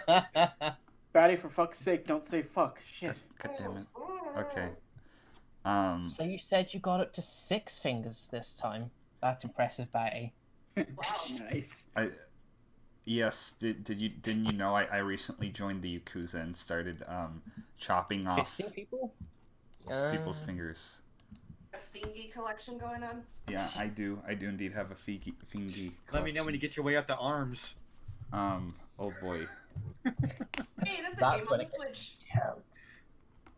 Batty, for fuck's sake, don't say fuck. Shit. God damn it. Okay. So you said you got up to 6 fingers this time. That's impressive, Batty. Wow. Nice. Yes, didn't you know I recently joined the Yakuza and started chopping off Fisting people? people's fingers. A fingy collection going on. Yeah, I do indeed have a fingy collection. Let me know when you get your way out to arms. Oh boy. Hey, that's a That's game when on the it Switch.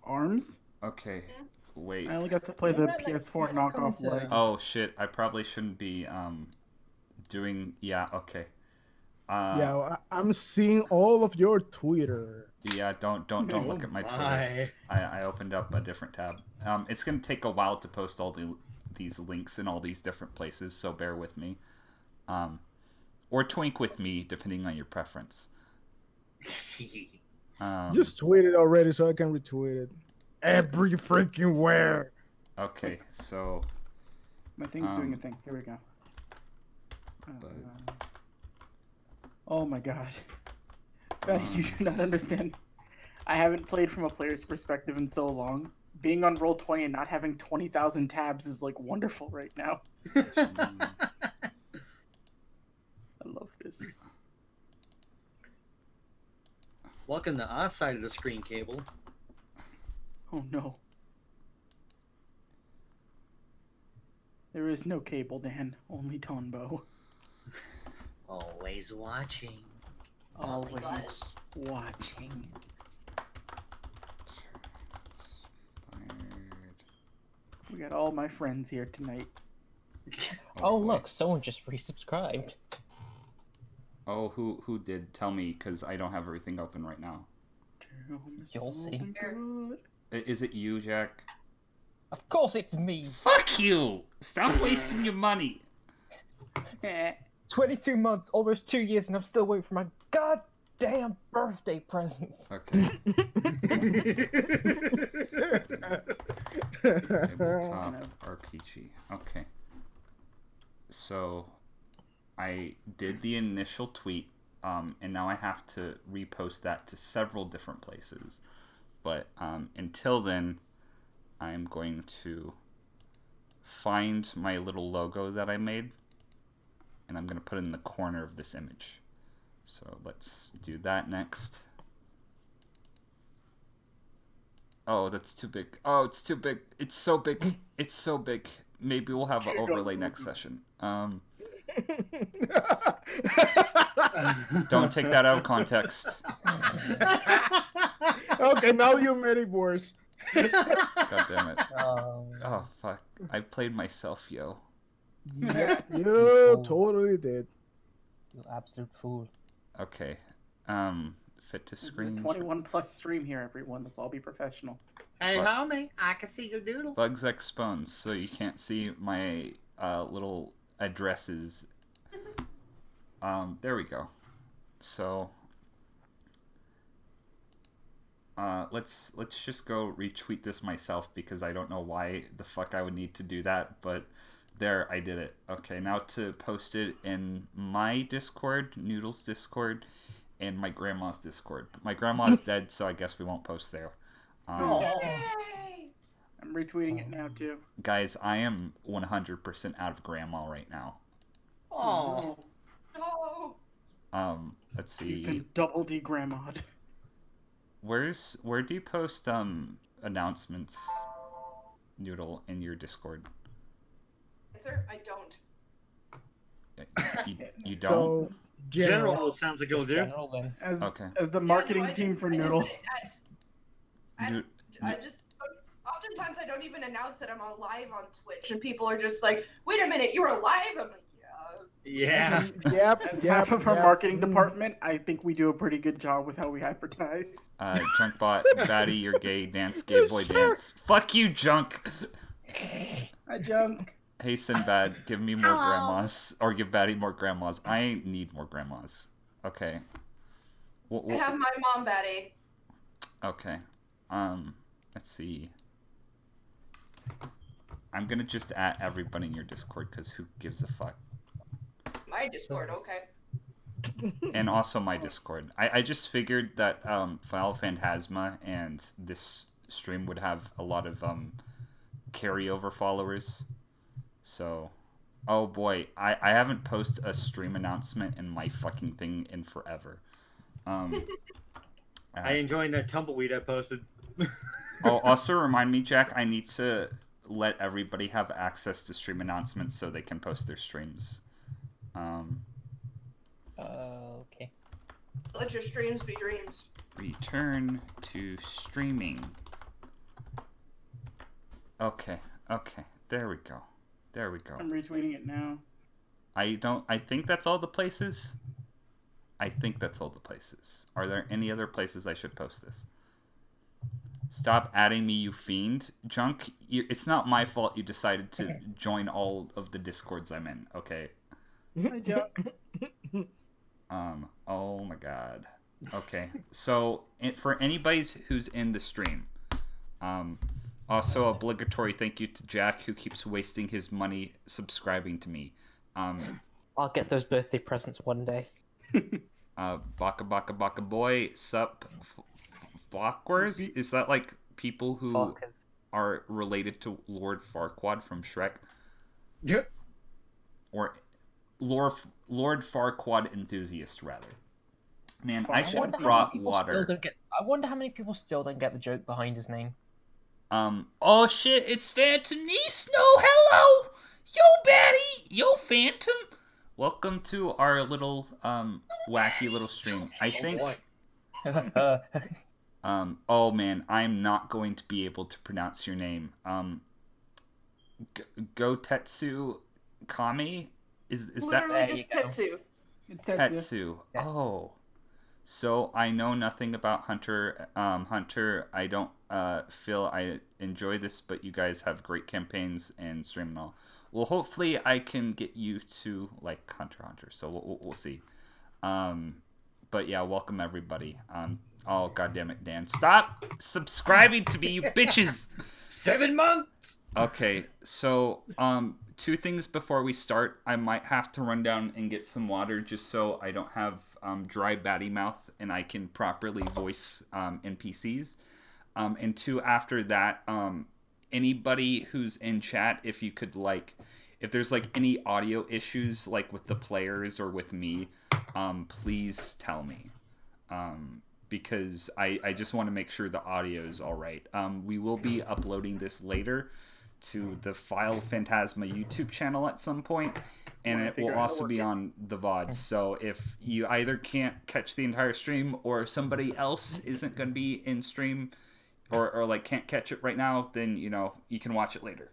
Arms? Okay. Wait. I only got to play the PS4 knockoff to- legs. Oh shit, I probably shouldn't be doing okay. Yeah, I'm seeing all of your Twitter. Yeah, don't look at my Twitter. I opened up a different tab. It's gonna take a while to post all these links in all these different places, so bear with me. Or twink with me, depending on your preference. Just tweet it already so I can retweet it. Every freaking where. Okay, so My thing's doing a thing. Here we go. Oh my god. Batty, you do not understand. I haven't played from a player's perspective in so long. Being on Roll20 and not having 20,000 tabs is like wonderful right now. I love this. Welcome to our side of the screen, Cable. Oh no. There is no cable, Dan. Only Tonbo. Always watching. Always gosh. watching. We got all my friends here tonight. Oh, boy. look, someone just resubscribed. Oh, who did? Tell me, because I don't have everything open right now. You'll see. Good. Is it you, Jack? Of course it's me. Fuck you! Stop wasting your money! 22 months, almost 2 years, and I'm still waiting for my goddamn birthday presents. Okay. Tabletop RPG. Okay. So, I did the initial tweet, and now I have to repost that to several different places. But until then, I'm going to find my little logo that I made, and I'm going to put it in the corner of this image. So let's do that next. Oh, that's too big. Oh, it's too big. It's so big. It's so big. Maybe we'll have an overlay next session. Don't take that out of context. Okay, now you made it worse. God damn it. Um, Oh, fuck. I played myself, yo. Yeah, you totally did. you absolute fool. Okay. Fit to This is a screen. 21 plus stream here, everyone. Let's all be professional. Hey, What? homie, I can see your doodle. Bugs exposed, so you can't see my little addresses. There we go. So let's just go retweet this myself because I don't know why the fuck I would need to do that, but there, I did it. Okay, now to post it in my Discord, Noodle's Discord, and my grandma's Discord. My grandma's dead, so I guess we won't post there. Yay! I'm retweeting it now, too. Guys, I am 100% out of grandma right now. Oh, No. Let's You've see. been double D-gramma'd. Where do you post announcements, Noodle, in your Discord? Answer, I don't. You don't? So, General sounds like it'll do. General then. As, Okay. as the Yeah, marketing no, I team just- for I just- Noodle. You- I just oftentimes I don't even announce that I'm on live on Twitch, and people are just like, "Wait a minute, you're live?" I'm like, "Yeah." Yeah. Yep, As yep, half of our yep. marketing department, I think we do a pretty good job with how we advertise. Junkbot, Batty, you're gay, dance, gay boy dance. Fuck you, Junk! Hi, Junk. Hey, Sinbad, give me more grandmas. Or give Batty more grandmas. I need more grandmas. Okay. I have my mom, Batty. Okay. Let's see. I'm gonna just add everybody in your Discord, because who gives a fuck? My Discord, okay. And also my Discord. I just figured that Final Phantasma and this stream would have a lot of carryover followers. So, oh boy, I haven't posted a stream announcement in my fucking thing in forever. I enjoyed that tumbleweed I posted. Oh, also remind me, Jack, I need to let everybody have access to stream announcements so they can post their streams. Okay. Let your streams be dreams. Return to streaming. Okay, there we go. I'm retweeting it now. I think that's all the places. Are there any other places I should post this? Stop adding me, you fiend. Junk, it's not my fault you decided to join all of the Discords I'm in, okay? I don't. Oh my god. Okay, so for anybody who's in the stream, also obligatory thank you to Jack who keeps wasting his money subscribing to me. I'll get those birthday presents one day. Baka Baka Baka Boy, sup, Flockers? Is that like people who Fuckers. are related to Lord Farquaad from Shrek? Yep. Or Lord Farquaad enthusiast, rather. Man, I should have brought water. I wonder how many people still don't get the joke behind his name. Oh shit, it's Phantom Nice. No, hello! Yo, Batty! Yo, Phantom! Welcome to our little, wacky little stream. I think... oh man, I'm not going to be able to pronounce your name. Gotetsu Kami? Is Literally that... just Tetsu. It's Tetsu. Oh. So I know nothing about Hunter. Hunter, I don't feel I enjoy this, but you guys have great campaigns and stream and all. Well, hopefully I can get you to like Hunter x Hunter. So we'll see. But yeah, welcome everybody. Oh goddammit, Dan, stop subscribing to me, you bitches. 7 months. Okay, so two things before we start. I might have to run down and get some water just so I don't have dry batty mouth and I can properly voice NPCs. And two, after that, anybody who's in chat, if you could if there's any audio issues with the players or with me, please tell me. Because I just want to make sure the audio is all right. We will be uploading this later to the File Phantasma YouTube channel at some point, and it will also be on the VODs. So if you either can't catch the entire stream or somebody else isn't going to be in stream or can't catch it right now, then you can watch it later.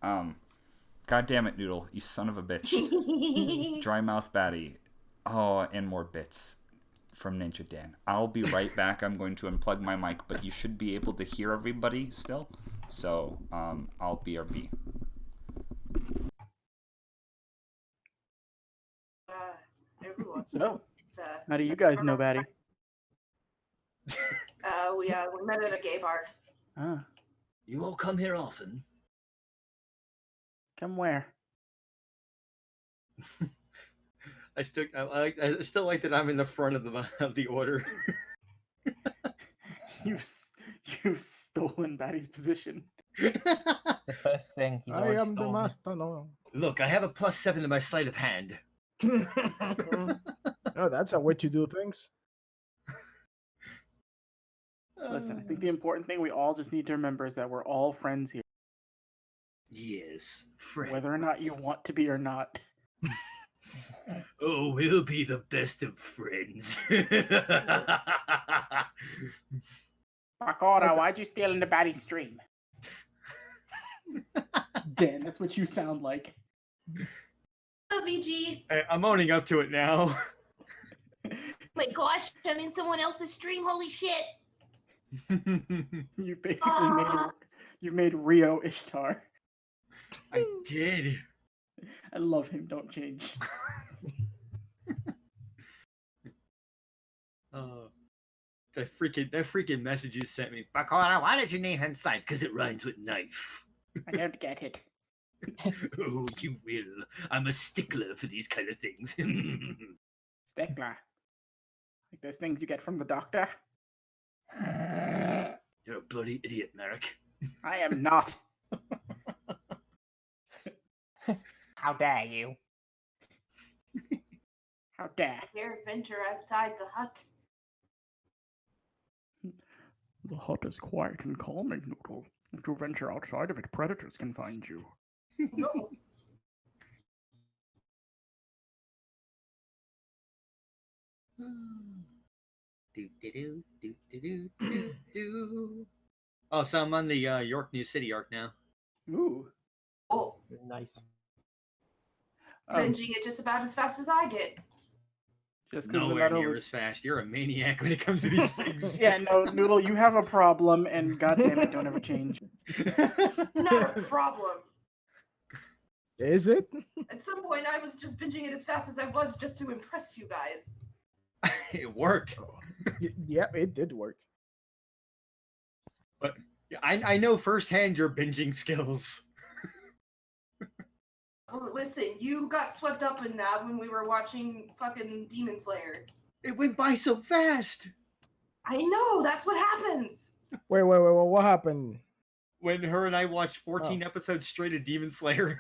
God damn it, Noodle, you son of a bitch. Dry mouth batty. Oh, and more bits from Ninja Dan. I'll be right back. I'm going to unplug my mic, but you should be able to hear everybody still. So, I'll BRB. Everyone. So, It's, how do you guys know Batty? we met at a gay bar. Ah, You all come here often? come where? I still like that I'm in the front of the order. You've stolen Batty's position. The first thing he's I already am the stolen. master now. Look, I have a +7 to my sleight of hand. Oh, that's a way to do things. Listen, I think the important thing we all just need to remember is that we're all friends here. Yes, friends. Whether or not you want to be or not. Oh, we'll be the best of friends. Bakora, why'd you steal into Batty's stream? Dan, that's what you sound like. VG. I'm owning up to it now. My gosh, I'm in someone else's stream. Holy shit. You basically made Rio Ishtar. I did. I love him. Don't change. That freaking message you sent me. Bakora, why did you name him Snipe? Because it rhymes with knife. I don't get it. Oh, you will. I'm a stickler for these kind of things. Speckler. Like those things you get from the doctor? You're a bloody idiot, Merrick. I am not. How dare you? How dare. Dare venture outside the hut. The hut is quiet and calming, Noodle. If you venture outside of it, predators can find you. No. Do. Oh, so I'm on the York New City arc now. Ooh. Oh, Nice. binging it just about as fast as I did. Just because we're Nowhere not near over... as fast. You're a maniac when it comes to these things. Yeah, no, Noodle, you have a problem, and goddamn it, don't ever change. It's not a problem. Is it? At some point, I was just binging it as fast as I was just to impress you guys. It worked. Yep, it did work. But yeah, I know firsthand your binging skills. Well, listen, you got swept up in that when we were watching fucking Demon Slayer. It went by so fast. I know, that's what happens. Wait, what happened? When her and I watched 14 episodes straight of Demon Slayer.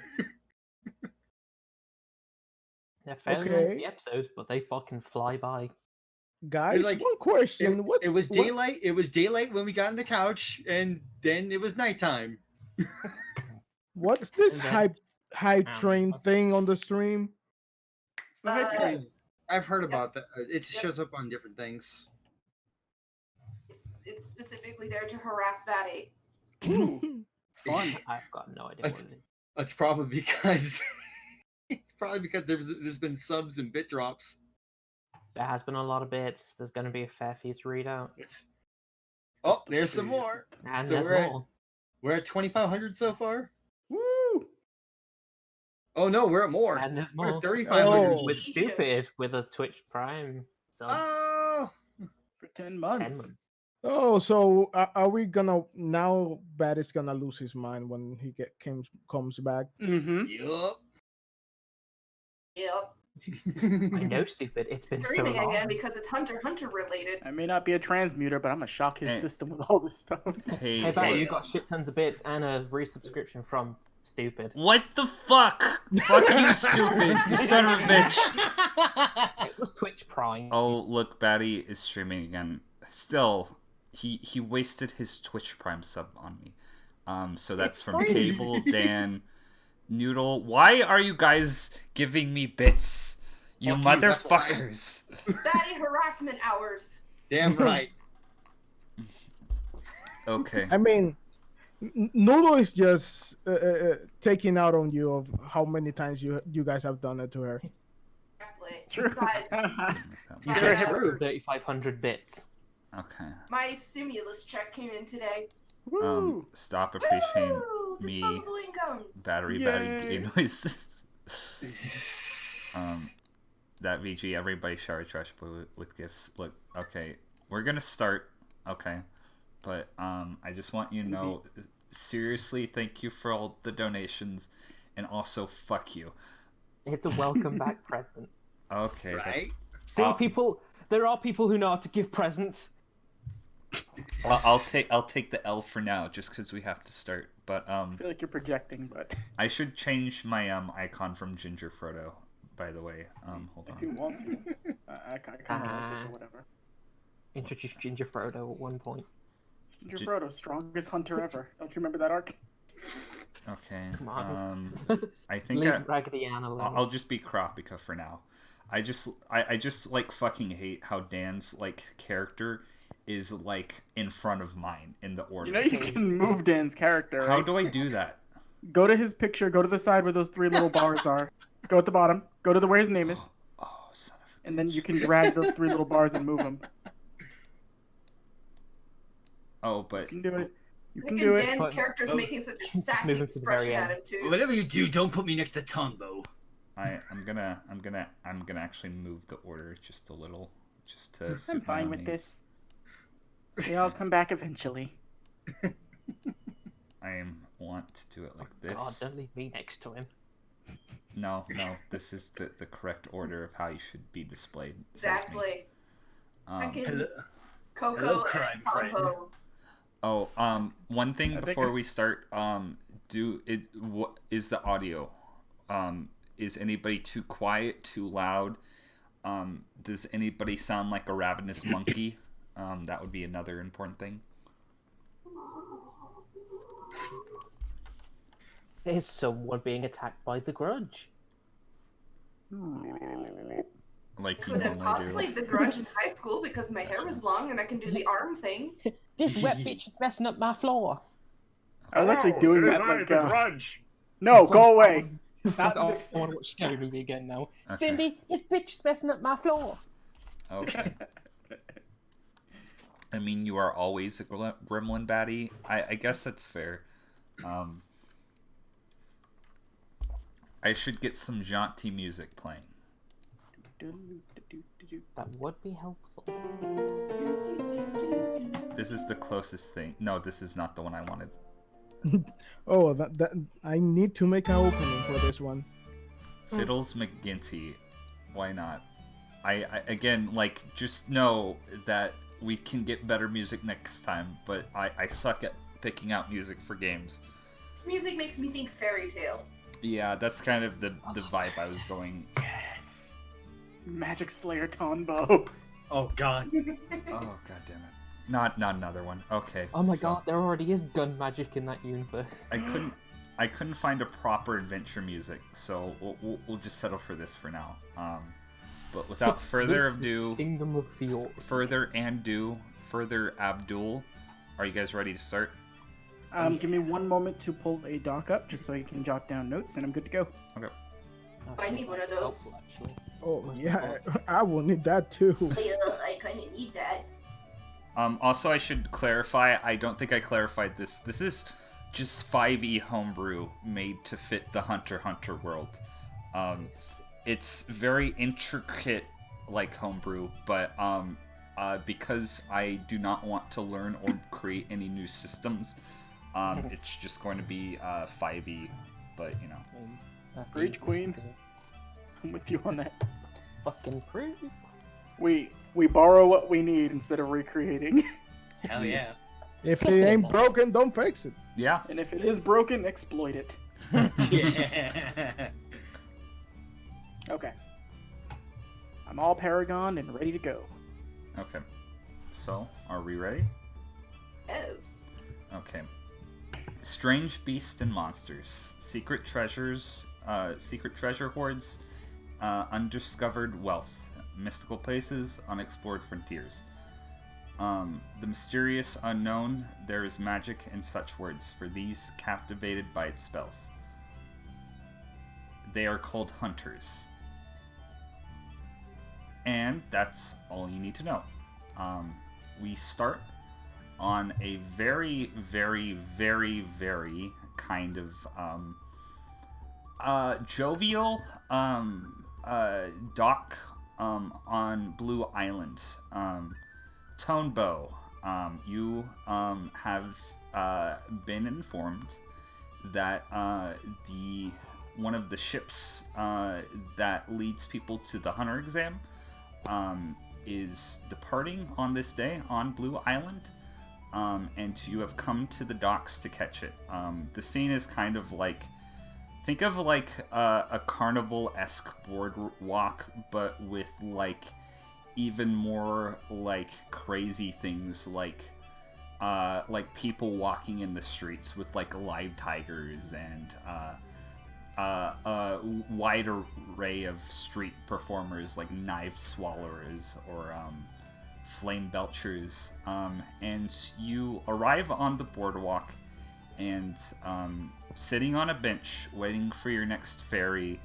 They're fairly lengthy episodes, but they fucking fly by. Guys, like- one question. It was daylight. It was daylight when we got on the couch, and then it was nighttime. What's this And then- hype train thing on the stream? It's the hype train. I've heard about that. It shows up on different things. It's specifically there to harass Batty. Ooh, it's fun. I've got no idea That's- what it is. That's probably because there's been subs and bit drops. There has been a lot of bits. There's going to be a fair few to read out. Oh, there's some more. And So there's more. We're at 2,500 so far. Woo! Oh no, we're at more. And there's We're more. at 3,500. Oh. With Stupid, with a Twitch Prime. So, Oh, For 10 10 months. months. Oh, so are we gonna now? Bad is gonna lose his mind when he comes back. Mm-hmm. yup. Yep. I know, Stupid. It's been so Screaming long. again because it's Hunter related. I may not be a transmuter, but I'm gonna shock his Hey. system with all this stuff. Hey, Hey, Batty, hey, you got shit tons of bits and a resubscription from Stupid. what the fuck? Fuck you, stupid, you son of a bitch. It was Twitch Prime. Oh, look, Batty is streaming again. Still, he wasted his Twitch Prime sub on me. So that's from Cable, Dan, Noodle. Why are you guys giving me bits? You Fuck you, that's why. motherfuckers. Batty harassment hours. Damn right. Okay. I mean, Noodle is just taking out on you of how many times you guys have done it to her. Exactly. True. Besides, That's true. 3,500 bits. Okay. my stimulus check came in today. Woo! Stop appreciating Woo! me. Disposable income. Batty Yay. gay noises. That VG, everybody shower trash with gifts. Look, okay, we're gonna start, okay, but I just want you to know, seriously, thank you for all the donations, and also fuck you. It's a welcome back present. Okay, Right? See, Oh. there are people who know how to give presents. I'll take the L for now, just because we have to start. But I feel like you're projecting, but I should change my icon from Ginger Frodo. By the way, hold if you on. want to, I kind of like it or whatever. Introduce Ginger Frodo at one point. Ginger Frodo, strongest hunter ever. Don't you remember that arc? Okay. Come on. I think Leave Raggedy Ann alone. I'll just be Kropika for now. I just like fucking hate how Dan's like character is like in front of mine in the order. You know you can move Dan's character, right? How do I do that? Go to his picture, go to the side where those 3 little bars are. Go at the bottom, go to where his name is, Oh, son of a and then bitch. you can drag those 3 little bars and move them. Oh, You but can do it. You can Look do at it. Dan's But- character's making such a Just sassy move it to the very expression at end. him too. Whatever you do, don't put me next to Tonbo. I'm gonna actually move the order just a little, just to. I'm suit my fine own with needs. this. They all come back eventually. I want to do it like this. God, don't leave me next to him. No, this is the correct order of how you should be displayed. says me. Exactly. Fucking Hello, Koko crime and friend. Tonbo. Oh, one thing I think before we start, what is the audio? Is anybody too quiet, too loud? Does anybody sound like a ravenous monkey? That would be another important thing. Is someone being attacked by the grudge? Like you Could have normally possibly do. the grudge in high school because my hair was long and I can do the arm thing. This wet bitch is messing up my floor. I was actually doing it is that. I, Like, the Grudge. no, go away. I Not this. want to watch Scary Movie again now. Okay. Stindy, this bitch is messing up my floor. Okay. I mean, you are always a gremlin baddie. I guess that's fair. I should get some jaunty music playing. That would be helpful. This is the closest thing. No, this is not the one I wanted. Oh, that I need to make an opening for this one. Fiddles McGinty. Why not? I again, like, just know that we can get better music next time, but I suck at picking out music for games. This music makes me think fairy tale. Yeah, that's kind of the vibe I was going. Yes. Magic Slayer Tonbo. Oh God. Oh, god damn it. Not another one. Okay. Oh my so god, there already is gun magic in that universe. I couldn't find a proper adventure music, so we'll just settle for this for now. But without further This is ado, Kingdom of Fjord. further Abdul, are you guys ready to start? Give me one moment to pull a doc up just so you can jot down notes, and I'm good to go. Okay. I need one of those. Helpful, actually. Oh yeah, I will need that too. I kind of need that. Also, I should clarify, I don't think I clarified this. This is just 5e homebrew made to fit the Hunter x Hunter world. It's very intricate, like homebrew, but because I do not want to learn or create any new systems, it's just going to be 5e, but you know. That's the Preach, easiest queen. to do. I'm with you on that. Fucking preach. We borrow what we need instead of recreating. Hell yeah. If it ain't broken, don't fix it. Yeah. And if it is broken, exploit it. Yeah. Okay. I'm all Paragon and ready to go. Okay. So, are we ready? Yes. Okay. Strange beasts and monsters, secret treasure hoards, undiscovered wealth, mystical places, unexplored frontiers. The mysterious unknown, there is magic and such words for these captivated by its spells. They are called hunters. And that's all you need to know. We start on a very, very, very, very kind of jovial dock on Blue Island. Tonbo, you have been informed that one of the ships that leads people to the Hunter exam is departing on this day on Blue Island, and you have come to the docks to catch it. The scene is kind of like, think of like a carnival-esque boardwalk, but with like even more like crazy things like people walking in the streets with like live tigers and a wide array of street performers like knife swallowers or flame belchers, and you arrive on the boardwalk and sitting on a bench waiting for your next ferry.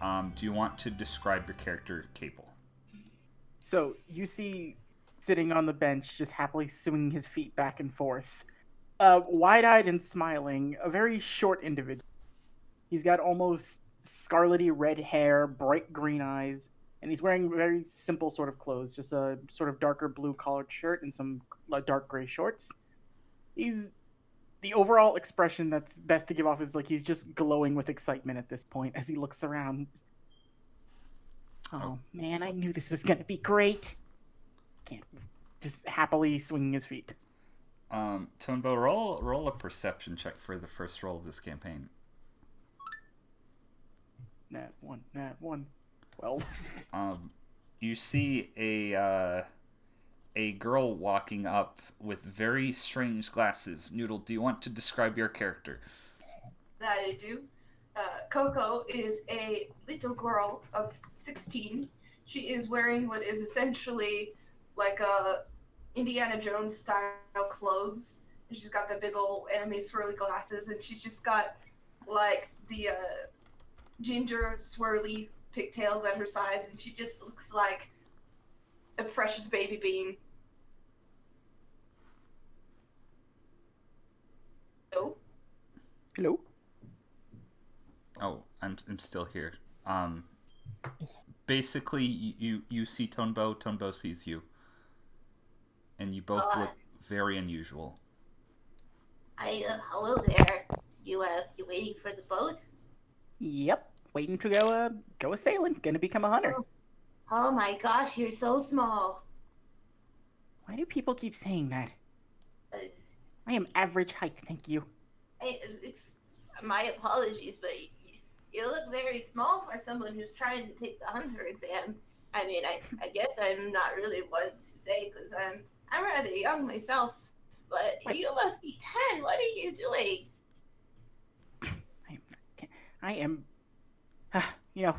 Do you want to describe your character, Capel? So you see, sitting on the bench, just happily swinging his feet back and forth, wide-eyed and smiling, a very short individual. He's got almost scarlety red hair, bright green eyes, and he's wearing very simple sort of clothes, just a sort of darker blue collared shirt and some dark gray shorts. He's the overall expression that's best to give off is like he's just glowing with excitement at this point as he looks around. Oh man, I knew this was gonna be great. Can't just happily swinging his feet. Tonbo, roll a perception check for the first roll of this campaign. Nat 1. 12. You see a girl walking up with very strange glasses. Noodle, do you want to describe your character? That I do. Koko is a little girl of 16. She is wearing what is essentially like a Indiana Jones style clothes. She's got the big old anime swirly glasses, and she's just got like the ginger swirly pigtails at her sides, and she just looks like a precious baby bean. Hello? Hello? Oh, I'm still here. Basically, you see Tonbo, Tonbo sees you. And you both look very unusual. Hello there. You waiting for the boat? Yep. Waiting to go a sailing. Gonna become a hunter. Oh my gosh, you're so small. Why do people keep saying that? I am average height, thank you. It's my apologies, but you look very small for someone who's trying to take the hunter exam. I mean, I guess I'm not really one to say because I'm rather young myself, but Wait. You must be 10. What are you doing? I am. You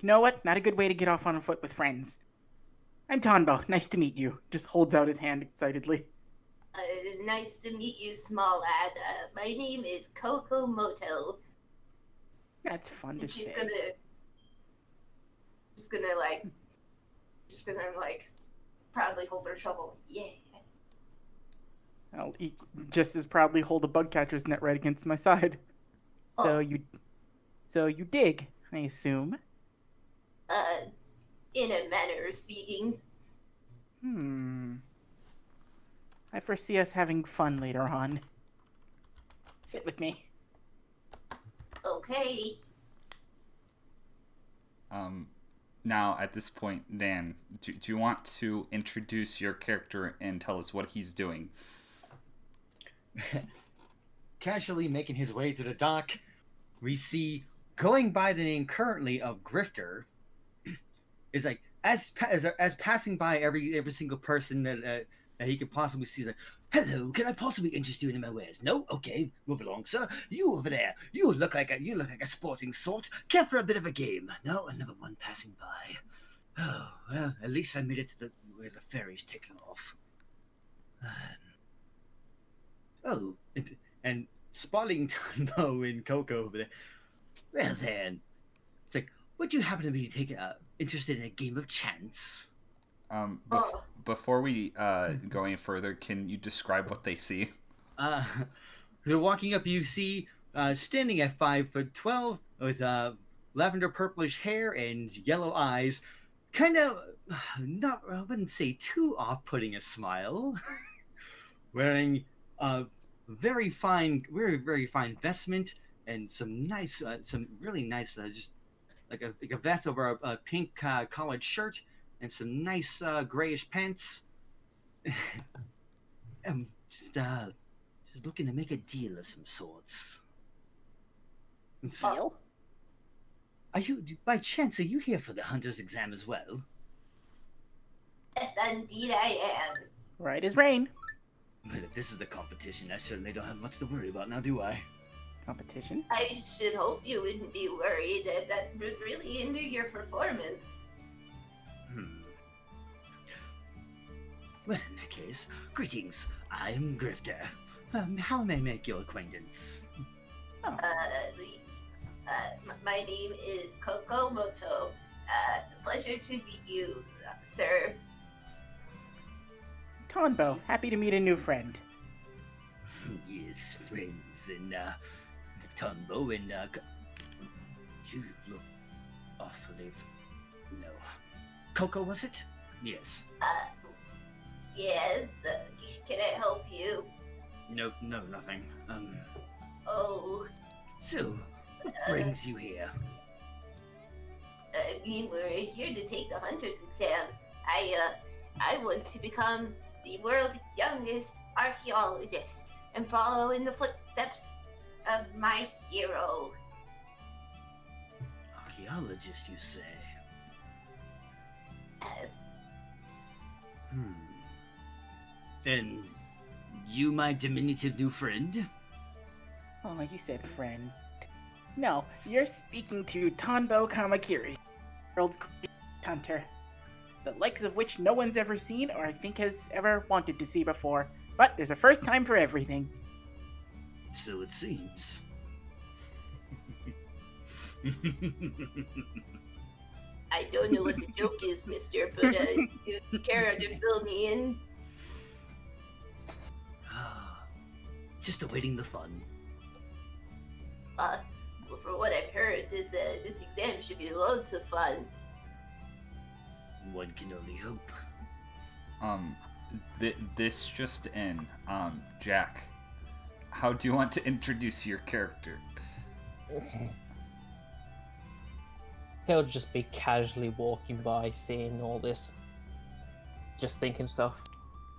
know what? Not a good way to get off on a foot with friends. I'm Tonbo. Nice to meet you. Just holds out his hand excitedly. Nice to meet you, small lad. My name is Koko Moto. That's fun to And she's say. gonna proudly hold her shovel. Yeah. I'll just as proudly hold a bug catcher's net right against my side. Oh. So you dig, I assume. In a manner of speaking. I foresee us having fun later on. Sit with me. Okay. Now, at this point, Dan, do you want to introduce your character and tell us what he's doing? Casually making his way to the dock, we see, going by the name currently of Grifter, is like as passing by every single person that he could possibly see. Like, hello, can I possibly interest you in my wares? No, okay, move along, sir. You over there, you look like a sporting sort. Care for a bit of a game? No, another one passing by. Oh well, at least I made it to where the ferry's taking off. And spotting Tonbo and Koko over there. Well then, it's like, would you happen to be interested in a game of chance? Before we go any further, can you describe what they see? They're walking up. You see, standing at 5'12" with lavender purplish hair and yellow eyes, kind of not, I wouldn't say too off-putting a smile, wearing very very fine vestment and some really nice, just like a vest over a pink collared shirt and some nice grayish pants. Just looking to make a deal of some sorts. Deal? By chance, are you here for the hunter's exam as well? Yes, indeed I am. Right as rain. Well, if this is the competition, I certainly don't have much to worry about now, do I? Competition? I should hope you wouldn't be worried that would really hinder your performance. Well, in that case, greetings. I'm Grifter. How may I make your acquaintance? My name is Koko Moto. Pleasure to meet you, sir. Tonbo, happy to meet a new friend. Yes, friends, and Tonbo and you look awfully. No, Koko, was it? Yes. Yes. Can I help you? No, nothing. Oh, So, what brings you here? I mean, we're here to take the hunter's exam. I want to become the world's youngest archaeologist and follow in the footsteps of my hero. Archaeologist, you say? Yes. And you my diminutive new friend? Oh, you said friend. No, you're speaking to Tonbo Kamakiri, world's hunter, the likes of which no one's ever seen or I think has ever wanted to see before. But there's a first time for everything. So it seems. I don't know what the joke is, mister, but you care to fill me in? Just awaiting the fun. Well, from what I've heard, this exam should be loads of fun. One can only hope. This just in. Jack, how do you want to introduce your character? He'll just be casually walking by, seeing all this, just thinking stuff.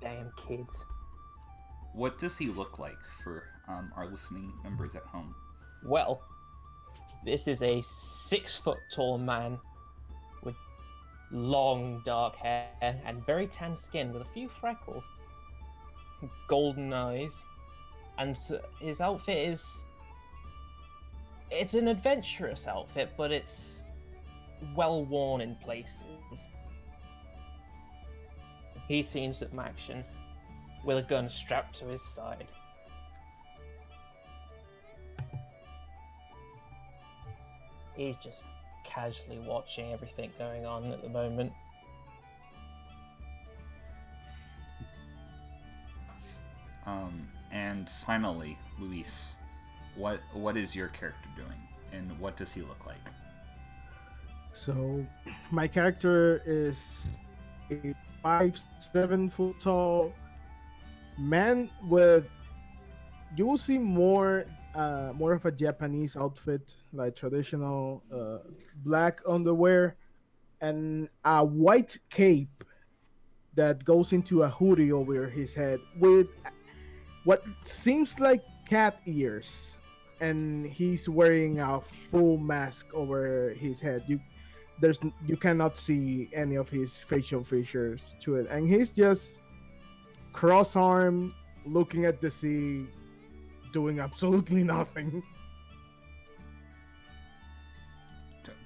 Damn kids. What does he look like for our listening members at home? Well, this is a 6-foot-tall man with long dark hair and very tan skin with a few freckles, golden eyes, and his outfit it's an adventurous outfit, but it's well worn in places. He's seen some action with a gun strapped to his side. He's just casually watching everything going on at the moment. And finally, Luis, what is your character doing, and what does he look like? So, my character is a 5'7" tall man with, you will see more of a Japanese outfit, like traditional black underwear and a white cape that goes into a hoodie over his head with what seems like cat ears, and he's wearing a full mask over his head. You cannot see any of his facial features to it, and he's just cross-armed, looking at the sea, doing absolutely nothing.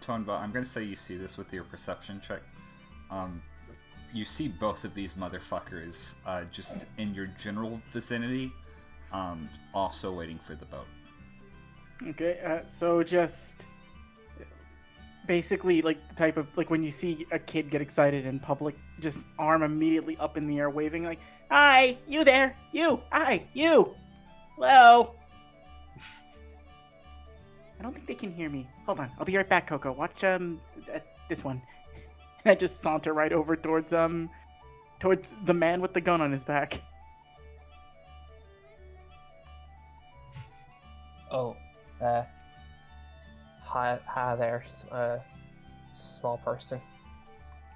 Tonbo, I'm gonna say you see this with your perception check. You see both of these motherfuckers just in your general vicinity, also waiting for the boat. Okay, so just basically like the type of, like when you see a kid get excited in public, just arm immediately up in the air waving like, "Hi, you there, you, hi, you, hello." I don't think they can hear me. Hold on, I'll be right back, Koko. Watch this one. And I just saunter right over towards the man with the gun on his back. Oh, hi there, small person.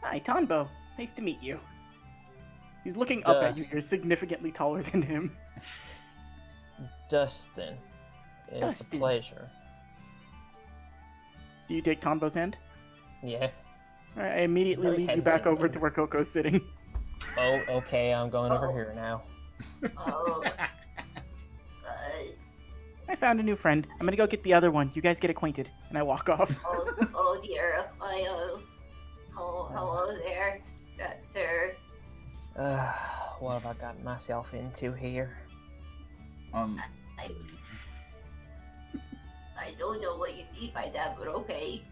Hi, Tonbo. Nice to meet you. He's looking up at you. You're significantly taller than him. Dustin. It's Dustin. a pleasure. Do you take Tonbo's hand? Yeah. All right, I immediately Very lead you back hesitant. over to where Koko's sitting. Oh, okay, I'm going over here now. Oh, I found a new friend. I'm gonna go get the other one. You guys get acquainted. And I walk off. oh dear. Hello there, sir. What have I gotten myself into here? I don't know what you mean by that, but okay.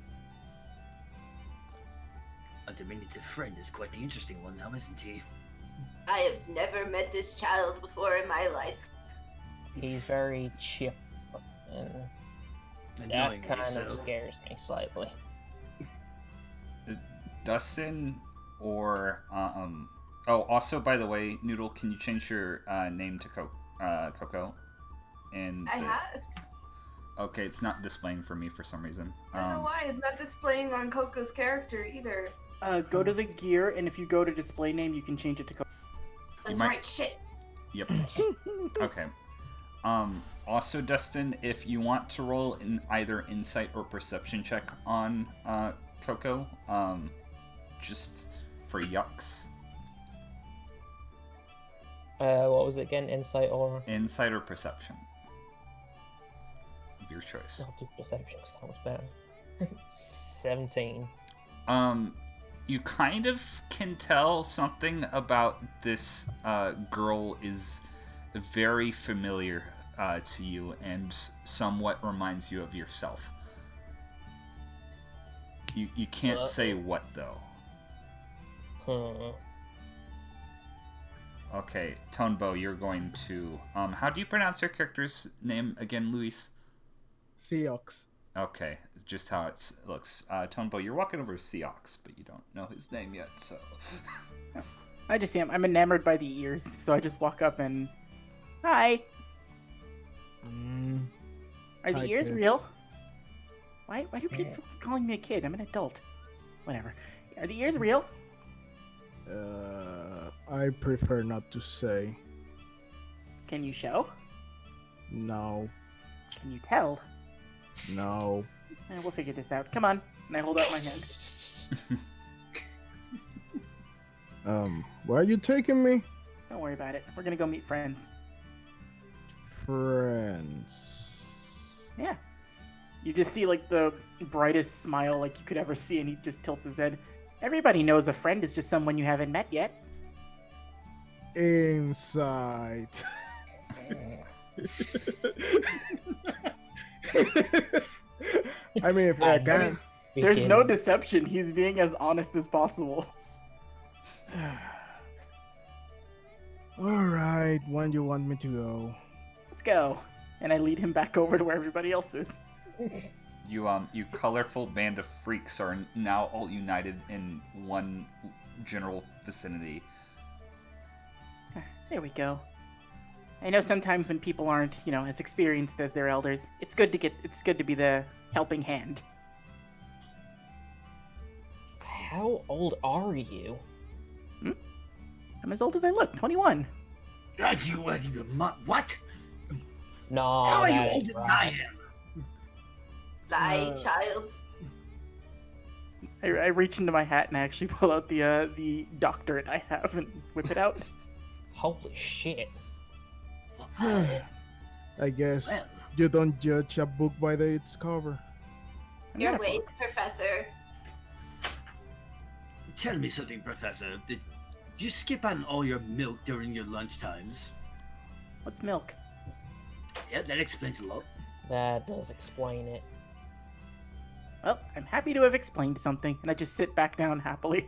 A diminutive friend is quite the interesting one now, isn't he? I have never met this child before in my life. He's very chip, and that Annoyingly kind so. of scares me slightly. Dustin or also by the way, Noodle, can you change your name to Koko? And I have. Okay, it's not displaying for me for some reason. I don't know why it's not displaying on Coco's character either. Go to the gear, and if you go to display name, you can change it to Koko. That's might- right, shit. Yep. Okay. Also, Dustin, if you want to roll in either insight or perception check on Koko, just for yucks. What was it again? Insight or? Insight or perception. Your choice. I'll do perception because that was better. 17. You kind of can tell something about this girl is very familiar to you and somewhat reminds you of yourself. You can't say what though. Okay, Tonbo, you're going to how do you pronounce your character's name again, Luis? Seox. Okay, just how it looks. Tonbo, you're walking over to Seox, but you don't know his name yet, so... I just am. I'm enamored by the ears, so I just walk up and... Hi! Are the Hi, ears kid. real? Why do people keep calling me a kid? I'm an adult. Whatever. Are the ears real? I prefer not to say. Can you show? No. Can you tell? No. We'll figure this out. Come on. And I hold out my hand. Where are you taking me? Don't worry about it. We're gonna go meet friends. Friends. Yeah. You just see like the brightest smile like you could ever see, and he just tilts his head. Everybody knows a friend is just someone you haven't met yet. Insight. I mean, if I can. There's no deception. He's being as honest as possible. Alright, when do you want me to go? Let's go. And I lead him back over to where everybody else is. You colorful band of freaks are now all united in one general vicinity. There we go. I know sometimes when people aren't, as experienced as their elders, it's good to be the helping hand. How old are you? I'm as old as I look, 21. What? No, How are you that ain't older than I right. am? Lie, child. I reach into my hat and I actually pull out the doctorate I have and whip it out. Holy shit. I guess Well. you don't judge a book by its cover. I'm Your not a ways, book. Professor. Tell me something, Professor. Did you skip on all your milk during your lunch times? What's milk? Yeah, that explains a lot. That does explain it. Well, I'm happy to have explained something, and I just sit back down happily.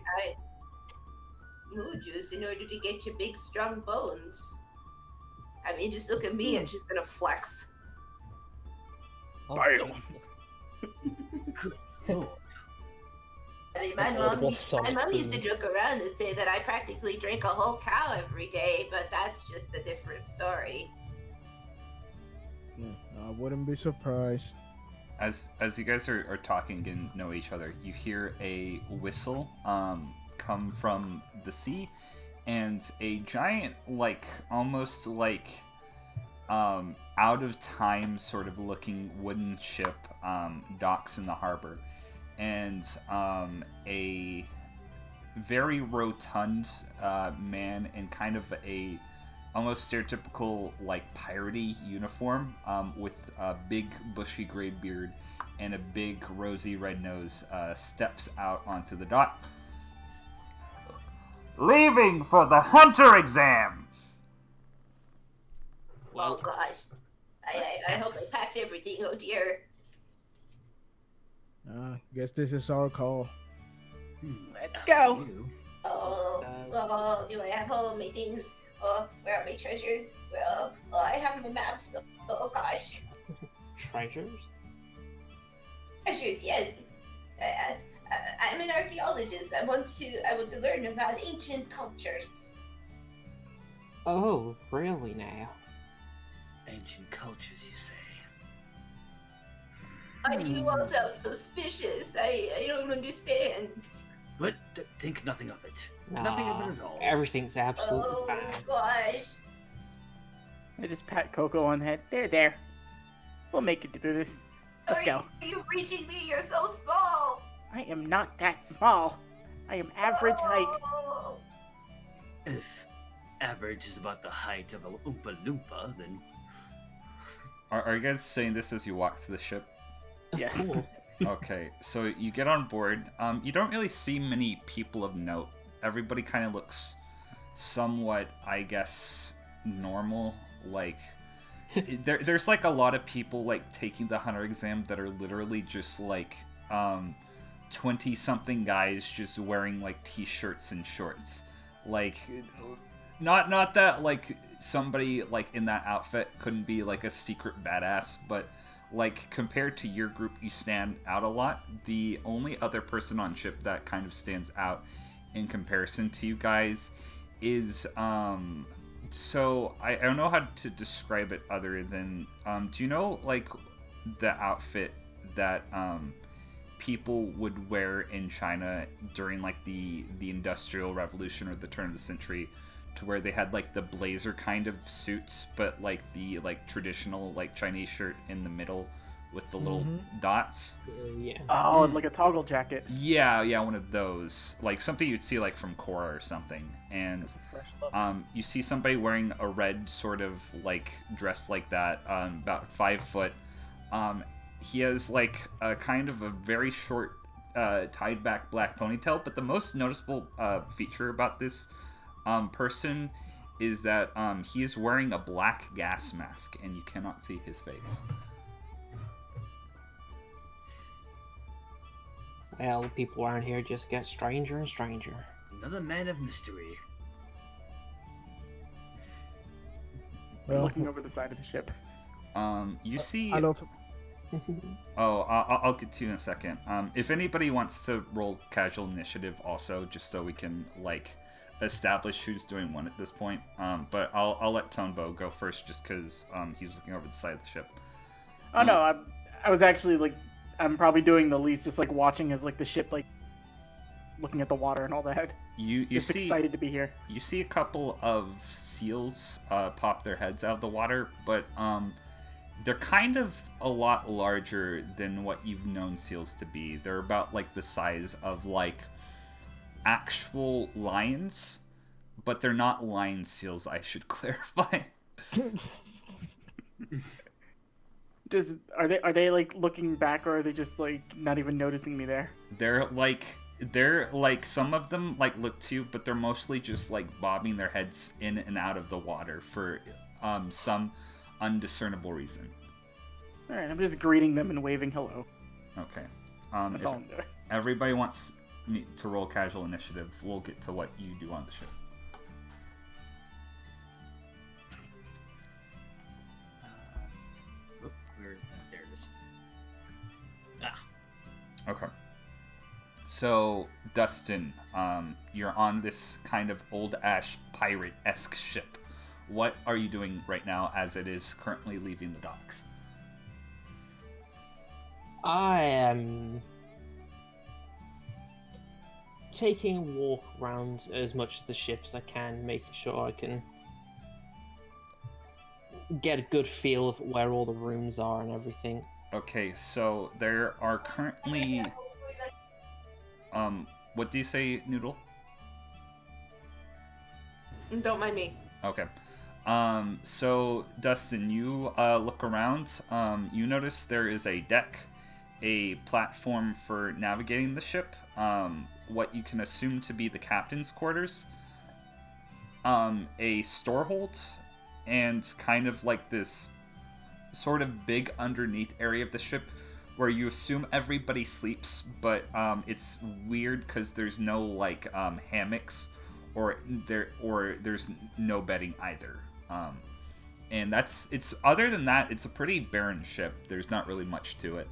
Moo juice in order to get your big, strong bones. I mean, just look at me and she's gonna flex. Oh, Bam. Oh, I mean, my mom used to joke around and say that I practically drink a whole cow every day, but that's just a different story. I wouldn't be surprised. As you guys are talking and know each other, you hear a whistle come from the sea, and a giant, almost out of time sort of looking wooden ship docks in the harbor, and a very rotund man in kind of a almost stereotypical piratey uniform with a big bushy gray beard and a big rosy red nose steps out onto the dock. Leaving for the hunter exam! Oh gosh. I hope I packed everything, oh dear. Guess this is our call. Let's go. Oh, do I have all my things? Oh, where are my treasures? Well, I have my maps. Oh gosh. Treasures? Treasures, yes. I'm an archaeologist. I want to learn about ancient cultures. Oh, really now? Ancient cultures, you say? You all sound suspicious. I don't understand. But think nothing of it. Nah, Nothing of it at all. everything's absolutely Oh fine. gosh. I just pat Koko on the head. There. We'll make it through this. Let's go. Are you reaching me? You're so small. I am not that small. I am average height. Oh. If average is about the height of a Oompa Loompa, then Are you guys saying this as you walk to the ship? Yes. Cool. Okay, so you get on board. You don't really see many people of note. Everybody kind of looks somewhat, I guess, normal. Like, there's like a lot of people like taking the hunter exam that are literally just like 20-something guys just wearing like t-shirts and shorts. Like, not that like somebody like in that outfit couldn't be like a secret badass, but like compared to your group, you stand out a lot. The only other person on ship that kind of stands out in comparison to you guys is so I don't know how to describe it other than do you know like the outfit that people would wear in China during like the Industrial Revolution or the turn of the century, to where they had like the blazer kind of suits, but like the like traditional like Chinese shirt in the middle with the little dots. Yeah. Oh, and like a toggle jacket. Yeah, one of those. Like something you'd see like from Korra or something. And That's a fresh look. you see somebody wearing a red sort of like dress like that, about 5 foot. He has like a kind of a very short tied back black ponytail, but the most noticeable feature about this person is that he is wearing a black gas mask and you cannot see his face. Well, the people around here just get stranger and stranger. another man of mystery. We're looking over the side of the ship. You see... I don't. Oh, I'll get to you in a second. If anybody wants to roll casual initiative also, just so we can, like, establish who's doing one at this point. But I'll let Tonbo go first just because he's looking over the side of the ship. Oh no, I was actually like, I'm probably doing the least, just like watching as like the ship like looking at the water and all that. You Just see, excited to be here. you see a couple of seals pop their heads out of the water, but they're kind of a lot larger than what you've known seals to be. They're about like the size of like actual lions, but they're not lion seals, I should clarify. Are they like looking back, or are they just like not even noticing me there? They're like some of them like look to you, but they're mostly just like bobbing their heads in and out of the water for some undiscernible reason. All right, I'm just greeting them and waving hello. Okay. That's If all I'm doing. everybody wants me to roll casual initiative, we'll get to what you do on the ship. There it is. Okay. So, Dustin, you're on this kind of old ash pirate-esque ship. What are you doing right now as it is currently leaving the docks? I am taking a walk around as much of the ship as I can, making sure I can get a good feel of where all the rooms are and everything. Okay, so there are currently... what do you say, Noodle? Don't mind me. Okay. So, Dustin, you look around. You notice there is a deck, a platform for navigating the ship, what you can assume to be the captain's quarters, a storehold, and kind of like this sort of big underneath area of the ship where you assume everybody sleeps, but it's weird because there's no like hammocks or there's no bedding either. And it's other than that, it's a pretty barren ship. There's not really much to it.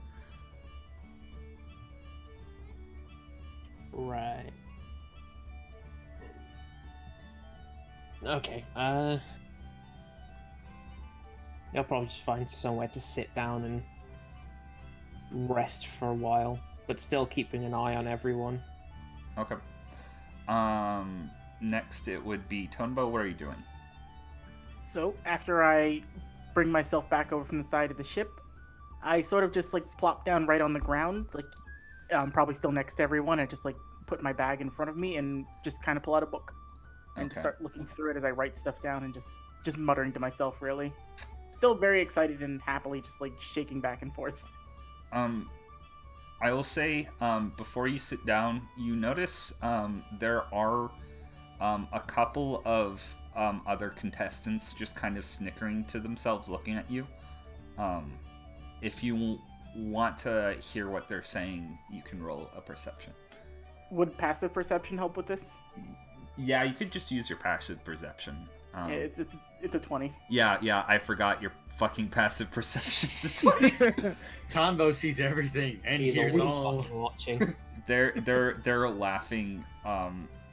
Right. Okay, They'll probably just find somewhere to sit down and rest for a while, but still keeping an eye on everyone. Okay. Next it would be Tonbo. What are you doing? So after I bring myself back over from the side of the ship, I sort of just like plop down right on the ground, like probably still next to everyone. I just like put my bag in front of me and just kind of pull out a book and just Okay. start looking through it as I write stuff down and just muttering to myself. Really, still very excited and happily just like shaking back and forth. I will say, before you sit down, you notice there are a couple of other contestants just kind of snickering to themselves looking at you. If you want to hear what they're saying, you can roll a perception. Would passive perception help with this? Yeah, you could just use your passive perception. Yeah, it's a 20. Yeah, I forgot your fucking passive perception's a 20. Tonbo sees everything and He's hears always all. fucking watching. They're laughing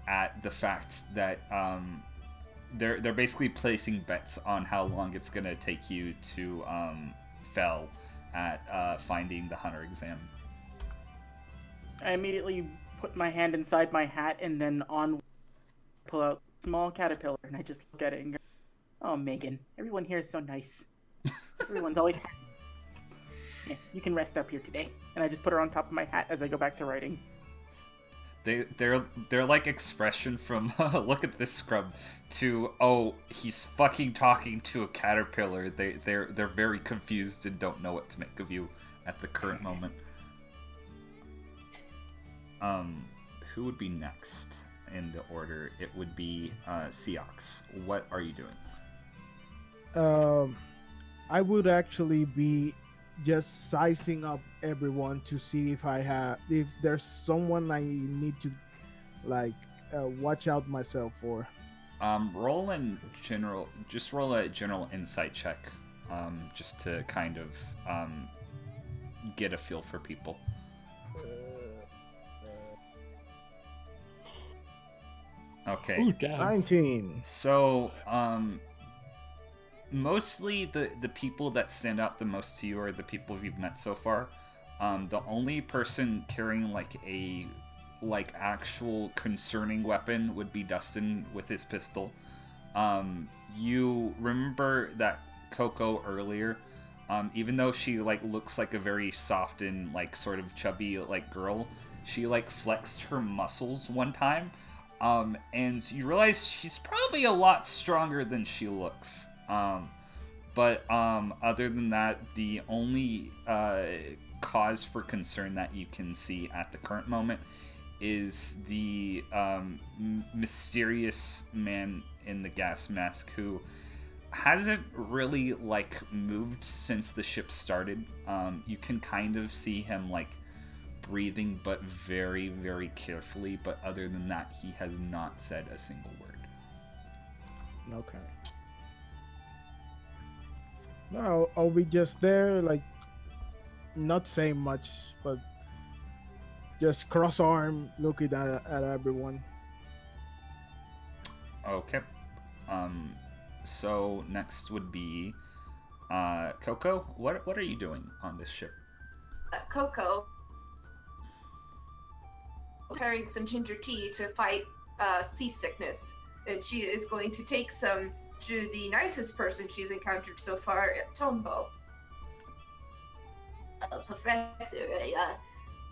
at the fact that they're basically placing bets on how long it's gonna take you to fail at finding the hunter exam. I immediately put my hand inside my hat and then pull out a small caterpillar and I just look at it and go, "Oh, Megan, everyone here is so nice. Everyone's always happy. Yeah, you can rest up here today." And I just put her on top of my hat as I go back to writing. They're like expression from look at this scrub to oh he's fucking talking to a caterpillar. They're very confused and don't know what to make of you at the current moment. Who would be next in the order? It would be Seox. What are you doing? I would actually be just sizing up everyone to see if there's someone I need to watch out myself for. Roll a general insight check, just to kind of get a feel for people. Okay. Ooh, damn. 19. So, mostly the people that stand out the most to you are the people you've met so far. The only person carrying a actual concerning weapon would be Dustin with his pistol. You remember that Koko earlier, even though she looks like a very soft and sort of chubby girl, she flexed her muscles one time. And you realize she's probably a lot stronger than she looks. But other than that, the only cause for concern that you can see at the current moment is the mysterious man in the gas mask who hasn't really moved since the ship started. You can kind of see him breathing, but very, very carefully. But other than that, he has not said a single word. Okay. No, I'll be just there, not saying much, but just cross arm, looking at everyone. Okay. So next would be Koko. What are you doing on this ship? Koko preparing some ginger tea to fight seasickness, and she is going to take some to the nicest person she's encountered so far, Tonbo. Professor,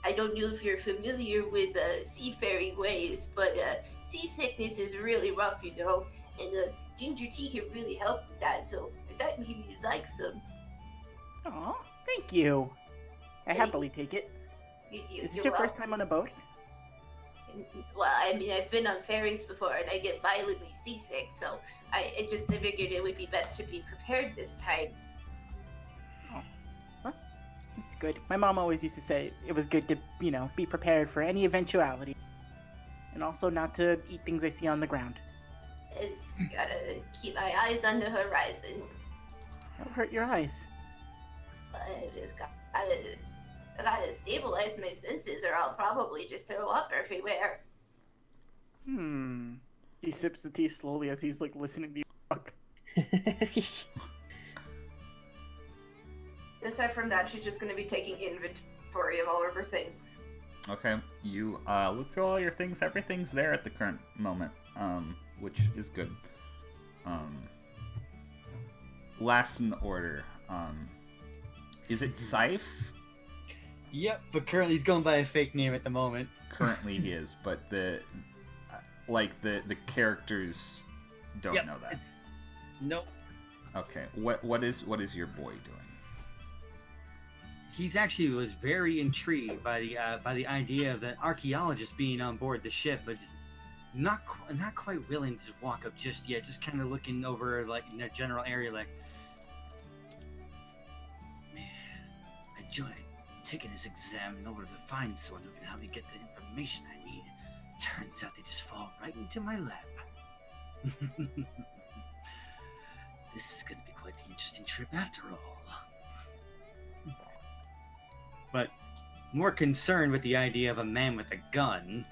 I don't know if you're familiar with seafaring ways, but seasickness is really rough, and ginger tea can really help with that, so I thought maybe you'd like some. Aw, thank you. I happily take it. Is this your first time on a boat? Well, I mean, I've been on ferries before, and I get violently seasick, so I just figured it would be best to be prepared this time. It's good. My mom always used to say it was good to, be prepared for any eventuality. And also not to eat things I see on the ground. It's gotta keep my eyes on the horizon. That'll hurt your eyes. I just gotta stabilize my senses, or I'll probably just throw up everywhere. He sips the tea slowly as he's listening to you talk. Aside from that, she's just going to be taking inventory of all of her things. Okay, you look through all your things. Everything's there at the current moment, which is good. Last in the order, is it Scythe? Yep, but currently he's going by a fake name at the moment. Currently he is, but the characters don't know that. Nope. Okay, what is your boy doing? He's actually was very intrigued by the idea of an archaeologist being on board the ship, but just not quite willing to walk up just yet. Just kind of looking over like in the general area, like, man, I enjoyed taking this exam in order to find someone who can help me get the information I need. Turns out they just fall right into my lap. This is going to be quite the interesting trip after all. But more concerned with the idea of a man with a gun,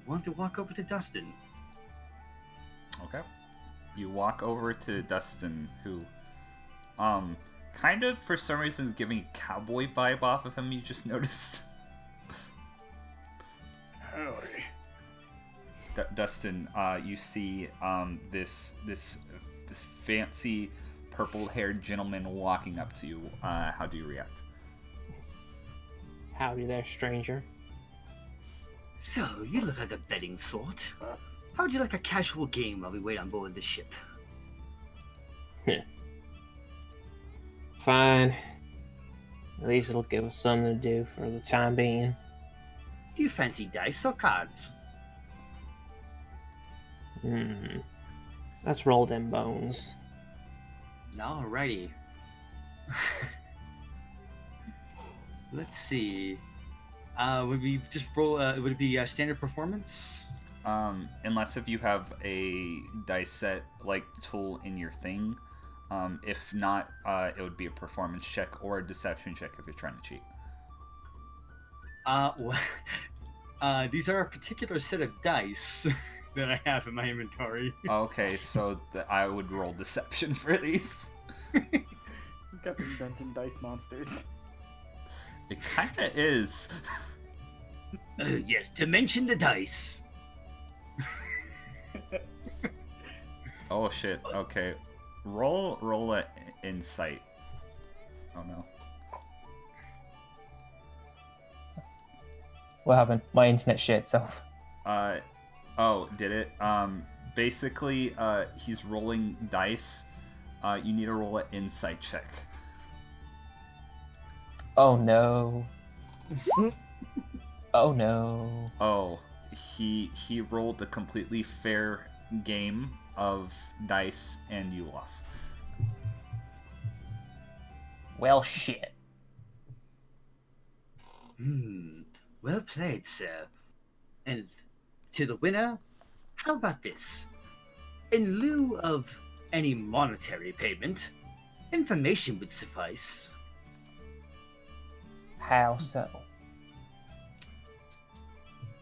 want to walk over to Dustin. Okay. You walk over to Dustin, who, kind of for some reason is giving a cowboy vibe off of him. You just noticed. Howdy. Dustin, you see this fancy purple-haired gentleman walking up to you. How do you react? Howdy there, stranger. So, you look like a betting sort. How would you like a casual game while we wait on board the ship? Fine. At least it'll give us something to do for the time being. Do you fancy dice or cards? Let's roll them bones. Alrighty. Let's see. Would we just roll? Would it be standard performance? Unless if you have a dice set like tool in your thing. If not, it would be a performance check or a deception check if you're trying to cheat. These are a particular set of dice that I have in my inventory. Okay, so I would roll deception for these. Got these dungeon dice monsters. It kinda is. Yes, to mention the dice. Oh shit, okay. Roll a insight. Oh no. What happened? My internet shit itself. Oh, did it? Basically, he's rolling dice. You need to roll an insight check. Oh no. Oh no. Oh, he rolled a completely fair game of dice and you lost. Well, shit. Well played, sir. And to the winner, how about this? In lieu of any monetary payment, information would suffice. How so?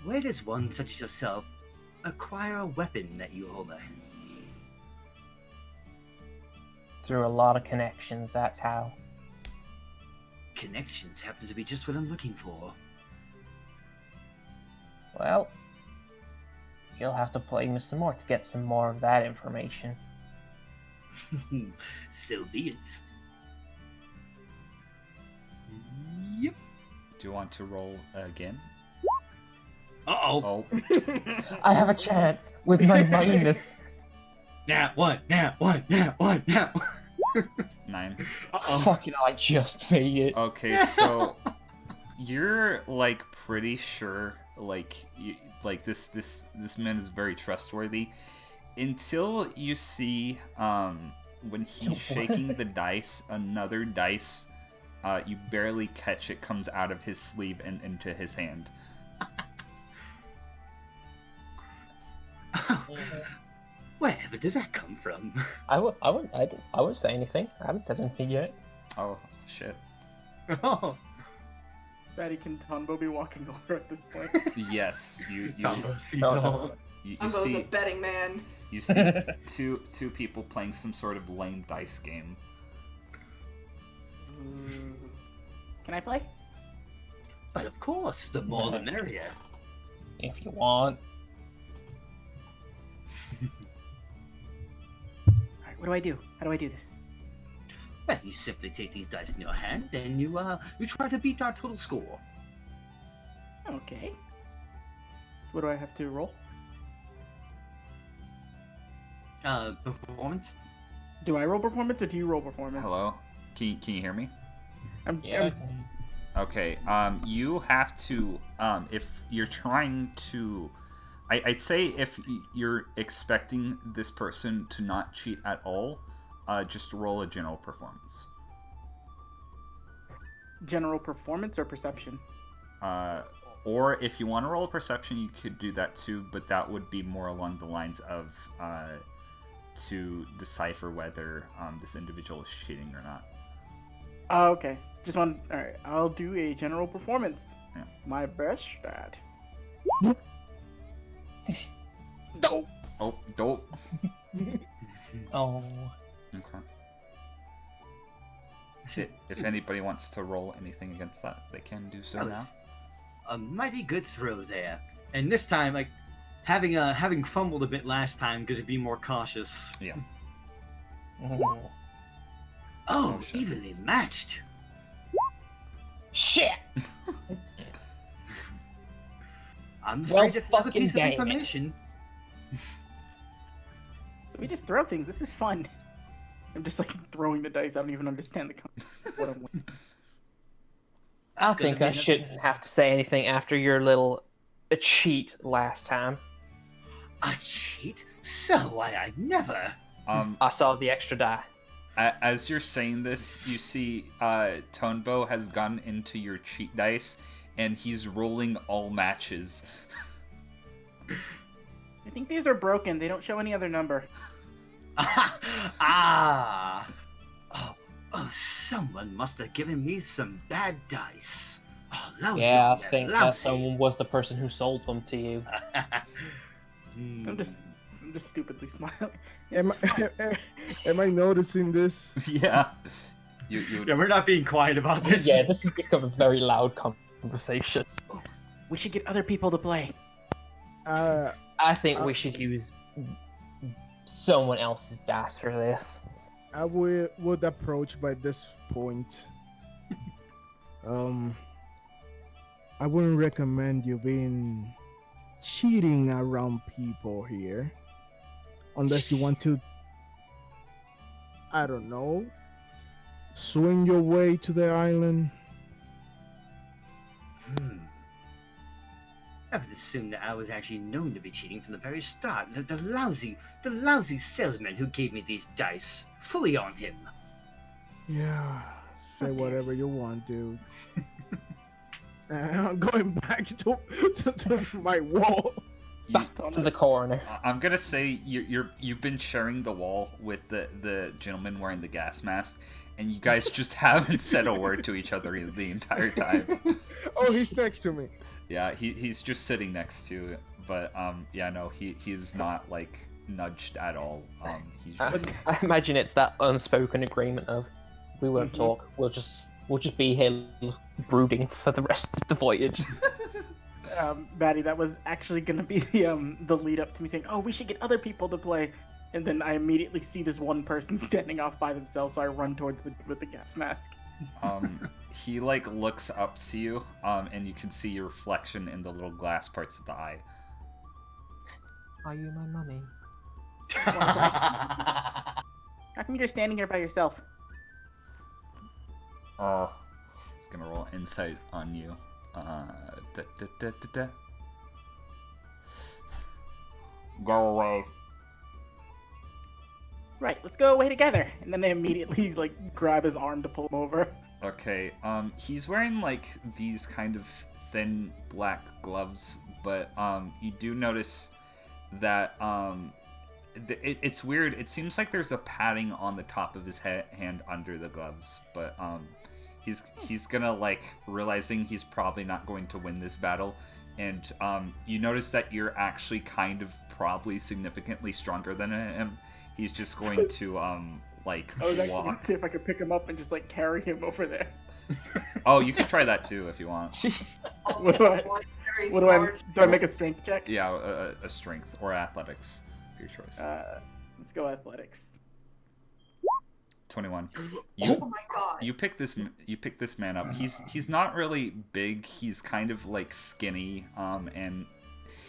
Where does one such as yourself acquire a weapon that you hold? Through a lot of connections, that's how. Connections happens to be just what I'm looking for. Well, you'll have to play me some more to get some more of that information. So be it. Yep. Do you want to roll again? Uh-oh. Oh. I have a chance with my minus. Now one. 9. Uh-oh. Fucking I just made it. Okay, so you're like pretty sure this man is very trustworthy until you see when he's shaking the dice, another dice you barely catch it comes out of his sleeve and into his hand. Wherever did that come from? I wouldn't say anything. I haven't said anything yet. Oh shit. Oh. Fatty, can Tonbo be walking over at this point? Yes, you Tonbo sees No, no. all. you Umbo's a see betting man. you see two people playing some sort of lame dice game. Can I play? But of course, the more the merrier. If you want. Alright, what do I do? How do I do this? Well, you simply take these dice in your hand, and you try to beat our total score. Okay. What do I have to roll? Performance. Do I roll performance or do you roll performance? Hello? Can you hear me? Yeah. Okay, you have to, if you're trying to, I'd say if you're expecting this person to not cheat at all, just roll a general performance. General performance or perception? Or if you want to roll a perception, you could do that too, but that would be more along the lines of, to decipher whether, this individual is cheating or not. Oh, okay. Just one. Alright, I'll do a general performance. Yeah. My best strat. Dope! Oh, dope. Oh. Okay. If anybody wants to roll anything against that, they can do so That now. was a mighty good throw there. And this time, like, having fumbled a bit last time because you're being more cautious. Yeah. Oh. Oh, shit. evenly matched. Shit! I'm Well, afraid that's another fucking piece of damn it. information. So we just throw things. This is fun. I'm just like throwing the dice. I don't even understand what I'm winning. I It's gonna think be I another- shouldn't have to say anything after your little cheat last time. A cheat? So I never. I saw the extra die. As you're saying this, you see Tonbo has gone into your cheat dice, and he's rolling all matches. I think these are broken. They don't show any other number. Ah. Oh, someone must have given me some bad dice. Oh, lousy. Yeah, I think that lousy. someone was the person who sold them to you. I'm just stupidly smiling. Am I noticing this? Yeah. You Yeah, we're not being quiet about this. Yeah, this has become a very loud conversation. We should get other people to play. I think we should use someone else's dice for this. I would approach by this point. I wouldn't recommend you being cheating around people here, unless you want to, I don't know, swing your way to the island. I would assume that I was actually known to be cheating from the very start. The lousy salesman who gave me these dice. Fully on him. Yeah, say whatever you want, dude. I'm going back to my wall. Back to the corner. I'm gonna say you've been sharing the wall with the gentleman wearing the gas mask, and you guys just haven't said a word to each other the entire time. Oh, he's next to me. Yeah, he's just sitting next to it, but yeah, no, he's not like nudged at all. He's just... I imagine it's that unspoken agreement of we won't talk. We'll just be here brooding for the rest of the voyage. Batty, that was actually gonna be the lead up to me saying, "Oh, we should get other people to play," and then I immediately see this one person standing off by themselves, so I run towards with the gas mask. He like looks up to you, and you can see your reflection in the little glass parts of the eye. Are you my mummy? How come you're standing here by yourself? Oh, it's gonna roll insight on you. Go away. Right, let's go away together. And then they immediately like grab his arm to pull him over. Okay, he's wearing like these kind of thin black gloves, but you do notice that it's weird. It seems like there's a padding on the top of his hand under the gloves, but he's gonna like realizing he's probably not going to win this battle, and you notice that you're actually kind of probably significantly stronger than him. He's just going to like I was actually gonna walk. see if I could pick him up and just like carry him over there. Oh, you can try that too if you want. What do I? Very What do I? large. Do I make a strength check? Yeah, a strength or athletics, your choice. Let's go athletics. 21. Oh my god. You pick this man up. He's not really big. He's kind of like skinny, and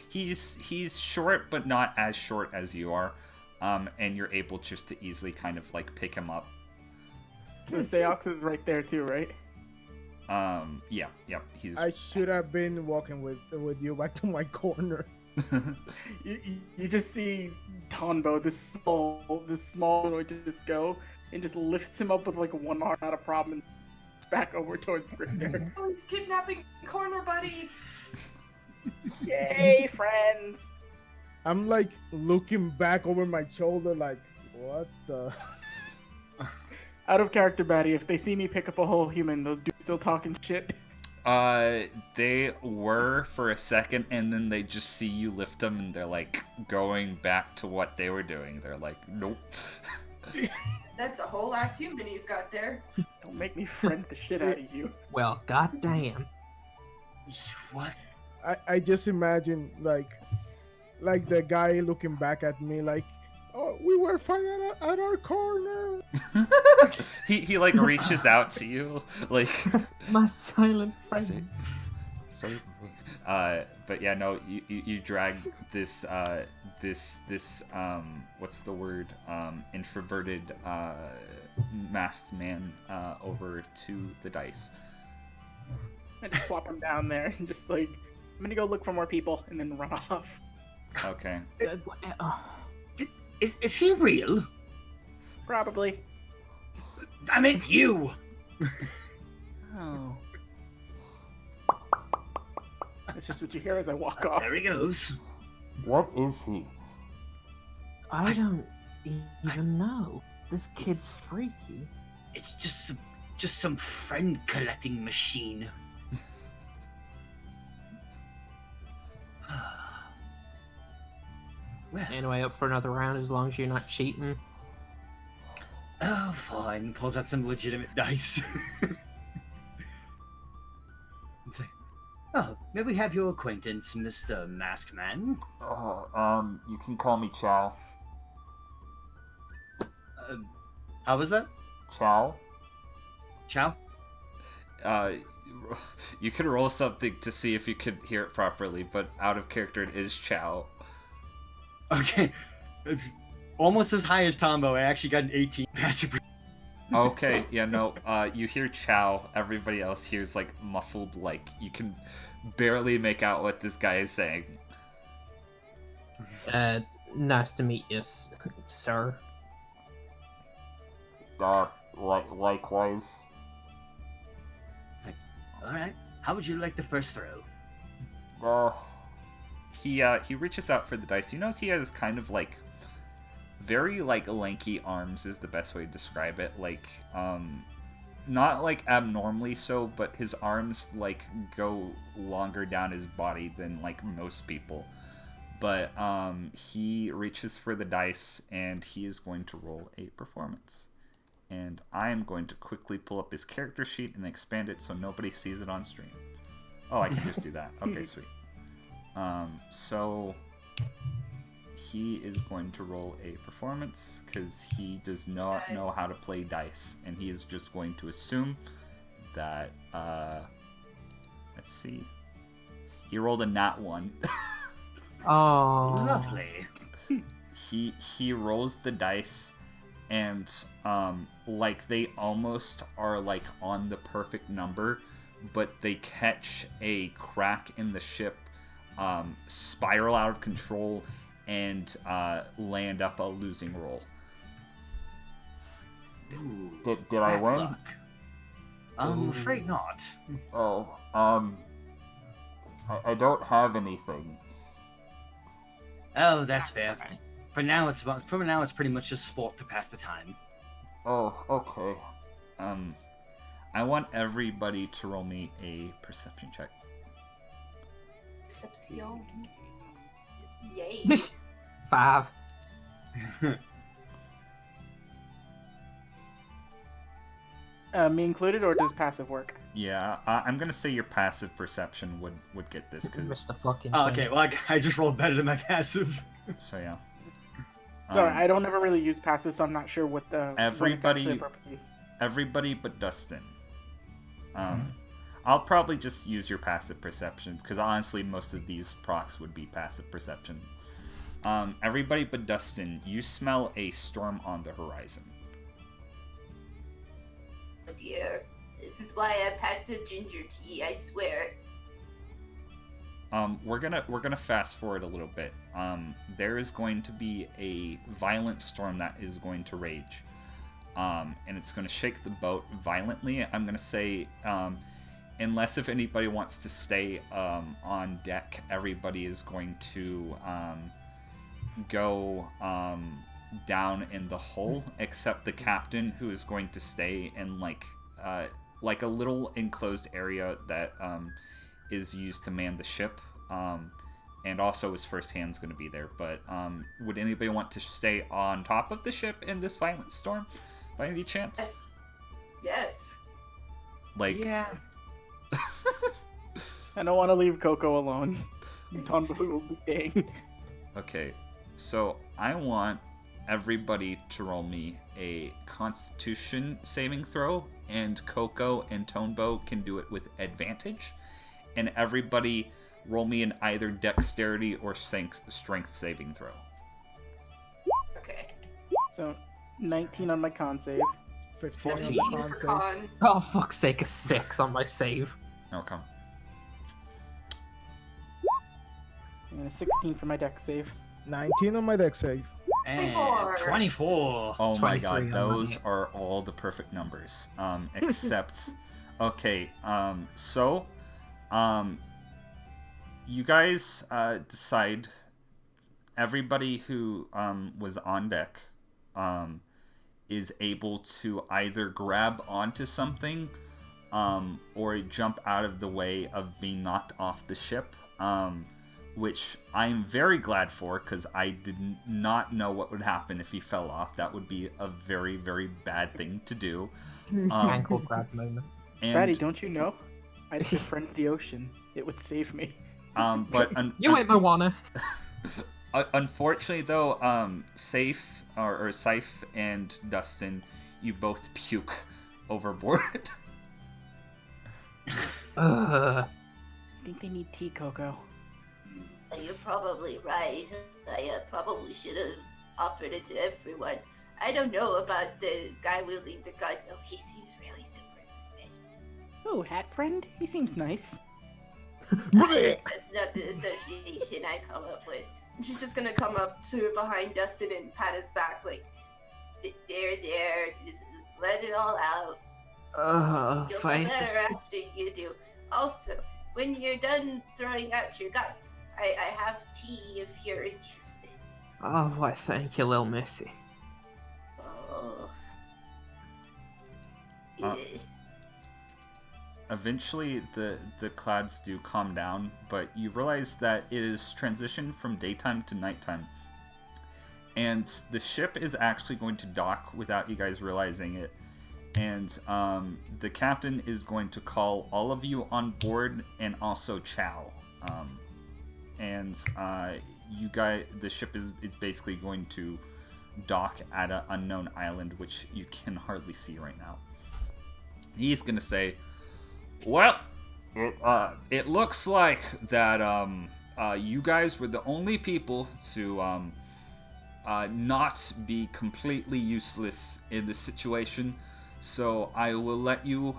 he's short, but not as short as you are. And you're able just to easily kind of like pick him up. So Seox is right there too, right? Yeah. He's. I should have been walking with you back to my corner. You just see Tonbo, this small boy, just go and just lifts him up with like one arm, not a problem, and back over towards Grifter. Oh, he's kidnapping corner buddy. Yay, friends! I'm like looking back over my shoulder, like, what the? Out of character, Batty. If they see me pick up a whole human, those dudes still talking shit. They were for a second, and then they just see you lift them, and they're like going back to what they were doing. They're like, nope. That's a whole ass human he's got there. Don't make me friend the shit out of you. Well, goddamn. What? I just imagine like the guy looking back at me, like, oh, we were fine at our corner. he like reaches out to you, like My silent friend. but yeah, no, you drag this what's the word, introverted masked man over to the dice. I just plop him down there and just like, I'm gonna go look for more people and then run off. Okay. Is he real? Probably. I meant you. Oh. That's just what you hear as I walk off. There he goes. What is he? I don't even know. This kid's freaky. It's just some friend collecting machine. Well, Anyway, up for another round as long as you're not cheating. oh, fine. Pulls out some legitimate dice. And say, oh, may we have your acquaintance, Mr. Maskman? You can call me Chow. How was that? Chow? Chow? You could roll something to see if you could hear it properly, but out of character it is Chow. Okay. It's almost as high as Tombo. I actually got an 18 passive. Okay, yeah, no, you hear Chow, everybody else hears, like, muffled, like, you can barely make out what this guy is saying. Nice to meet you, sir. Likewise. Alright. How would you like the first throw? He reaches out for the dice. You notice he has kind of, like, very, like, lanky arms is the best way to describe it. Like, not, like, abnormally so, but his arms, like, go longer down his body than, like, most people. But, he reaches for the dice, and he is going to roll a performance. And I am going to quickly pull up his character sheet and expand it so nobody sees it on stream. Oh, I can just do that. Okay, sweet. So he is going to roll a performance because he does not know how to play dice, and he is just going to assume that let's see, he rolled a nat 1. Oh, Lovely. he rolls the dice, and like they almost are like on the perfect number, but they catch a crack in the ship, spiral out of control, and land up a losing roll. Ooh, Did I bad win? luck. I'm afraid not. Oh, I don't have anything. Oh, that's fair. For now, it's pretty much just sport to pass the time. Oh, okay. I want everybody to roll me a perception check. Perception. Yay. 5. Me included, or does passive work? Yeah, I'm gonna say your passive perception would get this, cause Mr. Fucking Oh, thing. okay, well, I just rolled better than my passive. so yeah. Sorry, I don't ever really use passive, so I'm not sure what the when it's actually Everybody- appropriate. Everybody but Dustin. I'll probably just use your passive perception, because honestly, most of these procs would be passive perception. Everybody but Dustin, you smell a storm on the horizon. Oh dear. This is why I packed a ginger tea, I swear. We're gonna fast forward a little bit. There is going to be a violent storm that is going to rage. And it's going to shake the boat violently. I'm going to say, unless if anybody wants to stay on deck, everybody is going to go down in the hull, except the captain, who is going to stay in like a little enclosed area that is used to man the ship. And also his first hand's going to be there. But would anybody want to stay on top of the ship in this violent storm? By any chance? Yes. Like, Yeah. I don't want to leave Koko alone. Tonbo will be staying. okay, so I want everybody to roll me a Constitution saving throw, and Koko and Tonbo can do it with advantage, and everybody roll me an either Dexterity or Strength saving throw. Okay. So 19 on my con save. 15 on the 14 con For save. con. Oh, fuck's sake, a 6 on my save. Okay. And a 16 for my dex save. 19 on my deck save. And 24. 24. Oh my 23 god, on those mine. are all the perfect numbers. Except, okay, so, you guys, decide, everybody who, was on deck, is able to either grab onto something, or jump out of the way of being knocked off the ship, which I'm very glad for, because I did not know what would happen if he fell off. That would be a very, very bad thing to do. Ankle grab moment. And, Batty, don't you know? I'd befriend the ocean. It would save me. but You ain't Moana. unfortunately, though, Safe or Saif and Dustin, you both puke overboard. I think they need tea, Koko. You're probably right. I probably should have offered it to everyone. I don't know about the guy wielding the gun, though. He seems really super suspicious. Oh, hat friend? He seems nice. That's not the association I come up with. She's just gonna come up to behind Dustin and pat his back, like, There, just let it all out. You'll feel Fine. better after you do. Also, when you're done throwing out your guts, I have tea if you're interested. Oh, why, thank you, little missy. Oh. Uh, Eventually, the clouds do calm down, but you realize that it is transitioned from daytime to nighttime. And the ship is actually going to dock without you guys realizing it. And the captain is going to call all of you on board, and also Chow. You guys, the ship is basically going to dock at an unknown island, which you can hardly see right now. He's gonna say, "Well, it looks like that you guys were the only people to not be completely useless in this situation. So I will let you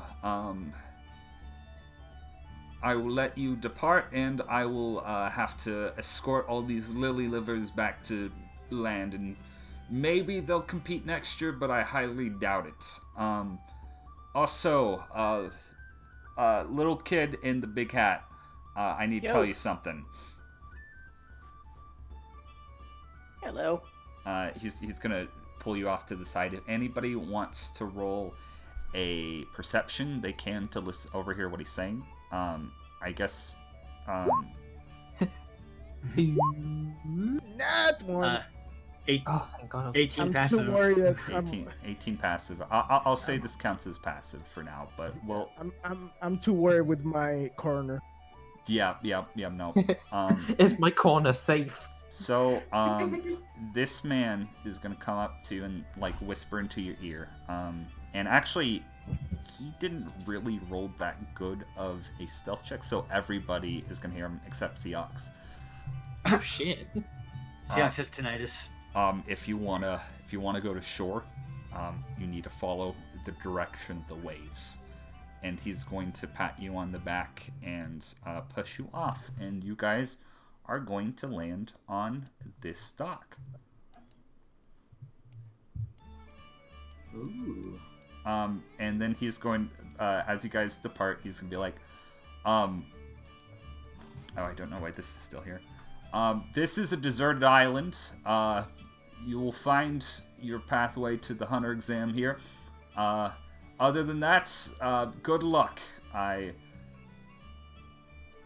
depart, and I will have to escort all these lily livers back to land, and maybe they'll compete next year, but I highly doubt it. Also, little kid in the big hat, I need to tell you something." Hello. He's gonna pull you off to the side. If anybody wants to roll a perception, they can, to listen, overhear what he's saying. I guess. That one. Oh, thank God. 18 I'm too passive. worried. 18 passive. I'll say this counts as passive for now, but well, I'm too worried with my corner. yeah, no. Is my corner safe? So, this man is gonna come up to you and like whisper into your ear. And actually, he didn't really roll that good of a stealth check, so everybody is gonna hear him except Seox. Oh shit. Seox has tinnitus. If you wanna go to shore, you need to follow the direction of the waves. And he's going to pat you on the back and push you off, and you guys are going to land on this dock. Ooh. And then he's going, as you guys depart, he's gonna be like, oh, I don't know why this is still here. This is a deserted island. You will find your pathway to the hunter exam here. Other than that, good luck. I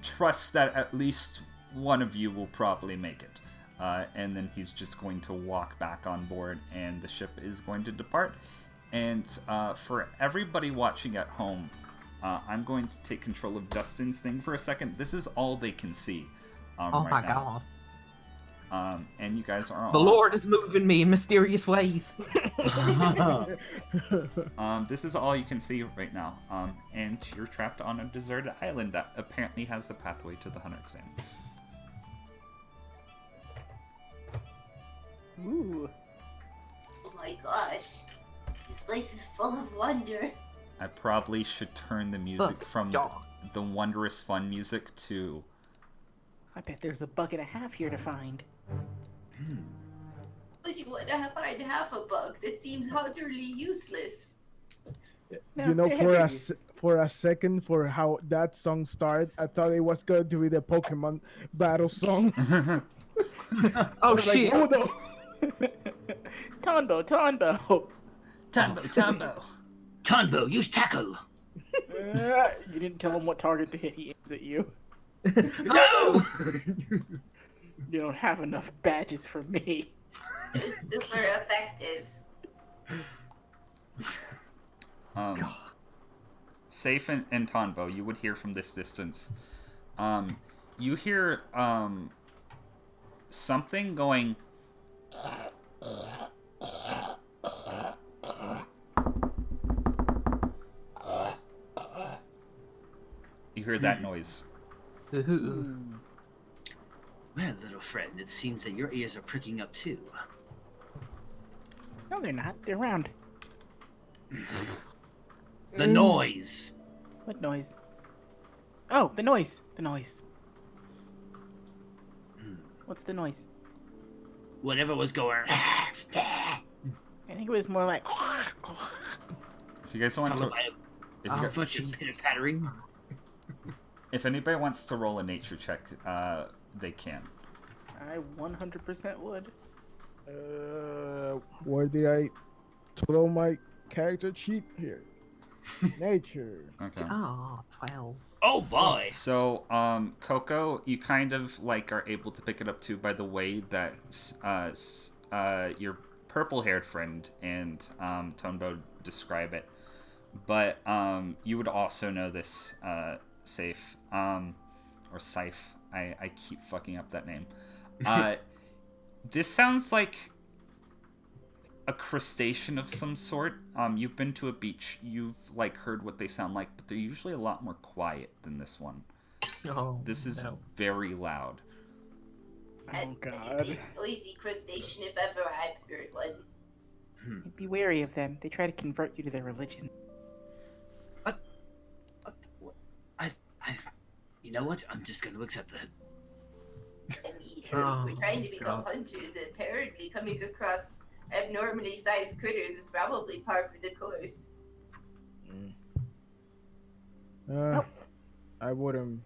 trust that at least one of you will probably make it. And then he's just going to walk back on board, and the ship is going to depart. And for everybody watching at home, I'm going to take control of Dustin's thing for a second. This is all they can see. Oh right my now. God. And you guys are The Lord is moving me in mysterious ways. This is all you can see right now. And you're trapped on a deserted island that apparently has a pathway to the hunter exam. Ooh. Oh my gosh. This place is full of wonder. I probably should turn the music from the wondrous fun music to... I bet there's a bug and a half here to find. But you would find half a bug. That seems utterly useless. You know, for a second, for how that song started, I thought it was going to be the Pokemon battle song. Oh Like, shit. oh no! Tonbo. Tonbo, use tackle. You didn't tell him what target to hit. He aims at you. No! You don't have enough badges for me. It's super effective. Safe and Tonbo, you would hear from this distance. You hear something going. You hear that noise. Ooh. Well, little friend, it seems that your ears are pricking up too. No, they're not. They're round. The noise. What noise? Oh, the noise. The noise. What's the noise? Whatever was going. I think it was more like. If you guys want to, Followed by if, a you, bunch of pitter pattering. if anybody wants to roll a nature check, they can. I 100% would. Where did I throw my character sheet here? Nature. Okay. Oh, 12. Oh boy. So, Koko, you kind of like are able to pick it up too by the way that your purple-haired friend and Tonbo describe it. But you would also know this, Safe, or Safe. I keep fucking up that name. This sounds like a crustacean of some sort. You've been to a beach. You've like heard what they sound like, but they're usually a lot more quiet than this one. Oh, This is no. very loud. Oh That is god. a noisy crustacean if ever I've heard one. Be wary of them. They try to convert you to their religion. You know what? I'm just going to accept that. I mean, Oh, we're trying to become God. hunters. Apparently, coming across abnormally sized critters is probably par for the course. I wouldn't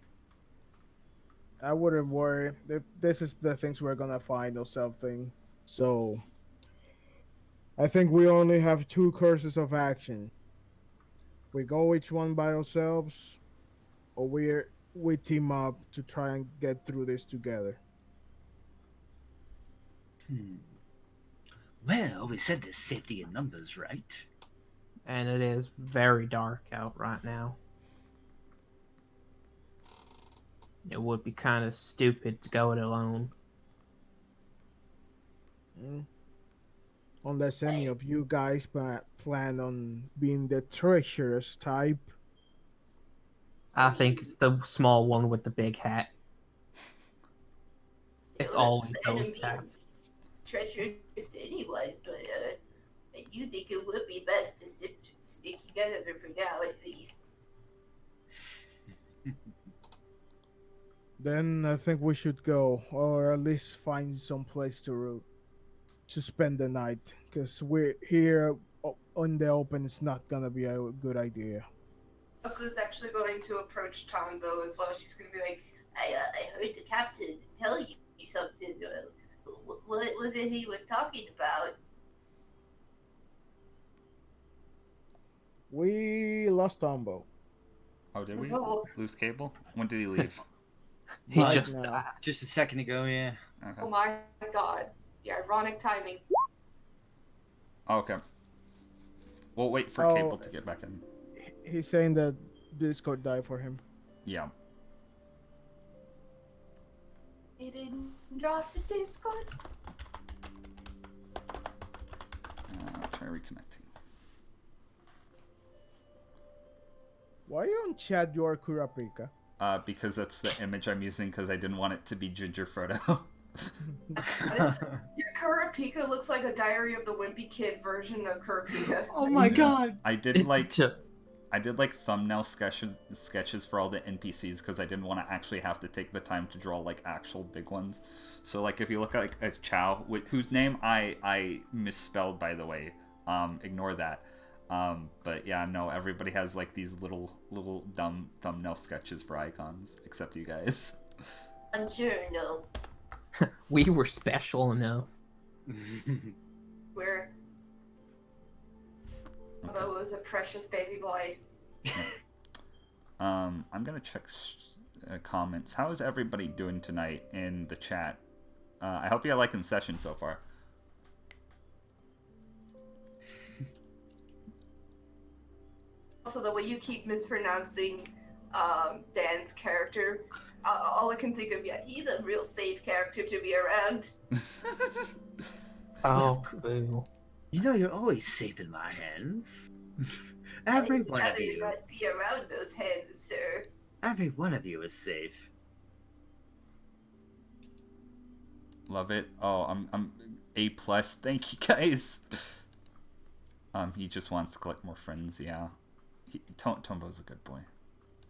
worry. This is the things we're gonna find or something. So I think we only have two courses of action. We go each one by ourselves, or we team up to try and get through this together. Well, we said there's safety in numbers, right? And it is very dark out right now. It would be kind of stupid to go it alone. Mm. Unless any of you guys plan on being the treacherous type. I think it's the small one with the big hat. It's always those types. Treacherous to anyone, but I do think it would be best to stick together for now, at least. Then I think we should go, or at least find some place to spend the night, because we're here on the open. It's not gonna be a good idea. Koko's actually going to approach Tonbo as well. She's going to be like, I heard the captain tell you something. What was it he was talking about? We lost Tonbo. Oh, did we No. lose Cable? When did he leave? He Right just now. Just a second ago, yeah. Okay. oh my god. The ironic timing. Oh, okay. We'll wait for Oh. Cable to get back in. He's saying that Discord died for him. Yeah. He didn't drop the Discord. I'll try reconnecting. Why on chat you are Kurapika? Because that's the image I'm using because I didn't want it to be Ginger Frodo. Your Kurapika looks like a Diary of the Wimpy Kid version of Kurapika. Oh my Yeah. god! I did like thumbnail sketches for all the NPCs because I didn't want to actually have to take the time to draw like actual big ones. So like if you look at like a Chow, whose name I misspelled by the way, ignore that. But yeah, no, everybody has like these little dumb thumbnail sketches for icons, except you guys. I'm sure no. we were special enough. Where Kobo was a precious baby boy. I'm gonna check comments. How is everybody doing tonight in the chat? I hope you're liking session so far. Also, the way you keep mispronouncing Dan's character, all I can think of, yeah, He's a real safe character to be around. Oh, boo. You know you're always safe in my hands. Every I'd one of rather you. not be around those hands, sir. Every one of you is safe. Love it. Oh, I'm A+. Thank you guys. He just wants to collect more friends. Yeah, Tombo's a good boy.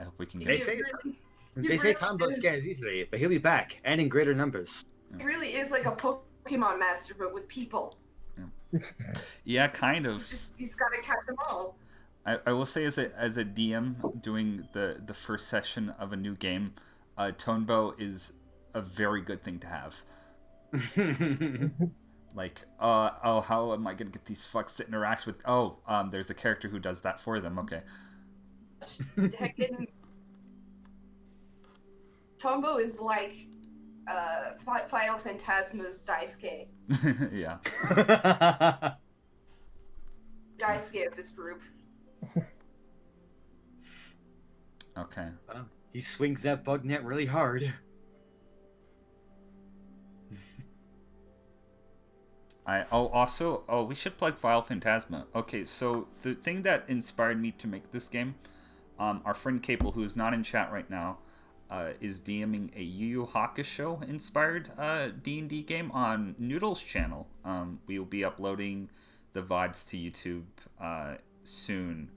I hope we can They get. say He they say really Tombo is. scares easily, but he'll be back and in greater numbers. He really is like a Pokemon master, but with people. Yeah, kind of. He's got to catch them all. I will say as a DM doing the first session of a new game, Tonbo is a very good thing to have. Like, how am I gonna get these fucks to interact with? There's a character who does that for them. Okay. Heckin' Tombo is like Final Phantasma's Daisuke. Yeah. Daisuke of this group. Okay. Well, he swings that bug net really hard. We should plug Final Phantasma. Okay, so the thing that inspired me to make this game, our friend Capel, who's not in chat right now, is DMing a Yu Yu Hakusho inspired D&D game on Noodle's channel. We will be uploading the VODs to YouTube soon.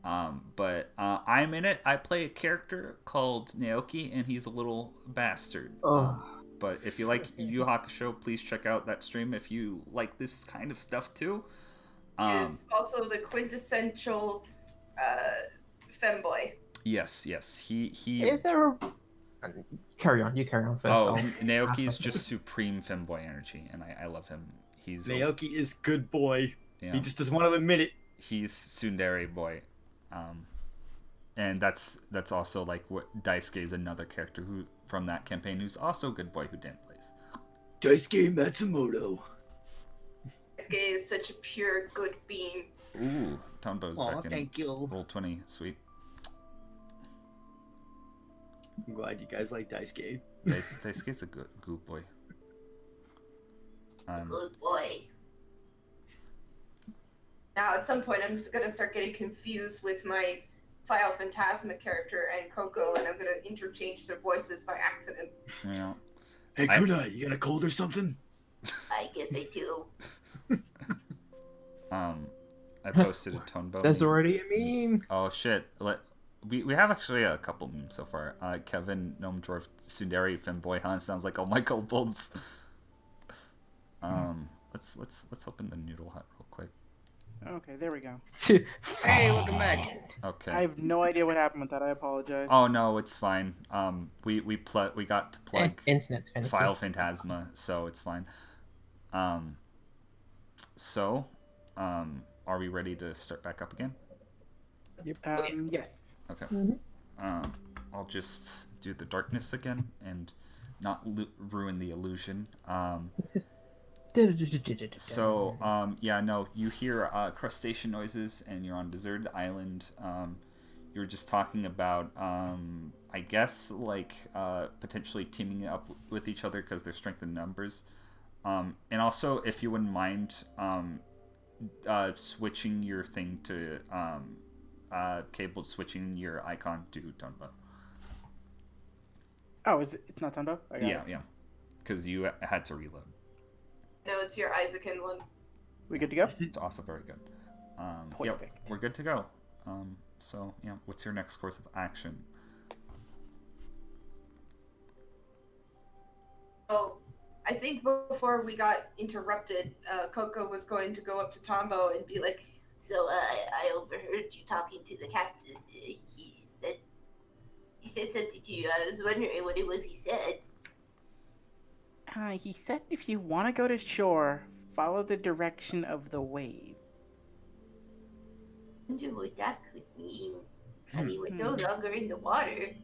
But I'm in it. I play a character called Naoki, and he's a little bastard. But if you like Yu Yu Hakusho, please check out that stream if you like this kind of stuff too. Is also the quintessential femboy. Yes. He. Is there a... Carry on. You carry on first. Oh, Naoki's just supreme femboy energy, and I love him. He's Naoki is good boy. Yeah. He just doesn't want to admit it. He's tsundere boy. And that's also like what Daisuke is another character who from that campaign who's also a good boy who Dan plays. Daisuke Matsumoto. Daisuke is such a pure good being. Ooh, Tonbo's Aw, back in thank you. roll 20. Sweet. I'm glad you guys like Daisuke. Daisuke's a good boy. Good boy. Now, at some point, I'm just gonna start getting confused with my Final Phantasma character and Koko, and I'm gonna interchange their voices by accident. Yeah. Hey, Kunai, you got a cold or something? I guess I do. I posted a Tonbo. There's meme. already a meme. Oh shit! We have actually a couple memes so far. Kevin, Gnome Dwarf, Sundari, Femboy, Han sounds like all my kobolds. Let's open the noodle hut real quick. Okay, there we go. Hey, welcome back. Okay. I have no idea what happened with that. I apologize. Oh no, it's fine. We got to plug Internet's finished. File Phantasma, so it's fine. Are we ready to start back up again? Yes. Okay. Mhm. I'll just do the darkness again and not ruin the illusion. You hear crustacean noises, and you're on a deserted island. You're just talking about, I guess, potentially teaming up with each other because they're strength in numbers. And also, if you wouldn't mind, switching your thing to, switching your icon to Tonbo. Oh, it's not Tonbo? Yeah. Because you had to reload. No, it's your Isaacan one. We good to go? It's also very good. Perfect. We're good to go. What's your next course of action? Oh, I think before we got interrupted, Koko was going to go up to Tombo and be like, So I overheard you talking to the captain. He said something to you. I was wondering what it was he said. He said if you want to go to shore, follow the direction of the wave. I wonder what that could mean. I mean, we're no longer in the water. You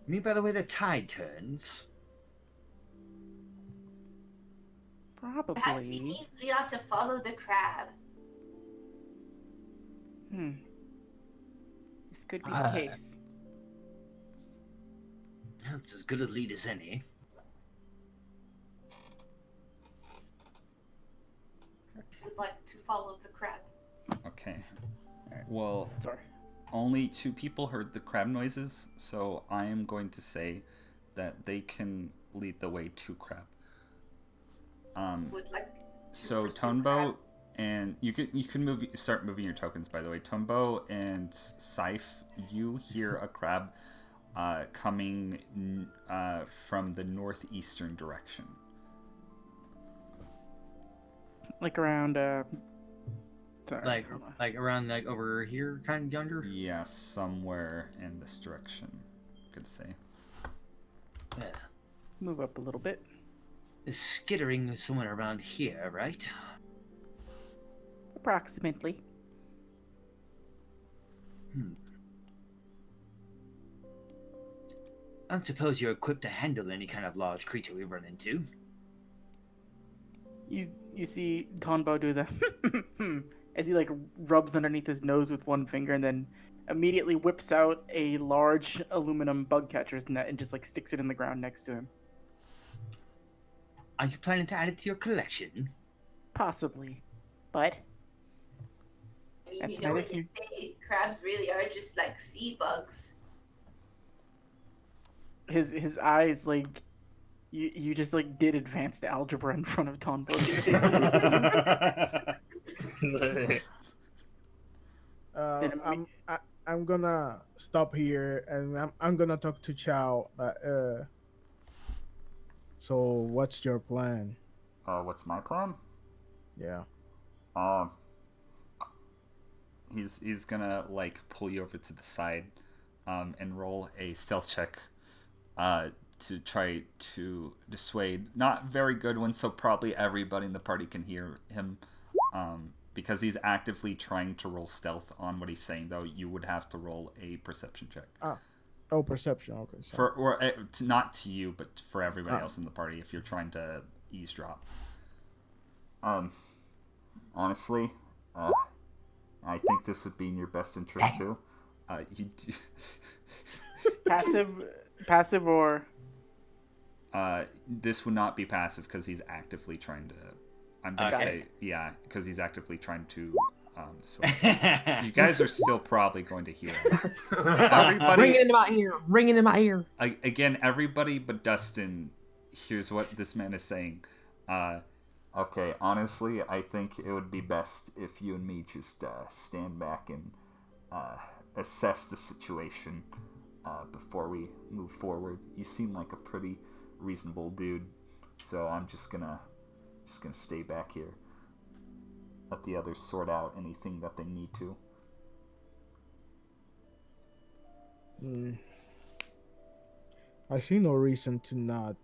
mean by the way the tide turns? Perhaps he Probably. means we ought to follow the crab. This could be the case. That's as good a lead as any. would like to follow the crab. Okay. Well, Sorry. only 2 people heard the crab noises, so I am going to say that they can lead the way to crab. Would like to So pursue Tonbo crab. and you can start moving your tokens, by the way. Tonbo and Scythe, you hear a crab coming from the northeastern direction. Like around, sorry. Like hold on. around over here, kind of yonder. Yeah, somewhere in this direction, I could say. Yeah. Move up a little bit. It's skittering somewhere around here, right? Approximately. I don't suppose you're equipped to handle any kind of large creature we run into. You see Tonbo do the as he like rubs underneath his nose with one finger and then immediately whips out a large aluminum bug catcher's net and just like sticks it in the ground next to him. Are you planning to add it to your collection? Possibly. But I mean, That's you know another what they say, crabs really are just like sea bugs. his eyes like you just like did advanced algebra in front of Tonbo's face. I'm gonna stop here and I'm gonna talk to Chow. So what's your plan? What's my plan? Yeah. He's gonna like pull you over to the side, and roll a stealth check, to try to dissuade. Not very good one, so probably everybody in the party can hear him, because he's actively trying to roll stealth on what he's saying. Though you would have to roll a perception check. Oh, perception. Okay. So. Not to you, but for everybody else in the party if you're trying to eavesdrop. honestly, I think this would be in your best interest too. You do, Passive or this would not be passive because he's actively trying to. I'm gonna Okay. say yeah, because he's actively trying to. You guys are still probably going to hear him. Everybody, Ring it into my ear. Ring it in my ear. again, everybody but Dustin hears what this man is saying. Okay, honestly, I think it would be best if you and me just stand back and assess the situation before we move forward. You seem like a pretty reasonable dude, so I'm just gonna stay back here. Let the others sort out anything that they need to. I see no reason to not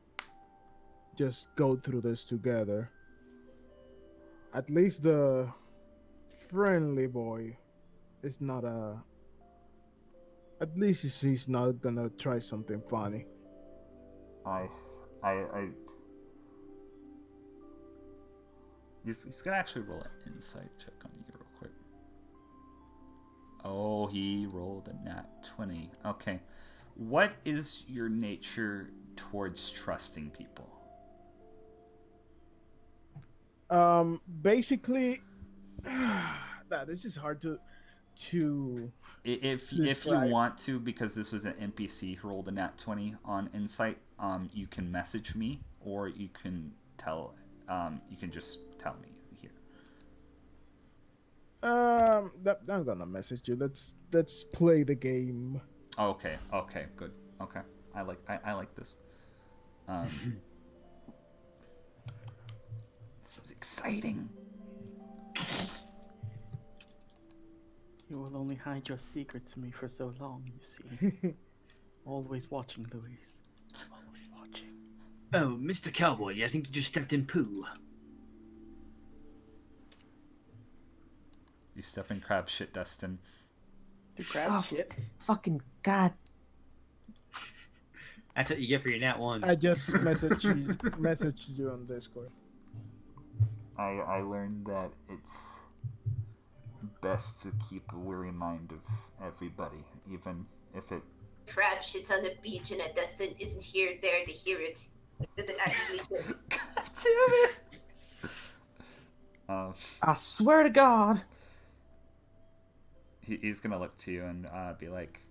just go through this together. At least the friendly boy is not a. At least he's not gonna try something funny. I He's gonna actually roll an insight check on you real quick. Oh, he rolled a nat 20. Okay. What is your nature towards trusting people? Basically, this is hard to If you describe. want to, because this was an NPC who rolled a nat 20 on insight, you can message me, or you can just tell me here. I'm gonna message you. Let's play the game. Okay, good. Okay. I like this. This is exciting. you will only hide your secrets from me for so long, you see. Always watching, Louise. Always watching. Oh, Mr. Cowboy, I think you just stepped in poo. You step in crab shit, Dustin. Do crab shit. Fucking god. That's what you get for your nat 1. I just messaged you on Discord. I learned that it's best to keep a weary mind of everybody, even if it. Crab shits on the beach and a Dustin isn't there to hear it. Does it actually fit? God damn it! I swear to God. He's gonna look to you and be like,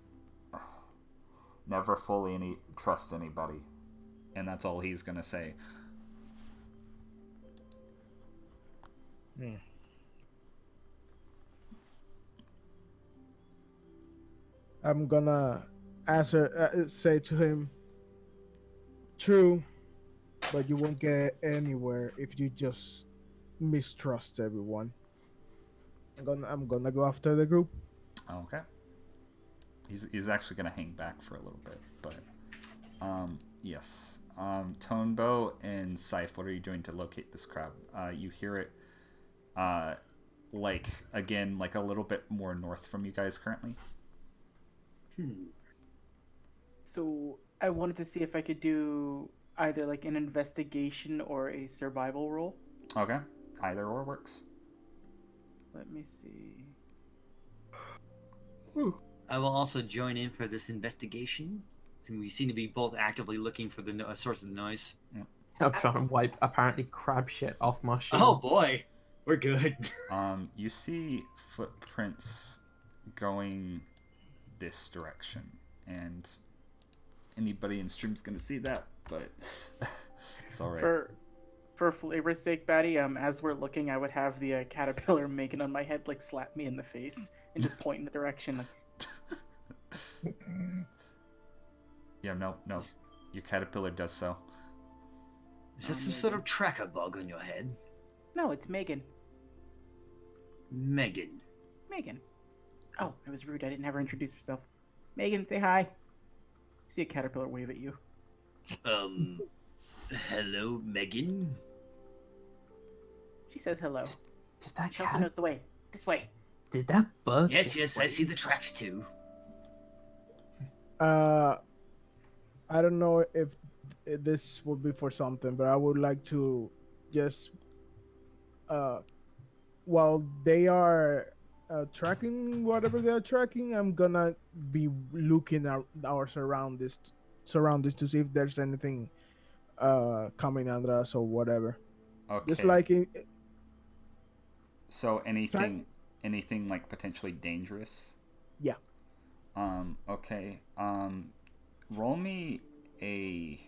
never fully trust anybody, and that's all he's gonna say. I'm gonna say to him, true, but you won't get anywhere if you just mistrust everyone. I'm gonna go after the group. Okay. He's actually gonna hang back for a little bit, but yes. Tonbo and Scythe, what are you doing to locate this crab? You hear it like a little bit more north from you guys currently. So I wanted to see if I could do either like an investigation or a survival roll. Okay. Either or works. Let me see. I will also join in for this investigation. So we seem to be both actively looking for the source of the noise. I'm trying to wipe apparently crab shit off my shoe. Oh boy, we're good. You see footprints going this direction, and anybody in stream's gonna see that, but it's all right. For flavor's sake, Batty, as we're looking, I would have the caterpillar making on my head like slap me in the face and just point in the direction. Yeah, no. Your caterpillar does so. Is that some sort of tracker bug on your head? No, it's Megan. Megan. Oh, it was rude. I didn't have her introduce herself. Megan, say hi. See a caterpillar wave at you. Hello, Megan? She says hello. Did that She also cat- knows the way. This way. Did that bug? Yes, I see the tracks too. I don't know if this would be for something, but I would like to just while they are tracking whatever they are tracking, I'm gonna be looking at our surroundings to see if there's anything coming at us or whatever. Just Okay. like So trying, anything like potentially dangerous? yeah. Okay. Roll me a,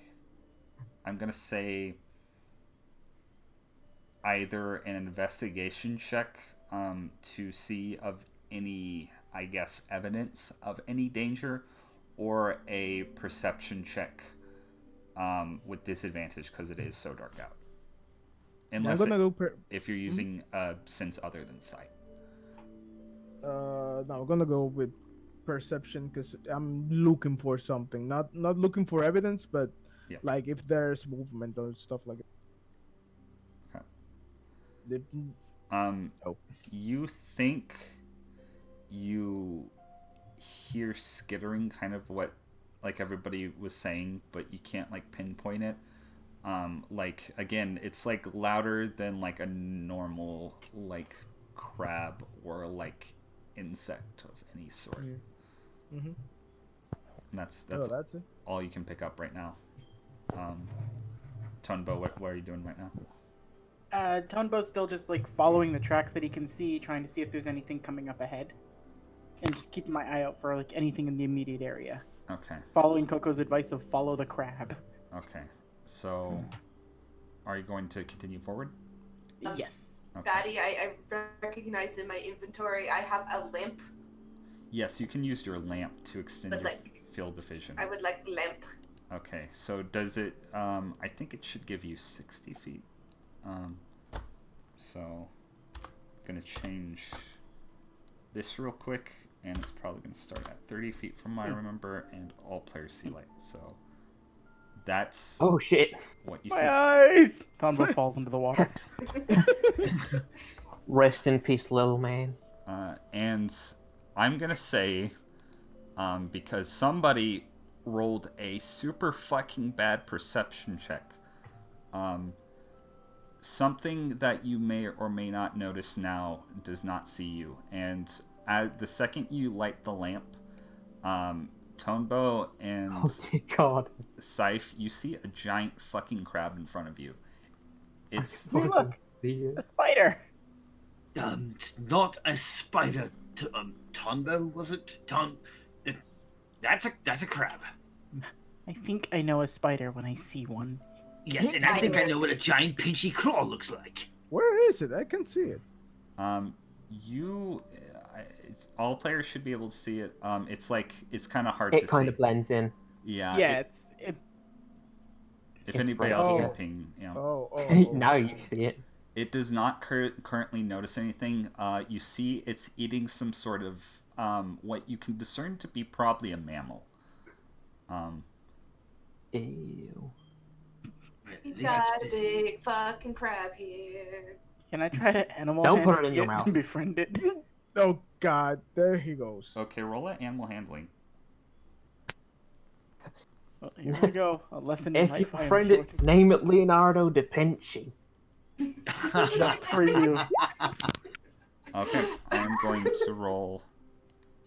I'm gonna say either an investigation check to see of any, I guess, evidence of any danger, or a perception check with disadvantage because it is so dark out. I'm Unless gonna go. if you're using a sense other than sight. No, I'm gonna go with perception because I'm looking for something. Not looking for evidence, but Yeah. like if there's movement or stuff like Okay. that. Oh. You think you hear skittering, kind of what like everybody was saying, but you can't like pinpoint it. Like again, it's like louder than like a normal like crab or like insect of any sort. Mm-hmm. And that's That's it. all you can pick up right now. Tonbo, what are you doing right now? Tonbo's still just like following the tracks that he can see, trying to see if there's anything coming up ahead, and just keeping my eye out for like anything in the immediate area. Okay. Following Coco's advice of follow the crab. Okay. So, are you going to continue forward? Yes. Okay. Batty, I recognize in my inventory I have a lamp. Yes, you can use your lamp to extend But, your like, field of vision. I would like lamp. Okay, so does it, I think it should give you 60 feet. So, gonna change this real quick, and it's probably gonna start at 30 feet from what I remember, and all players see light, so that's Oh shit! what you My see. eyes! Tombo falls into the water. Rest in peace, little man. And I'm gonna say, because somebody rolled a super fucking bad perception check, something that you may or may not notice now does not see you. And the second you light the lamp, Tonbo and Oh dear God! Scythe, you see a giant fucking crab in front of you. It's Hey, look! Dear. A spider! It's not a spider. Tonbo, was it? That's a crab. I think I know a spider when I see one. Yes, and I think I know what a giant pinchy claw looks like. Where is it? I can see it. it's all players should be able to see it. It's like it's kind of hard It to kind see. of blends in. Yeah. Yeah, If it's anybody pretty else can obvious. ping, you know. Oh. Now you see it. It does not currently notice anything. You see it's eating some sort of what you can discern to be probably a mammal. Ew. We've got a big fucking crab here. Can I try to animal Don't put handle it in your and mouth. befriend it? Oh God! There he goes. Okay, roll at animal handling. Well, here we go. A lesson in If you life. I am friend sure it, name it Leonardo da Vinci. just for you. Okay, I'm going to roll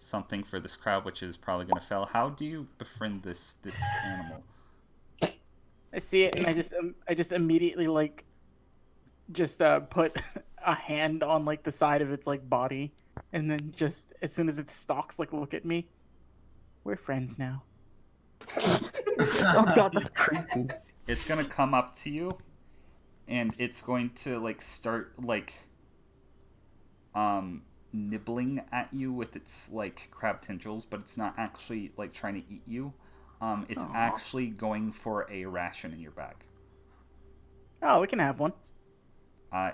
something for this crowd, which is probably going to fail. How do you befriend this animal? I see it and I just immediately like just put a hand on like the side of its like body, and then just as soon as it stalks, like look at me. We're friends now. Oh God, that's creepy. It's going to come up to you, and it's going to like start like nibbling at you with its like crab tendrils, but it's not actually like trying to eat you. It's Aw. actually going for a ration in your bag. Oh, we can have one.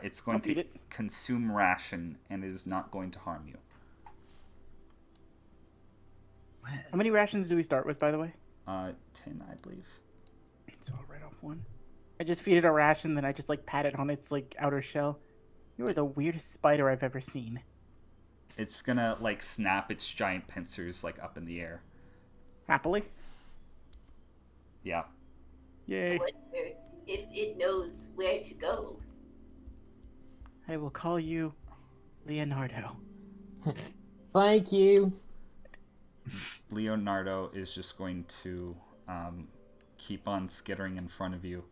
It's going I'll to eat it. consume ration and is not going to harm you. How many rations do we start with, by the way? 10, I believe. So I'll write off one. I just feed it a ration, then I just like pat it on its like outer shell. You are the weirdest spider I've ever seen. It's gonna like snap its giant pincers like up in the air. Happily. Yeah. Yay. Wonder if it knows where to go. I will call you Leonardo. Thank you. Leonardo is just going to keep on skittering in front of you,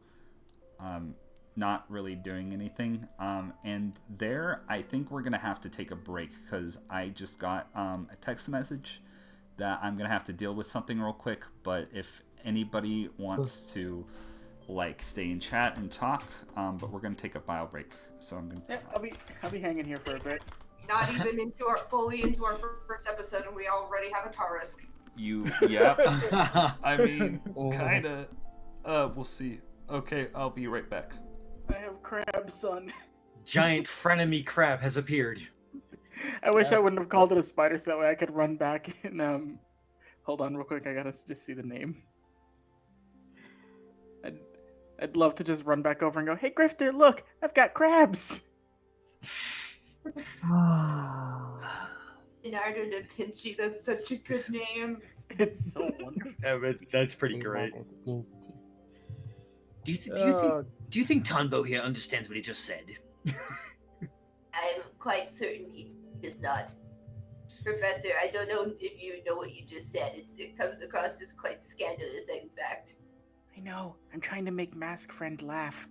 not really doing anything. And there, I think we're going to have to take a break because I just got a text message that I'm going to have to deal with something real quick. But if anybody wants to stay in chat and talk, but we're going to take a bio break. So I'm going to... Yeah, I'll be hanging here for a bit. Not even fully into our first episode, and we already have a Tarisk. Yep. I mean, kinda. We'll see. Okay, I'll be right back. I have crab, son. Giant frenemy crab has appeared. I wish I wouldn't have called it a spider so that way I could run back and hold on real quick, I gotta just see the name. I'd love to just run back over and go, hey Grifter, look, I've got crabs. Leonardo da Vinci, that's such a good name. It's so wonderful. That's pretty great. Do you think Tonbo here understands what he just said? I'm quite certain he does not. Professor, I don't know if you know what you just said. It comes across as quite scandalous, in fact. I know. I'm trying to make Mask Friend laugh.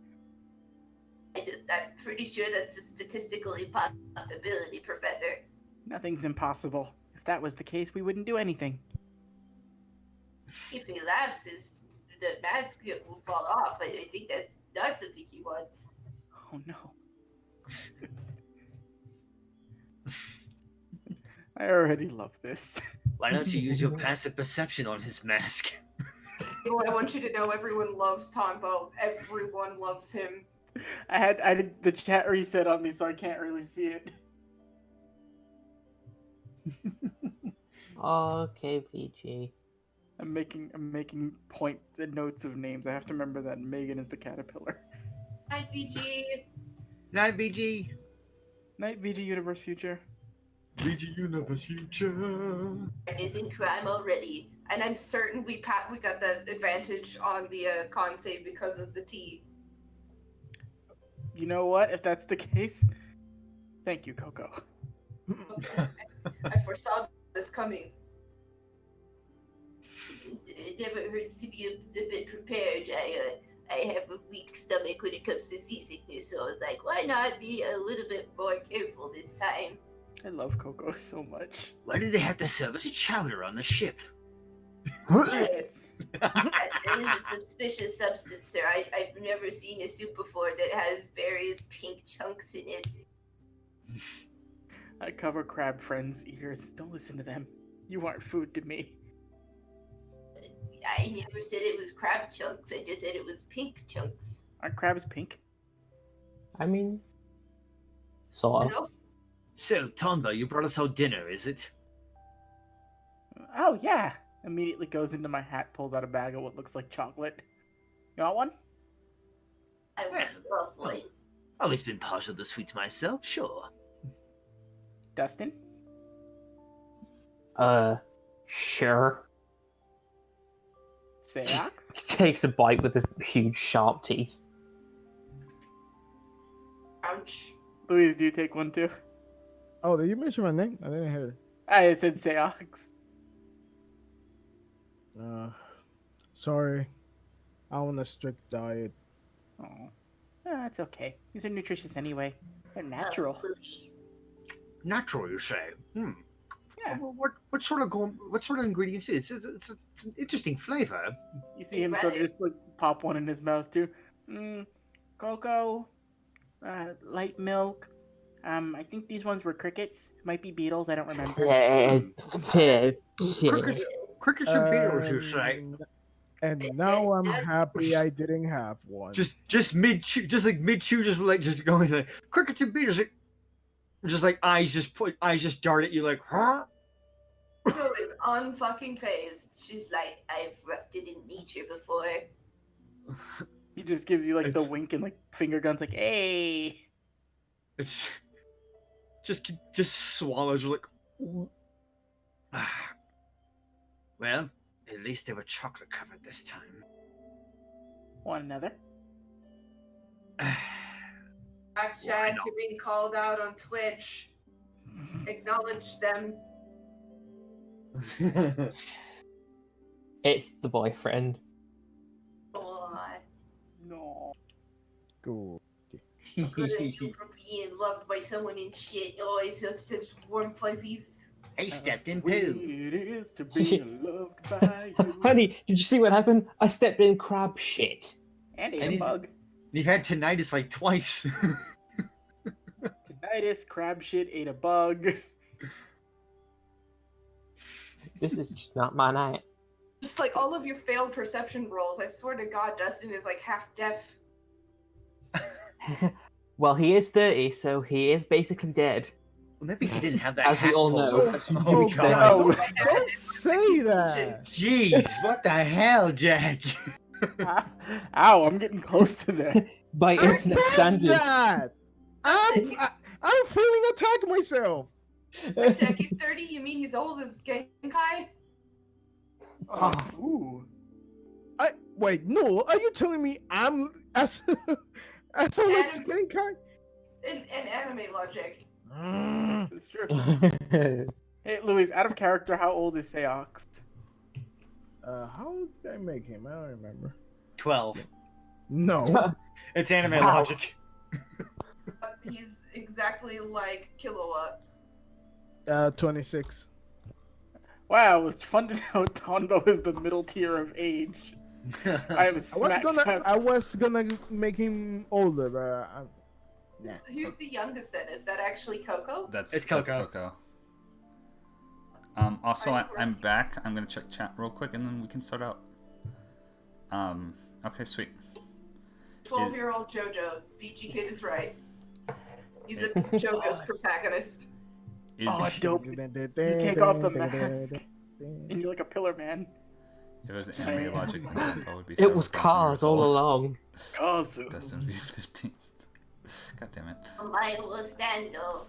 I'm pretty sure that's a statistical impossibility, Professor. Nothing's impossible. If that was the case, we wouldn't do anything. If he laughs, the mask will fall off. I think that's not something he wants. Oh no. I already love this. Why don't you use your passive perception on his mask? I want you to know everyone loves Tonbo. Everyone loves him. I did the chat reset on me, so I can't really see it. Okay, PG. I'm making points and notes of names. I have to remember that Megan is the caterpillar. Hi, VG. Night, BG. Night VG Universe Future. VG Universe Future. It is in crime already. And I'm certain we got the advantage on the con save because of the T. You know what? If that's the case, thank you, Koko. I foresaw this coming. It never hurts to be a bit prepared. I have a weak stomach when it comes to seasickness, so I was like, why not be a little bit more careful this time? I love Koko so much. Why did they have to serve us chowder on the ship? That is a suspicious substance, sir. I've never seen a soup before that has various pink chunks in it. I cover crab friends' ears. Don't listen to them. You aren't food to me. I never said it was crab chunks. I just said it was pink chunks. Aren't crabs pink? I mean, sort of. No? So, Tonbo, you brought us all dinner, is it? Oh, yeah. Immediately goes into my hat, pulls out a bag of what looks like chocolate. You want one? I would love one. Always been partial to sweets myself, sure. Dustin? Sure. Seox? Takes a bite with the huge sharp teeth. Ouch. Louise, do you take one too? Oh, did you mention my name? I didn't hear I said Seox. it. Sorry. I'm on a strict diet. Oh, that's okay. These are nutritious anyway. They're natural. Hopefully. Natural, you say? Yeah. What sort of ingredients is it? It's an interesting flavor. You see him sort of just like pop one in his mouth too. Cocoa, light milk. I think these ones were crickets. Might be beetles. I don't remember. Crickets and beetles, you say? And now I'm happy I didn't have one. Just mid chew, just going like crickets and beetles, just like eyes just dart at you like, huh? Koko is unfucking phased. She's like, I've roughed it in nature before. He just gives you like the wink and like finger guns, like, hey. It's just swallows like. Well, at least they were chocolate covered this time. Want another? Back Chad, you're being called out on Twitch. acknowledge them. It's the boyfriend. Aw, No. Cool. good on you for being loved by someone and shit. Oh, it's just such warm fuzzies. I stepped in Sweet poo. it is to be loved by you. Honey, did you see what happened? I stepped in crab shit. And ate And a he's- bug. You've had tinnitus like twice. Tinnitus, crab shit, ate a bug. This is just not my night. Just like all of your failed perception rolls, I swear to God, Dustin is like half deaf. Well, he is 30, so he is basically dead. Well, maybe he didn't have that. As we hat all pulled know. up. Oh, Oh, God. God. Don't say that. Jeez, what the hell, Jack? Ow, I'm getting close to that. By I'm internet past standards. that. I'm feeling attacked myself. Like Jackie's 30, you mean he's old as Genkai? Ooh. Wait, no. Are you telling me I'm as old as Genkai? In anime logic. That's true. Hey, Louise, out of character, how old is Seox? How did I make him? I don't remember. 12. No. It's anime Wow. logic. He's exactly like Kilowatt. 26. Wow, it's fun to know Tonbo is the middle tier of age. I was I was gonna make him older, but nah. Who's the youngest then? Is that actually Koko? That's It's that's Koko. Koko. Also, I think we're I'm okay. back. I'm gonna check chat real quick, and then we can start out. Okay, sweet. 12-year-old JoJo. VG Kid is right. He's a JoJo's protagonist. Is Oh, dope. You take off the mask, and you're like a pillar man. if it was anime logic, then Koko would be. It was 7,000 cars years all old. along. Kazu. Dustin would be 15. God damn it. I will stand up.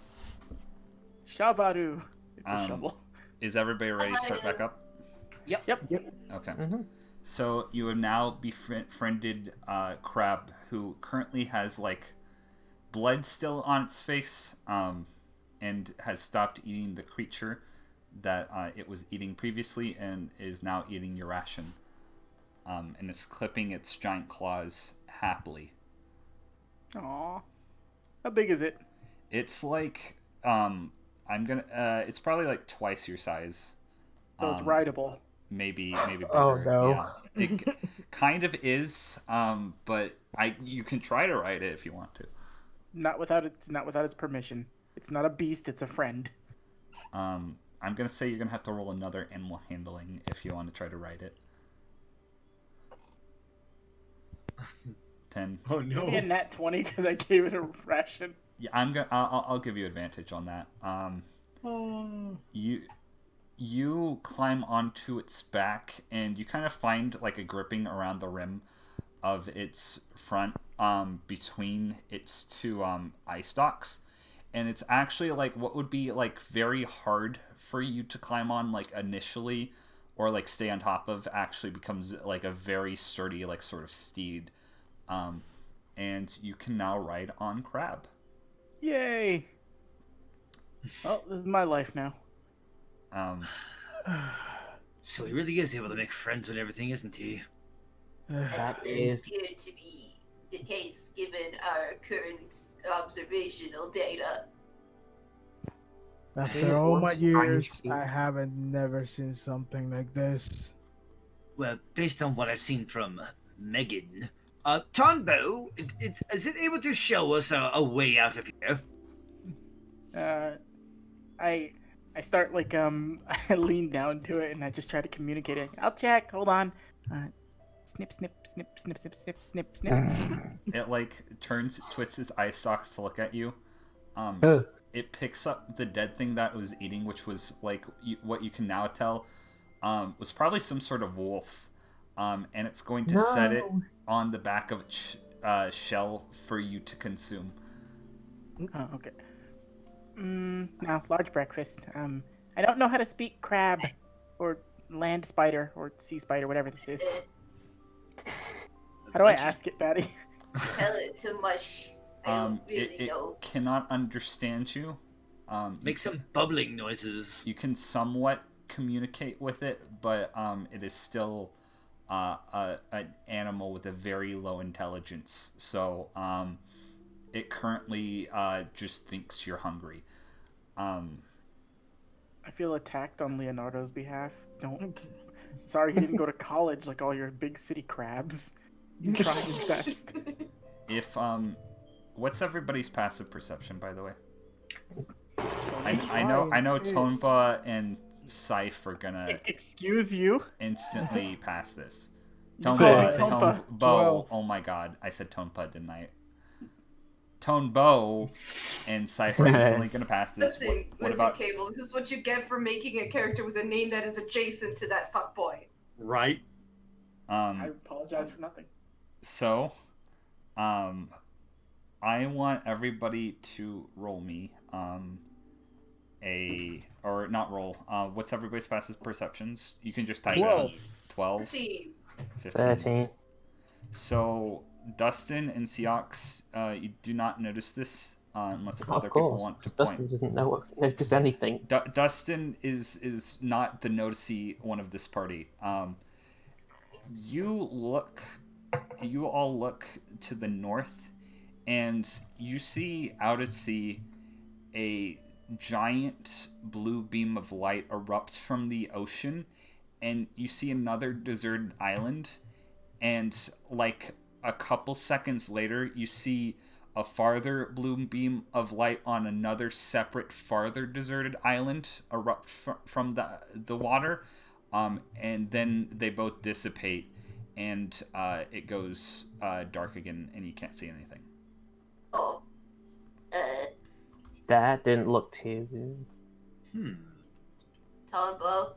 Shabaru. It's a Um, shovel. Is everybody ready to start back up? Yep. Okay. Mhm. So you have now befriended Crab, who currently has like blood still on its face, and has stopped eating the creature that it was eating previously, and is now eating your ration. And it's clipping its giant claws happily. Aw. How big is it? It's like it's probably like twice your size. So it's rideable. Maybe bigger. Oh, no. Yeah. It kind of is, but you can try to ride it if you want to. Not without its permission. It's not a beast. It's a friend. I'm gonna say you're gonna have to roll another animal handling if you want to try to ride it. 10. Oh no. Maybe a nat 20 because I gave it a ration. Yeah, I'll give you advantage on that. You climb onto its back, and you kind of find like a gripping around the rim of its front, between its two eye stalks, and it's actually like what would be like very hard for you to climb on like initially, or like stay on top of, actually becomes like a very sturdy like sort of steed, and you can now ride on Crab. Yay! Well, this is my life now. So he really is able to make friends with everything, isn't he? That That is- does appear to be the case given our current observational data. After all my Once years, I- I haven't never seen something like this. Well, based on what I've seen from Megan, Tonbo, is it able to show us a way out of here? I start like I lean down to it and I just try to communicate it. I'll check. Hold on. Snip, snip, snip, snip, snip, snip, snip, snip. It like twists its eye stalks to look at you. Ugh. It picks up the dead thing that it was eating, which was like what you can now tell was probably some sort of wolf. And it's going to set it on the back of its shell for you to consume. Oh, okay. Now, large breakfast. I don't know how to speak crab, or land spider, or sea spider, whatever this is. How do I ask it, Patty? Tell it to mush. I don't really It know. cannot understand you. Make some bubbling noises. You can somewhat communicate with it, but it is still an animal with a very low intelligence. So it currently just thinks you're hungry. I feel attacked on Leonardo's behalf. Don't. Sorry he didn't go to college like all your big city crabs. He's trying his best. If what's everybody's passive perception, by the way? I know Tonba and Scythe are gonna Excuse you? instantly pass this. You said Tonba. Tonbo. 12. Oh my god, I said Tonpa, didn't I? Tonbo and Scythe are instantly gonna pass this. Listen, What listen, about Cable. This is what you get for making a character with a name that is adjacent to that fuckboy. Right? I apologize for nothing. So, I want everybody to roll me not roll. What's everybody's fastest perceptions? You can just type 12. 12, 15. 15. 13. So, Dustin and Seox, you do not notice this unless Of other people course, want because to Dustin point. doesn't notice anything. Dustin is not the noticey one of this party. You all look to the north, and you see out at sea a giant blue beam of light erupt from the ocean, and you see another deserted island, and like a couple seconds later you see a farther blue beam of light on another separate farther deserted island erupt from the water, and then they both dissipate, and it goes dark again, and you can't see anything. Oh. That didn't look too good. Tonbo,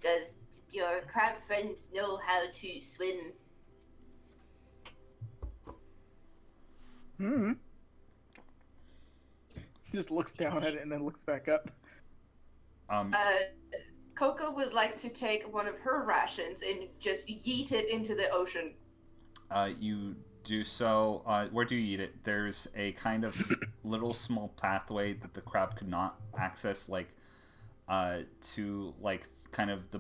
does your crab friend know how to swim? He just looks down at it and then looks back up. Koko would like to take one of her rations and just yeet it into the ocean. You do so. Where do you eat it? There's a kind of little small pathway that the crab could not access, like to like kind of the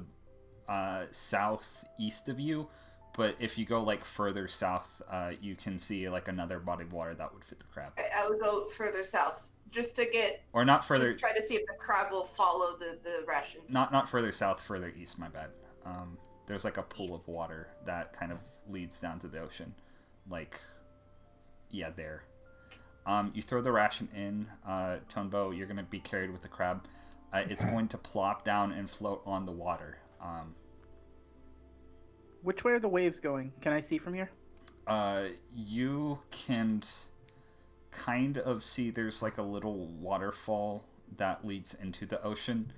southeast of you. But if you go like further south, you can see like another body of water that would fit the crab. I would go further south just to get Or not further. to try to see if the crab will follow the ration. Not further south, further east. My bad. There's like a pool of water that kind of leads down to the ocean, like yeah, there. You throw the ration in. Tonbo, you're gonna be carried with the crab. It's going to plop down and float on the water. Which way are the waves going? Can I see from here? You can kind of see there's like a little waterfall that leads into the ocean.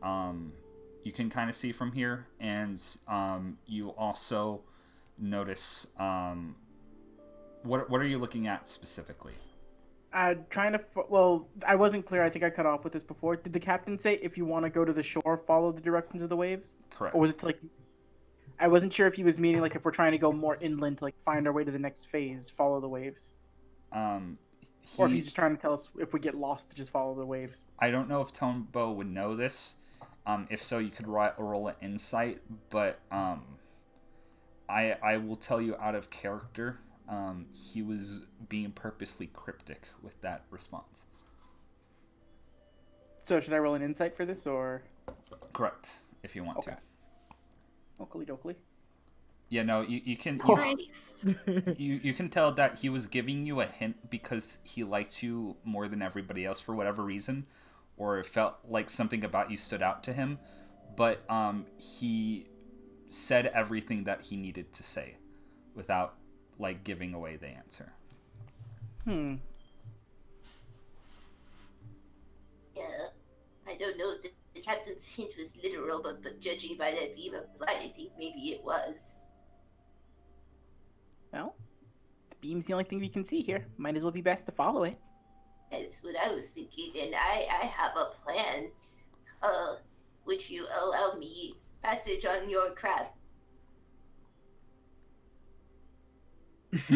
You can kind of see from here, and you also notice what are you looking at specifically? Trying to. Well, I wasn't clear. I think I cut off with this before. Did the captain say if you want to go to the shore, follow the directions of the waves? Correct. Or was it like? I wasn't sure if he was meaning like if we're trying to go more inland to like find our way to the next phase, follow the waves. Or if he's just trying to tell us if we get lost to just follow the waves. I don't know if Tonbo would know this. If so, you could roll an insight, but I will tell you out of character. He was being purposely cryptic with that response. So should I roll an insight for this or? Correct, if you want Okay. to. Oakley dokley. Yeah, no, you can Nice. you can tell that he was giving you a hint because he liked you more than everybody else for whatever reason, or it felt like something about you stood out to him, but he said everything that he needed to say without like giving away the answer. Yeah. I don't know if the captain's hint was literal, but judging by that beam of light, I think maybe it was. Well, the beam's the only thing we can see here. Might as well be best to follow it. That's what I was thinking, and I have a plan. Would you allow me passage on your crab? Just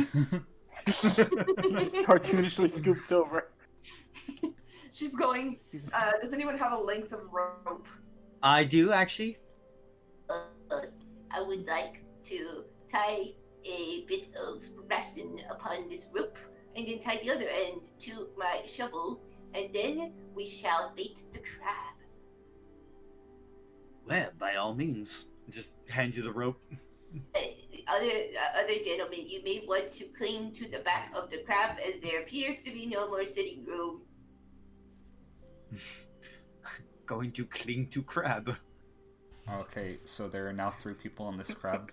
cartoonishly scooped over. She's going. Does anyone have a length of rope? I do actually. I would like to tie a bit of ration upon this rope, and then tie the other end to my shovel, and then we shall bait the crab. Well, by all means, just hand you the rope. Other gentlemen, you may want to cling to the back of the crab, as there appears to be no more sitting room. Going to cling to crab. Okay, so there are now 3 people on this crab.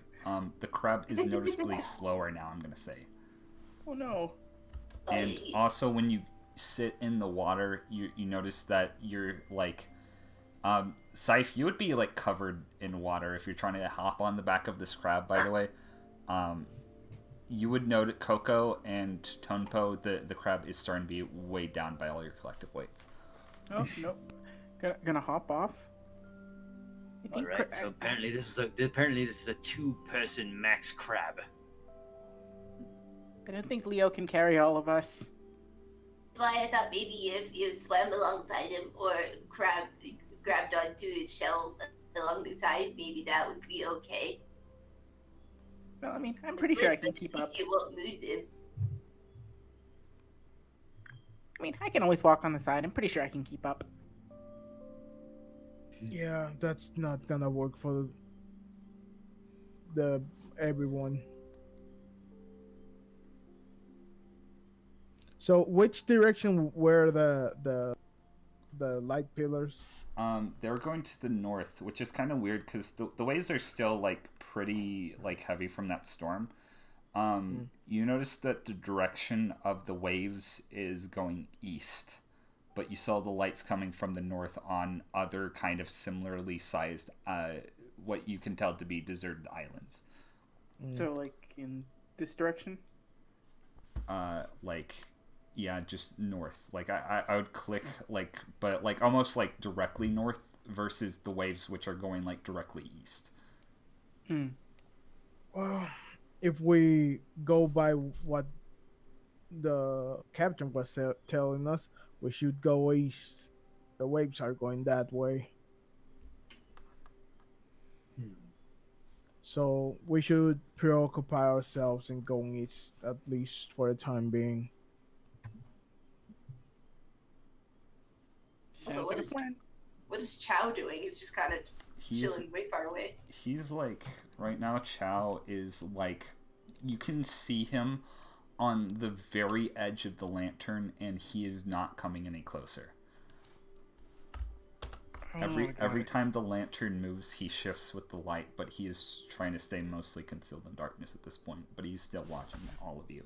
The crab is noticeably slower now, I'm gonna say. Oh no. And also, when you sit in the water, you notice that you're like, Scythe, you would be like covered in water if you're trying to hop on the back of this crab. By the way, you would note that Koko and Tonbo, the crab is starting to be weighed down by all your collective weights. Oh no. Gonna hop off. All right. So apparently this is a 2-person max crab. I don't think Leo can carry all of us. That's why I thought maybe if you swam alongside him or grabbed onto his shell along the side, maybe that would be okay. Well, I mean, I'm pretty sure I can keep At up. least you won't lose him. I mean, I can always walk on the side. I'm pretty sure I can keep up. Yeah, that's not gonna work for the everyone. So, which direction were the light pillars? They're going to the north, which is kind of weird because the waves are still like pretty like heavy from that storm. You notice that the direction of the waves is going east, but you saw the lights coming from the north on other kind of similarly sized, what you can tell to be deserted islands. So, like, in this direction? Yeah, just north. Like, I would click, like, but, like, almost, like, directly north versus the waves, which are going, like, directly east. Well, if we go by what the captain was telling us, we should go east. The waves are going that way. So we should preoccupy ourselves in going east, at least for the time being. So what is Chow doing? He's just kind of chilling way far away. He's like, right now Chow is like, you can see him on the very edge of the lantern, and he is not coming any closer. Every time the lantern moves, he shifts with the light, but he is trying to stay mostly concealed in darkness at this point. But he's still watching all of you.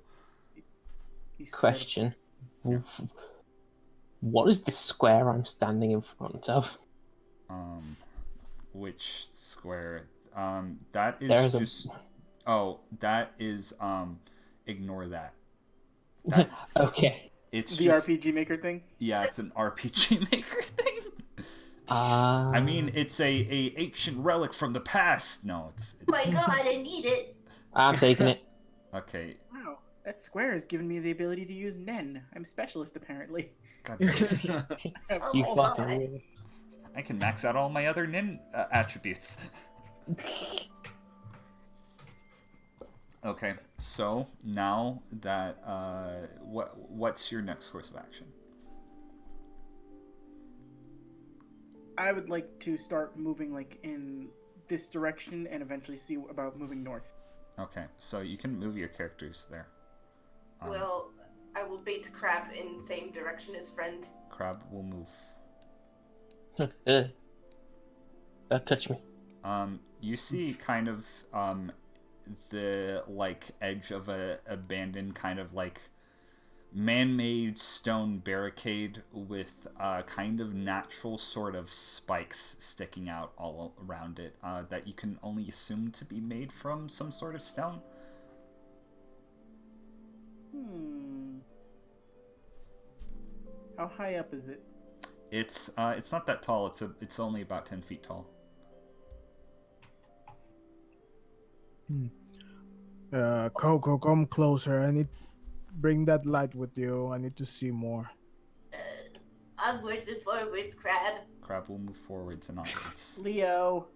Question. What is the square I'm standing in front of? Which square? That is There's just. Oh, that is. Ignore that. Okay. It's the just, RPG Maker thing? Yeah, it's an RPG Maker thing. I mean, it's a ancient relic from the past. No, it's... Oh my god, I need it. I'm taking it. Okay. Wow, that square has given me the ability to use Nen. I'm specialist, apparently. God You fucking... I can max out all my other Nen attributes. Okay, so now that what's your next course of action? I would like to start moving like in this direction and eventually see about moving north. Okay, so you can move your characters there. Well, I will bait Crab in same direction as friend. Crab will move. Don't touch me. You see kind of the like edge of a abandoned kind of like man-made stone barricade with kind of natural sort of spikes sticking out all around it that you can only assume to be made from some sort of stone. How high up is it? It's not that tall. It's only about 10 feet tall. Koko, come closer. I need bring that light with you. I need to see more. Onwards and forwards, crab. Crab will move forwards and onwards. Leo.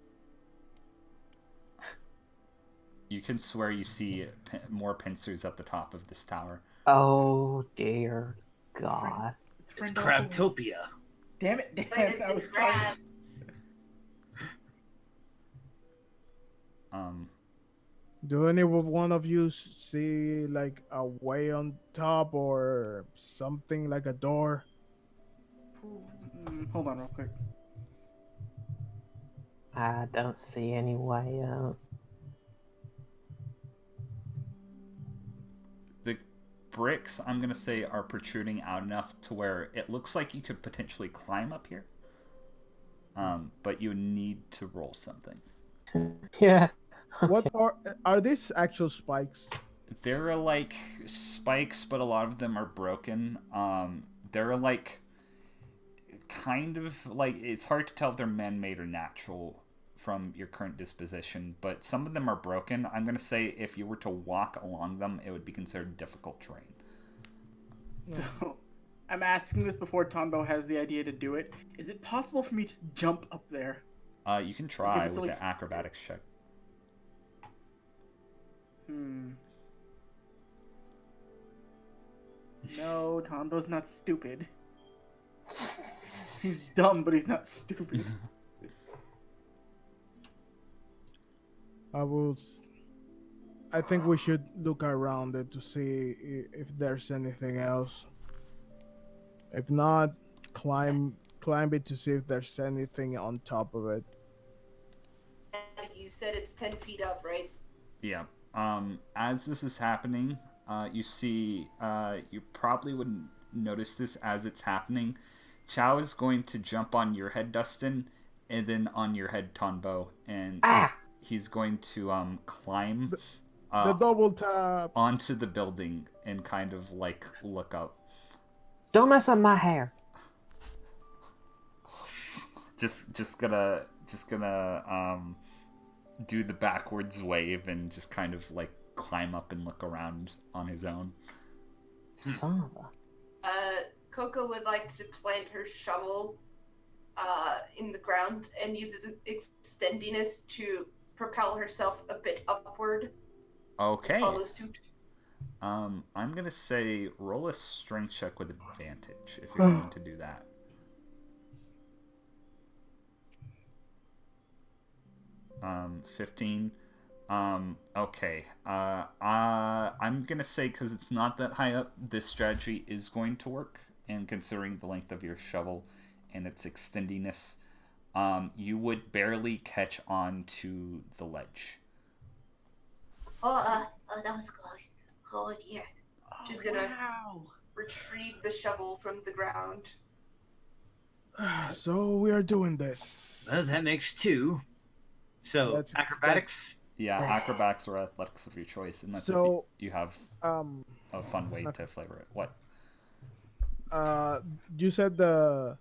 You can swear you see more pincers at the top of this tower. Oh dear God. It's Friendopoulos. Crabtopia. Damn it, Dan. Friend I of was the trying. crabs. Do any one of you see like a way on top or something like a door? Hold on real quick. I don't see any way out. The bricks, I'm going to say, are protruding out enough to where it looks like you could potentially climb up here. But you need to roll something. Yeah. What are these actual spikes? There are like spikes, but a lot of them are broken. They're like kind of like, it's hard to tell if they're man-made or natural from your current disposition, but some of them are broken. I'm going to say if you were to walk along them, it would be considered difficult terrain. So, I'm asking this before Tonbo has the idea to do it. Is it possible for me to jump up there? You can try it's with like- the acrobatics check. No, Tonbo's not stupid. He's dumb, but he's not stupid. I think we should look around it to see if there's anything else. If not, climb it to see if there's anything on top of it. You said it's 10 feet up, right? Yeah. As this is happening, you see, you probably wouldn't notice this as it's happening. Chow is going to jump on your head, Dustin, and then on your head, Tonbo, and he's going to climb The double tap. onto the building and kind of like look up. Don't mess up my hair. Just gonna do the backwards wave and just kind of like climb up and look around on his own. Son of a... Koko would like to plant her shovel in the ground and use its extendiness to propel herself a bit upward. Okay. Follow suit. I'm gonna say roll a strength check with advantage if you're going to do that. 15. Okay. I'm gonna say because it's not that high up, this strategy is going to work. And considering the length of your shovel and its extendiness, you would barely catch on to the ledge. Oh, that was close. Oh dear. She's gonna retrieve the shovel from the ground. So we are doing this. Well, that makes 2. So That's- acrobatics. Yeah, acrobatics or athletics of your choice, unless So, if you have a fun way to flavor it. What? You said the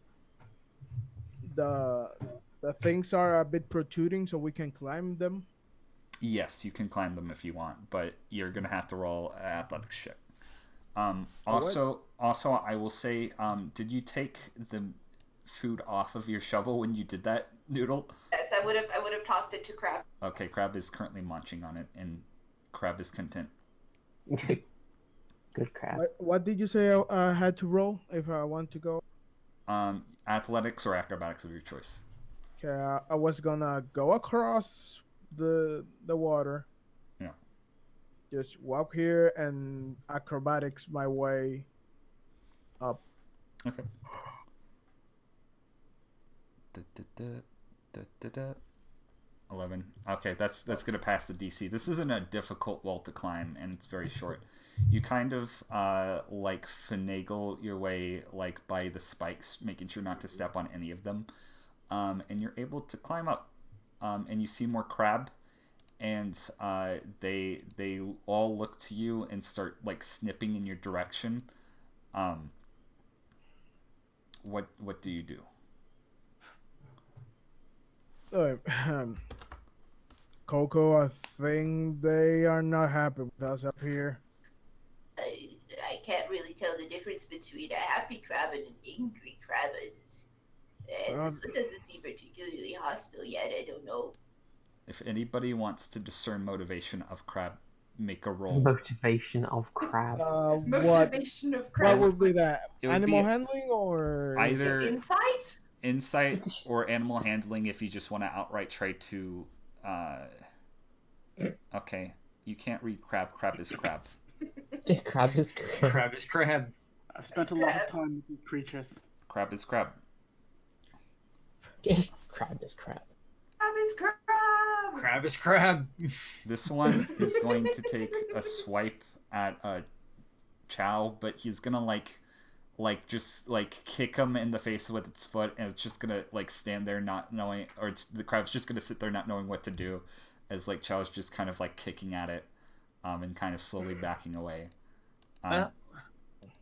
things are a bit protruding, so we can climb them. Yes, you can climb them if you want, but you're gonna have to roll an athletics check. Also, I will say, did you take the food off of your shovel when you did that, Noodle? Yes, I would have tossed it to Crab. Okay, Crab is currently munching on it, and Crab is content. Good crap. What did you say I had to roll if I want to go? Athletics or acrobatics of your choice. Okay, I was gonna go across the water. Yeah. Just walk here and acrobatics my way up. Okay. 11. Okay, that's gonna pass the DC. This isn't a difficult wall to climb, and it's very short. You kind of like finagle your way like by the spikes, making sure not to step on any of them, and you're able to climb up. And you see more crab, and they all look to you and start like snipping in your direction. What do you do? Koko, I think they are not happy with us up here. I can't really tell the difference difference between a happy crab and an angry crab is. This one doesn't seem particularly hostile yet. I don't know. If anybody wants to discern motivation of crab, make a roll. Motivation of crab. What Motivation of what crab. would be that? It would Animal be handling or either Insight? insight or animal handling if you just want to outright try to. Okay, you can't read crab. Crab is crab. Crab is crab. Crab is crab. I've spent a lot of time with these creatures. Crab is crab. Crab is crab. Crab is crab. Crab is crab. This one is going to take a swipe at Chow, but he's gonna just kick him in the face with its foot, and it's just gonna stand there not knowing, or the crab's just gonna sit there not knowing what to do, as Chow's just kind of kicking at it, and kind of slowly backing away.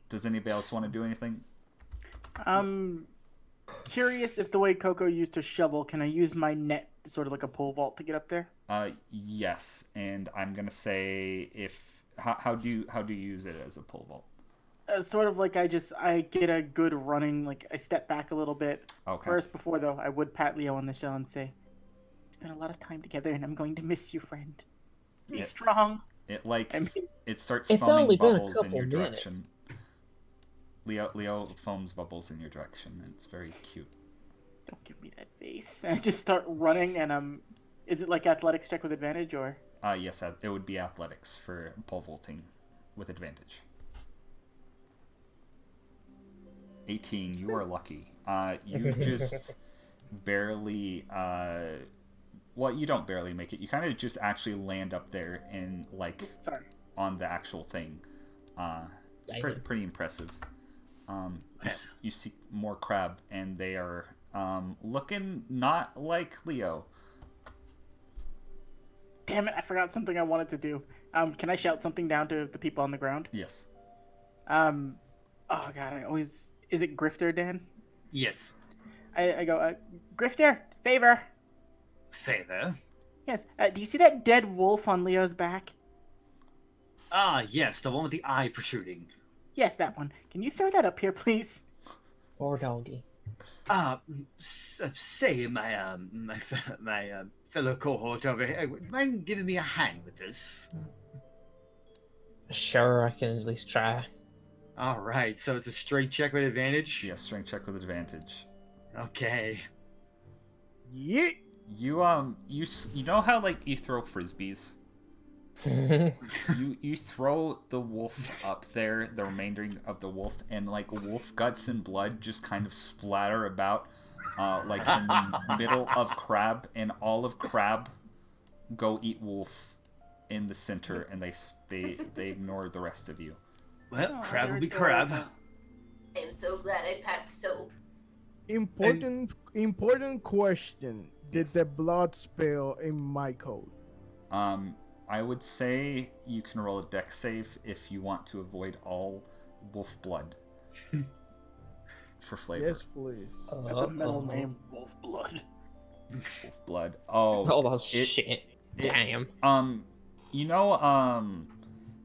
Does anybody else want to do anything? Curious if the way Koko used her shovel, can I use my net sort of like a pole vault to get up there? Yes, and I'm gonna say how do you use it as a pole vault? Sort of like I get a good running, I step back a little bit. Okay. First, before though, I would pat Leo on the shoulder and say, "Spent a lot of time together, and I'm going to miss you, friend. Be Yeah. strong." It it starts It's foaming only been a bubbles in couple your minutes. direction. Leo foams bubbles in your direction, and it's very cute. Don't give me that face. I just start running, and is it like athletics check with advantage or? Yes, it would be athletics for pole vaulting with advantage. 18, you are lucky. You just barely, well, you don't barely make it. You kind of just actually land up there and Sorry. on the actual thing. It's pretty impressive. You see more crab, and they are looking not like Leo. Damn it! I forgot something I wanted to do. Can I shout something down to the people on the ground? Yes. Oh god, is it Grifter, Dan? Yes. I go, Grifter, favor. Favor. Yes. Do you see that dead wolf on Leo's back? Ah, yes, the one with the eye protruding. Yes, that one. Can you throw that up here, please? Or doggy. Say, my fellow cohort over here, would you mind giving me a hand with this? Sure, I can at least try. All right, so it's a strength check with advantage. Yes, strength check with advantage. Okay. Yeah. You know how you throw frisbees? you throw the wolf up there, the remainder of the wolf, and wolf guts and blood just kind of splatter about in the middle of crab, and all of crab go eat wolf in the center, and they ignore the rest of you. Well, Oh, crab they're will be crab. adorable. I'm so glad I packed soap. Important question. Did Yes. the blood spill in my coat? I would say you can roll a dex save if you want to avoid all wolf blood for flavor. Yes, please. That's a metal name, Wolf Blood. Wolf blood. Oh, Oh, shit. Damn. You know,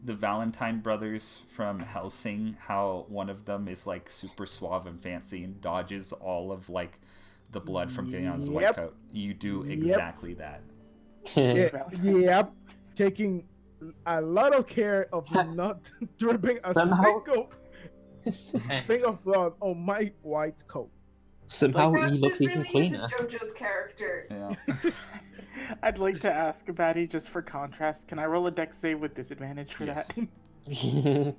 the Valentine brothers from Hellsing, how one of them is super suave and fancy and dodges all of the blood from getting on his white Yep. coat. You do Yep. exactly that. Yep. Taking a lot of care of not dripping a Somehow- single thing of blood on my white coat. Somehow he Perhaps looks it even really cleaner. isn't JoJo's character. Yeah. I'd like to ask Batty, just for contrast, can I roll a dex save with disadvantage for Yes. that?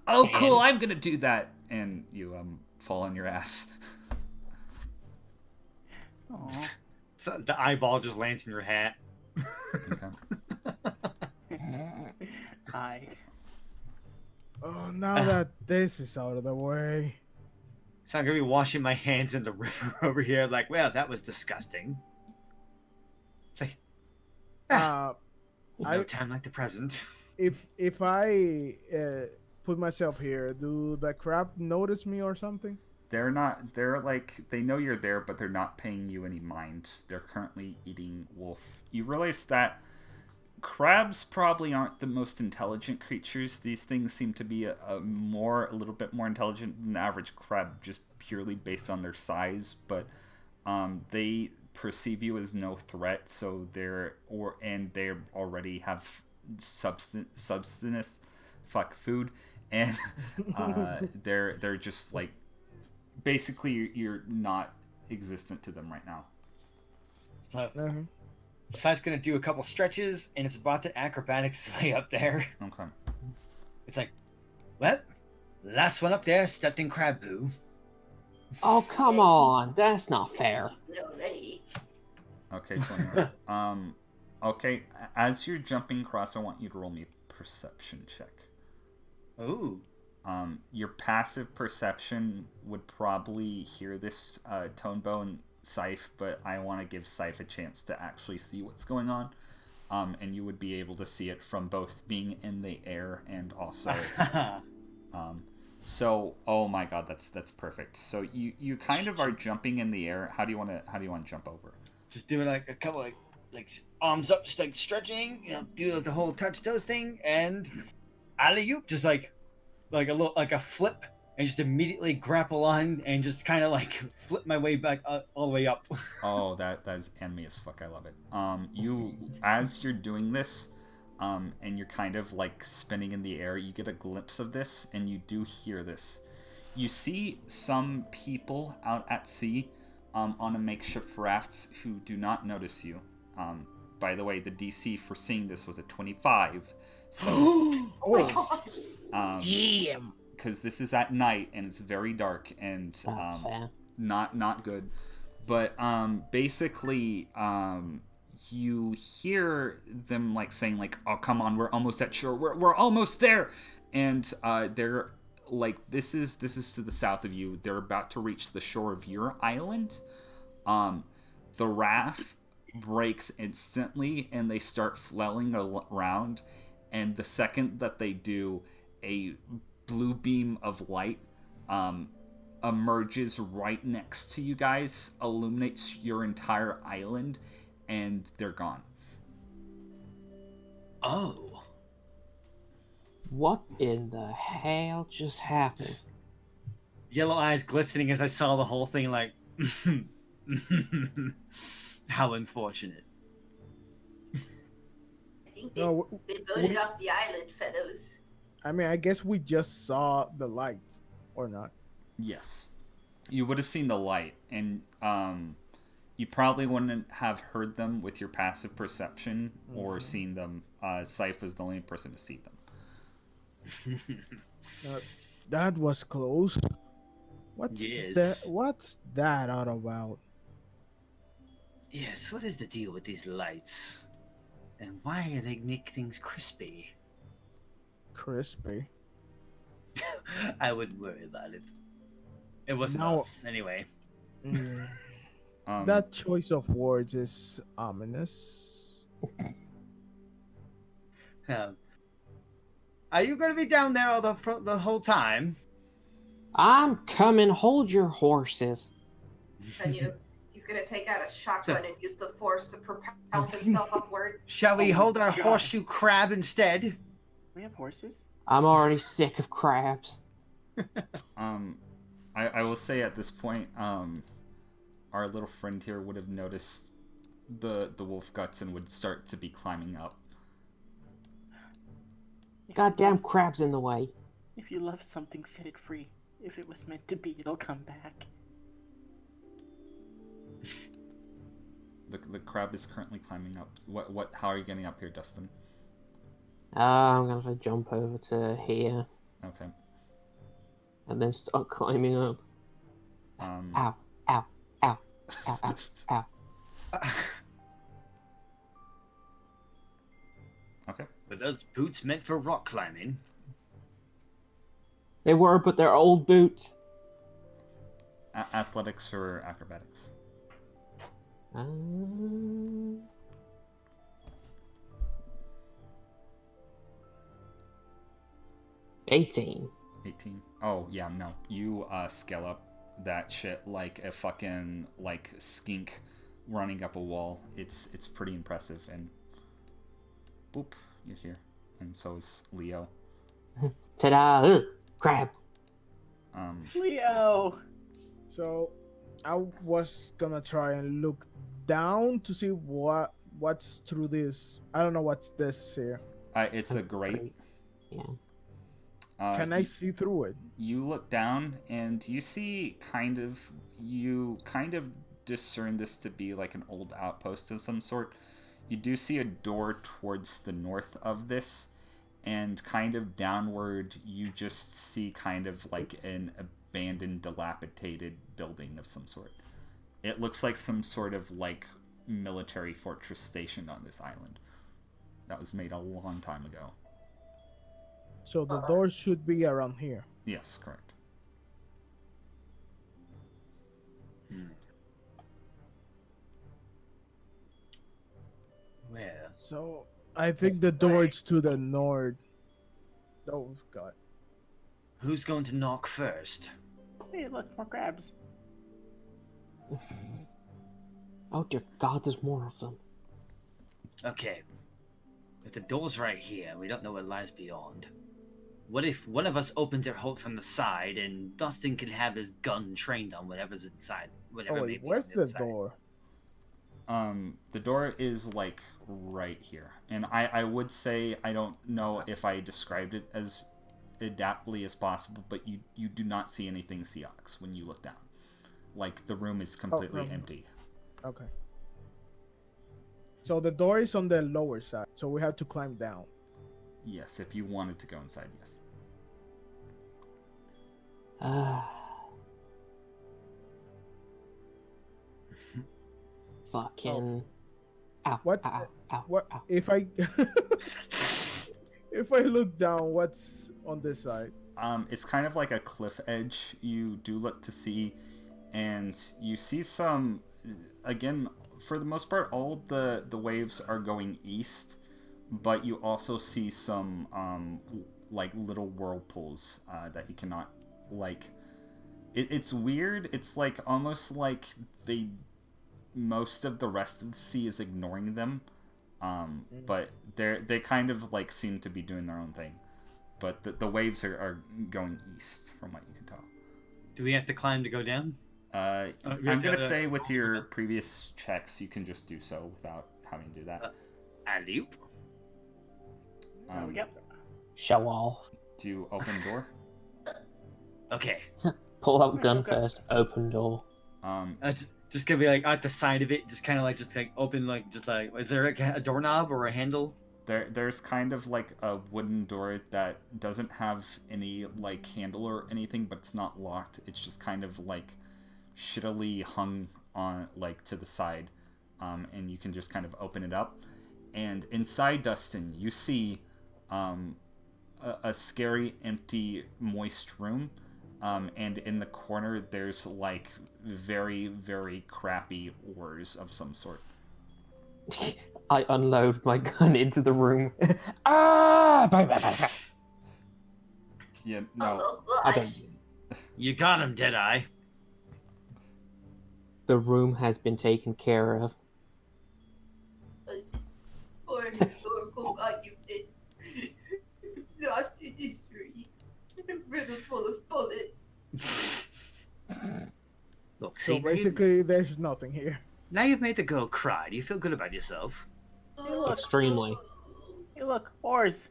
Oh, cool! I'm gonna do that, and you fall on your ass. Aw. So the eyeball just lands in your hat. Okay. Hi. Oh, now that this is out of the way. So I'm gonna be washing my hands in the river over here, well, that was disgusting. It's like, Uh, no time like the present. if I put myself here, do the crab notice me or something? They're not. They know you're there, but they're not paying you any mind. They're currently eating wolf. You realize that crabs probably aren't the most intelligent creatures. These things seem to be a little bit more intelligent than the average crab, just purely based on their size. But they perceive you as no threat, so they already have subsistence, food, and they're just like basically you're not existent to them right now. So, Sai's gonna do a couple stretches, and it's about to acrobatics its way up there. Okay. It's like, well, last one up there stepped in crab poo. Oh, come on. That's not fair. Already. Okay, 20. Okay, as you're jumping across, I want you to roll me a perception check. Ooh. Your passive perception would probably hear this, Tonbo and Scythe, but I want to give Scythe a chance to actually see what's going on. And you would be able to see it from both being in the air and also... So, oh my god, that's perfect. So you kind of are jumping in the air. How do you want to jump over? Just doing like a couple like arms up, just like stretching, do the whole touch toes thing, and alley-oop, just like a flip, and just immediately grapple on and just kind of like flip my way back all the way up. Oh, that's anime as fuck. I love it. You as you're doing this, and you're kind of like spinning in the air, you get a glimpse of this, and you do hear this. You see some people out at sea, on a makeshift raft who do not notice you. By the way, the DC for seeing this was a 25. So, Oh, Damn. because this is at night and it's very dark and That's fair. not good. But basically, you hear them like saying like, "Oh, come on, we're almost at shore. We're almost there," and they're like, "This is to the south of you. They're about to reach the shore of your island." The raft breaks instantly, and they start flailing around. And the second that they do, a blue beam of light emerges right next to you guys, illuminates your entire island, and they're gone. Oh. What in the hell just happened? Yellow eyes glistening as I saw the whole thing, like, how unfortunate. I think No, they've been voted off the island, fellows. I mean, I guess we just saw the lights, or not. Yes. You would have seen the light, and you probably wouldn't have heard them with your passive perception or seen them. Scythe was the only person to see them. That was close. Yes. What's that all about? Yes, what is the deal with these lights? And why do they make things crispy? Crispy. I wouldn't worry about it. It wasn't Now- us, anyway. Mm, Um, that choice of words is ominous. Are you going to be down there all the whole time? I'm coming. Hold your horses. He's gonna take out a shotgun and use the force to propel himself upward. Shall we Oh hold my our God. horseshoe crab instead? We have horses? I'm already sick of crabs. I will say at this point, our little friend here would have noticed the wolf guts and would start to be climbing up. Goddamn crabs in the way. If you love something, set it free. If it was meant to be, it'll come back. The crab is currently climbing up. How are you getting up here, Dustin? I'm gonna have to jump over to here Okay. and then start climbing up. Um, Ow, ow, ow, ow, ow, ow. Okay. Were those boots meant for rock climbing? They were, but they're old boots. Athletics or acrobatics? 18. 18. Oh, yeah, no. You scale up that shit like a fucking like skink running up a wall. It's pretty impressive, and boop, you're here. And so is Leo. Ta-da! Crab. Leo. So I was gonna try and look down to see what's through this. I don't know what's this here. It's a grate. Yeah. Can I see through it? You look down and you see you kind of discern this to be like an old outpost of some sort. You do see a door towards the north of this, and kind of downward you just see kind of like an abandoned, dilapidated building of some sort. It looks like some sort of like military fortress stationed on this island that was made a long time ago. So the door should be around here. Yes, correct. Well, So I think the door is to the north. Oh god. who's going to knock first? Hey, look, more crabs. Oh dear God, there's more of them. Okay. If the door's right here, we don't know what lies beyond. What if one of us opens it hold from the side and Dustin can have his gun trained on whatever's inside? Whatever Oh may wait, be where's on the other side. door? The door is like right here, and I would say I don't know if I described it as adaptly as possible, but you do not see anything Seox when you look down. Like the room is completely empty. Okay. So the door is on the lower side, so we have to climb down. Yes, if you wanted to go inside, yes. Fucking. Ow, What? ow, ow, What ow. if I if I look down? What's on this side? It's kind of like a cliff edge. You do look to see, and you see some. Again, for the most part, all the waves are going east, but you also see some like little whirlpools that you cannot like. It's weird. It's like almost like most of the rest of the sea is ignoring them, but they kind of like seem to be doing their own thing. But the waves are going east, from what you can tell. Do we have to climb to go down? I'm gonna say with your previous checks, you can just do so without having to do that. Alley-oop. There we go. Show off. Do you open door? Okay. Pull out gun Okay. first. Open door. Just gonna be like at the side of it, just kind of like open, like just like, is there a doorknob or a handle? There's kind of like a wooden door that doesn't have any like handle or anything, but it's not locked. It's just kind of like shittily hung on like to the side, and you can just kind of open it up. And inside, Dustin, you see a scary, empty, moist room. And in the corner, there's like very, very crappy oars of some sort. I unload my gun into the room. Ah! Bang, bang, bang, bang. Yeah, no. Oh, I gosh. don't. You got him, Deadeye. The room has been taken care of. This poor historical monument lost in history, riddled full of bullets. Look, So see, basically, there's nothing here. now you've made the girl cry. Do you feel good about yourself? Extremely. Hey, look, oars.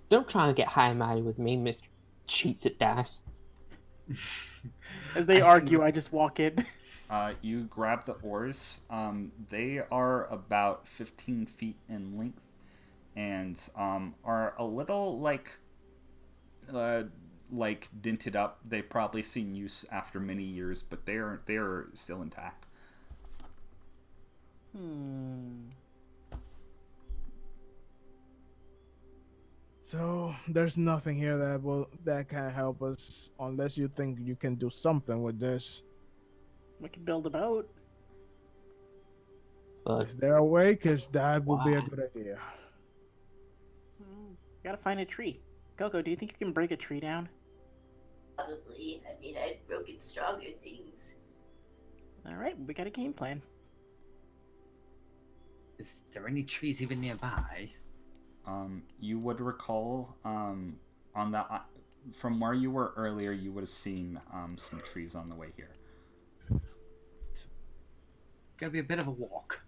Don't try and get high and mighty with me, Mr. Cheats at dice. As they argue, I just walk in. You grab the oars. They are about 15 feet in length, and are a little like dented up. They've probably seen use after many years, but they're still intact. So there's nothing here that can help us, unless you think you can do something with this. We can build a boat. But Is there a way? Because that would be a Why? good idea. Gotta find a tree. Koko, do you think you can break a tree down? Probably. I mean, I've broken stronger things. All right, we got a game plan. Is there any trees even nearby? You would recall on that from where you were earlier, you would have seen some trees on the way here. Gotta be a bit of a walk.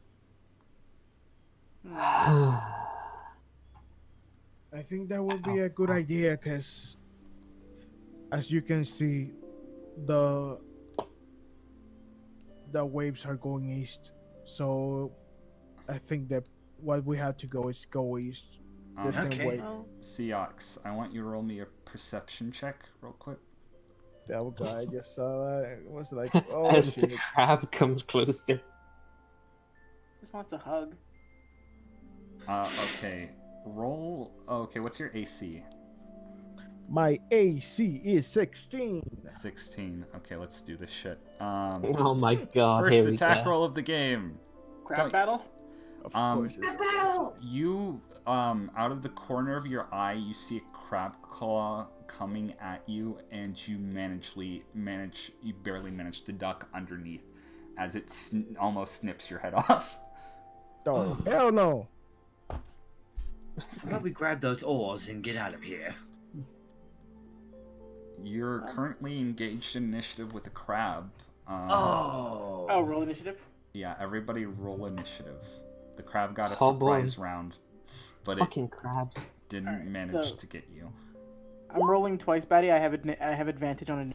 I think that would be a good idea because, as you can see, the waves are going east. So I think that what we have to go is go east the same Okay. way. Seox, I want you to roll me a perception check real quick. That was good. I just saw that. It was like, oh As the shit. crab comes closer. Just wants a hug. Okay. Roll. Okay, what's your AC? My AC is 16. 16. Okay, let's do this shit. Oh my god, here First we attack go. roll of the game. Crab Don't- battle? Of Um, course. It's Battle! You, out of the corner of your eye, you see a crab claw coming at you, and you barely manage to duck underneath as it almost snips your head off. Oh, hell no. How about we grab those oars and get out of here? You're currently engaged in initiative with a crab. Oh. Oh, roll initiative? Yeah, everybody roll initiative. The crab got a Oh, boy. surprise round, but Fucking crabs. it didn't Alright, manage so- to get you. I'm rolling twice, Batty. I have advantage on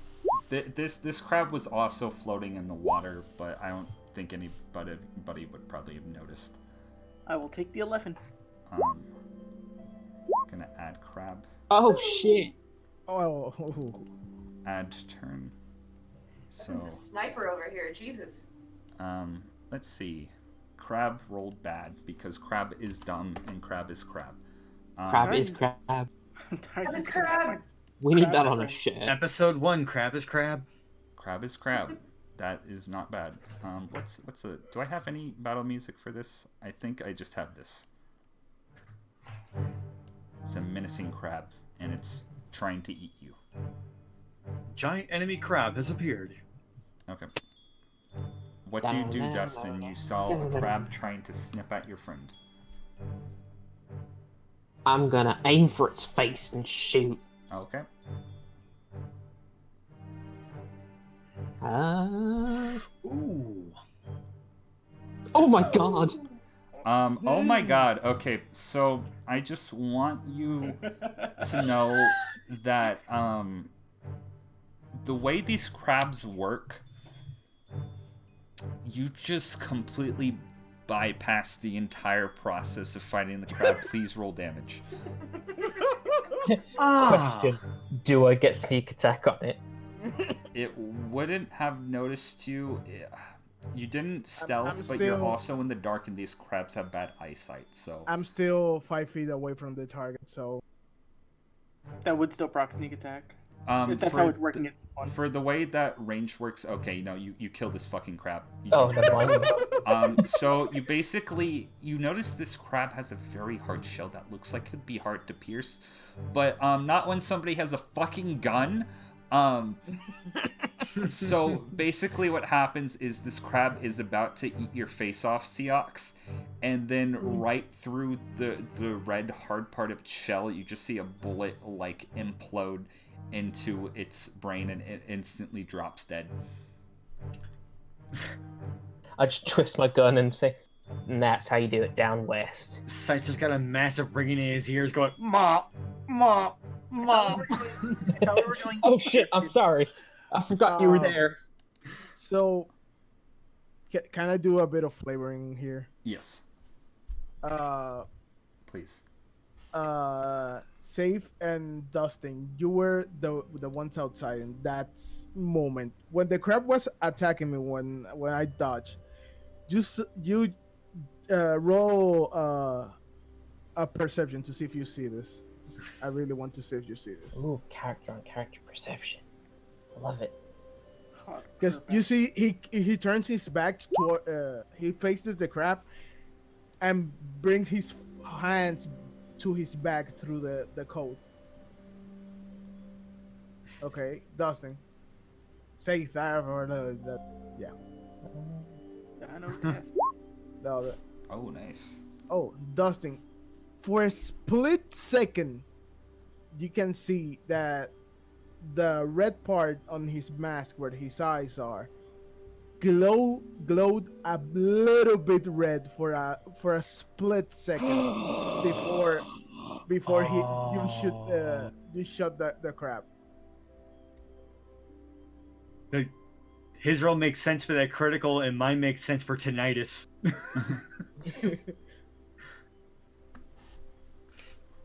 it. This crab was also floating in the water, but I don't think anybody would probably have noticed. I will take the 11. Gonna add crab. Oh shit. Oh. Add turn. So, Since a sniper over here, Jesus. let's see. Crab rolled bad because crab is dumb and crab is crab. Crab is crab. I'm tired Crab of is crab. We need Crab that is on a crab. shirt. Episode 1, crab is crab. Crab is crab. That is not bad. Do I have any battle music for this? I think I just have this. It's a menacing crab, and it's trying to eat you. Giant enemy crab has appeared. Okay. What do you do, Dustin? You saw a crab trying to snip at your friend. I'm gonna aim for its face and shoot. Okay. Ooh. Oh my god. Oh my god. Okay, so I just want you to know that the way these crabs work, you just completely bypass the entire process of fighting the crab. Please roll damage. Question. Do I get sneak attack on it? It wouldn't have noticed you. You didn't stealth, I'm but you're still- also in the dark, and these crabs have bad eyesight. So I'm still 5 feet away from the target, so That would still proc sneak attack. um, That's for how it's working. For the way that range works, okay, no, you kill this fucking crab. You Oh, do. never mind. So you notice this crab has a very hard shell that looks like it'd be hard to pierce, but not when somebody has a fucking gun. So basically what happens is this crab is about to eat your face off, Seox, and then right through the red hard part of its shell, you just see a bullet like implode into its brain, and it instantly drops dead. I just twist my gun and say, and that's how you do it down west. Sights has got a massive ringing in his ears going, Mop, mop, mop. Oh shit, I'm sorry. I forgot you were there. so can I do a bit of flavoring here? Yes, please. Safe and Dustin, you were the ones outside in that moment when the crab was attacking me. When I dodged, you roll a perception to see if you see this. I really want to see if you see this, Ooh, character on character perception. I love it. because you see he turns his back toward he faces the crab and brings his hands to his back through the coat. Okay, Dustin. Say that or that. Yeah. I know. Yes. No. Oh, nice. Oh, Dustin, for a split second, you can see that the red part on his mask where his eyes are glowed a little bit red for a split second before you shot the crab. His roll makes sense for that critical, and mine makes sense for tinnitus.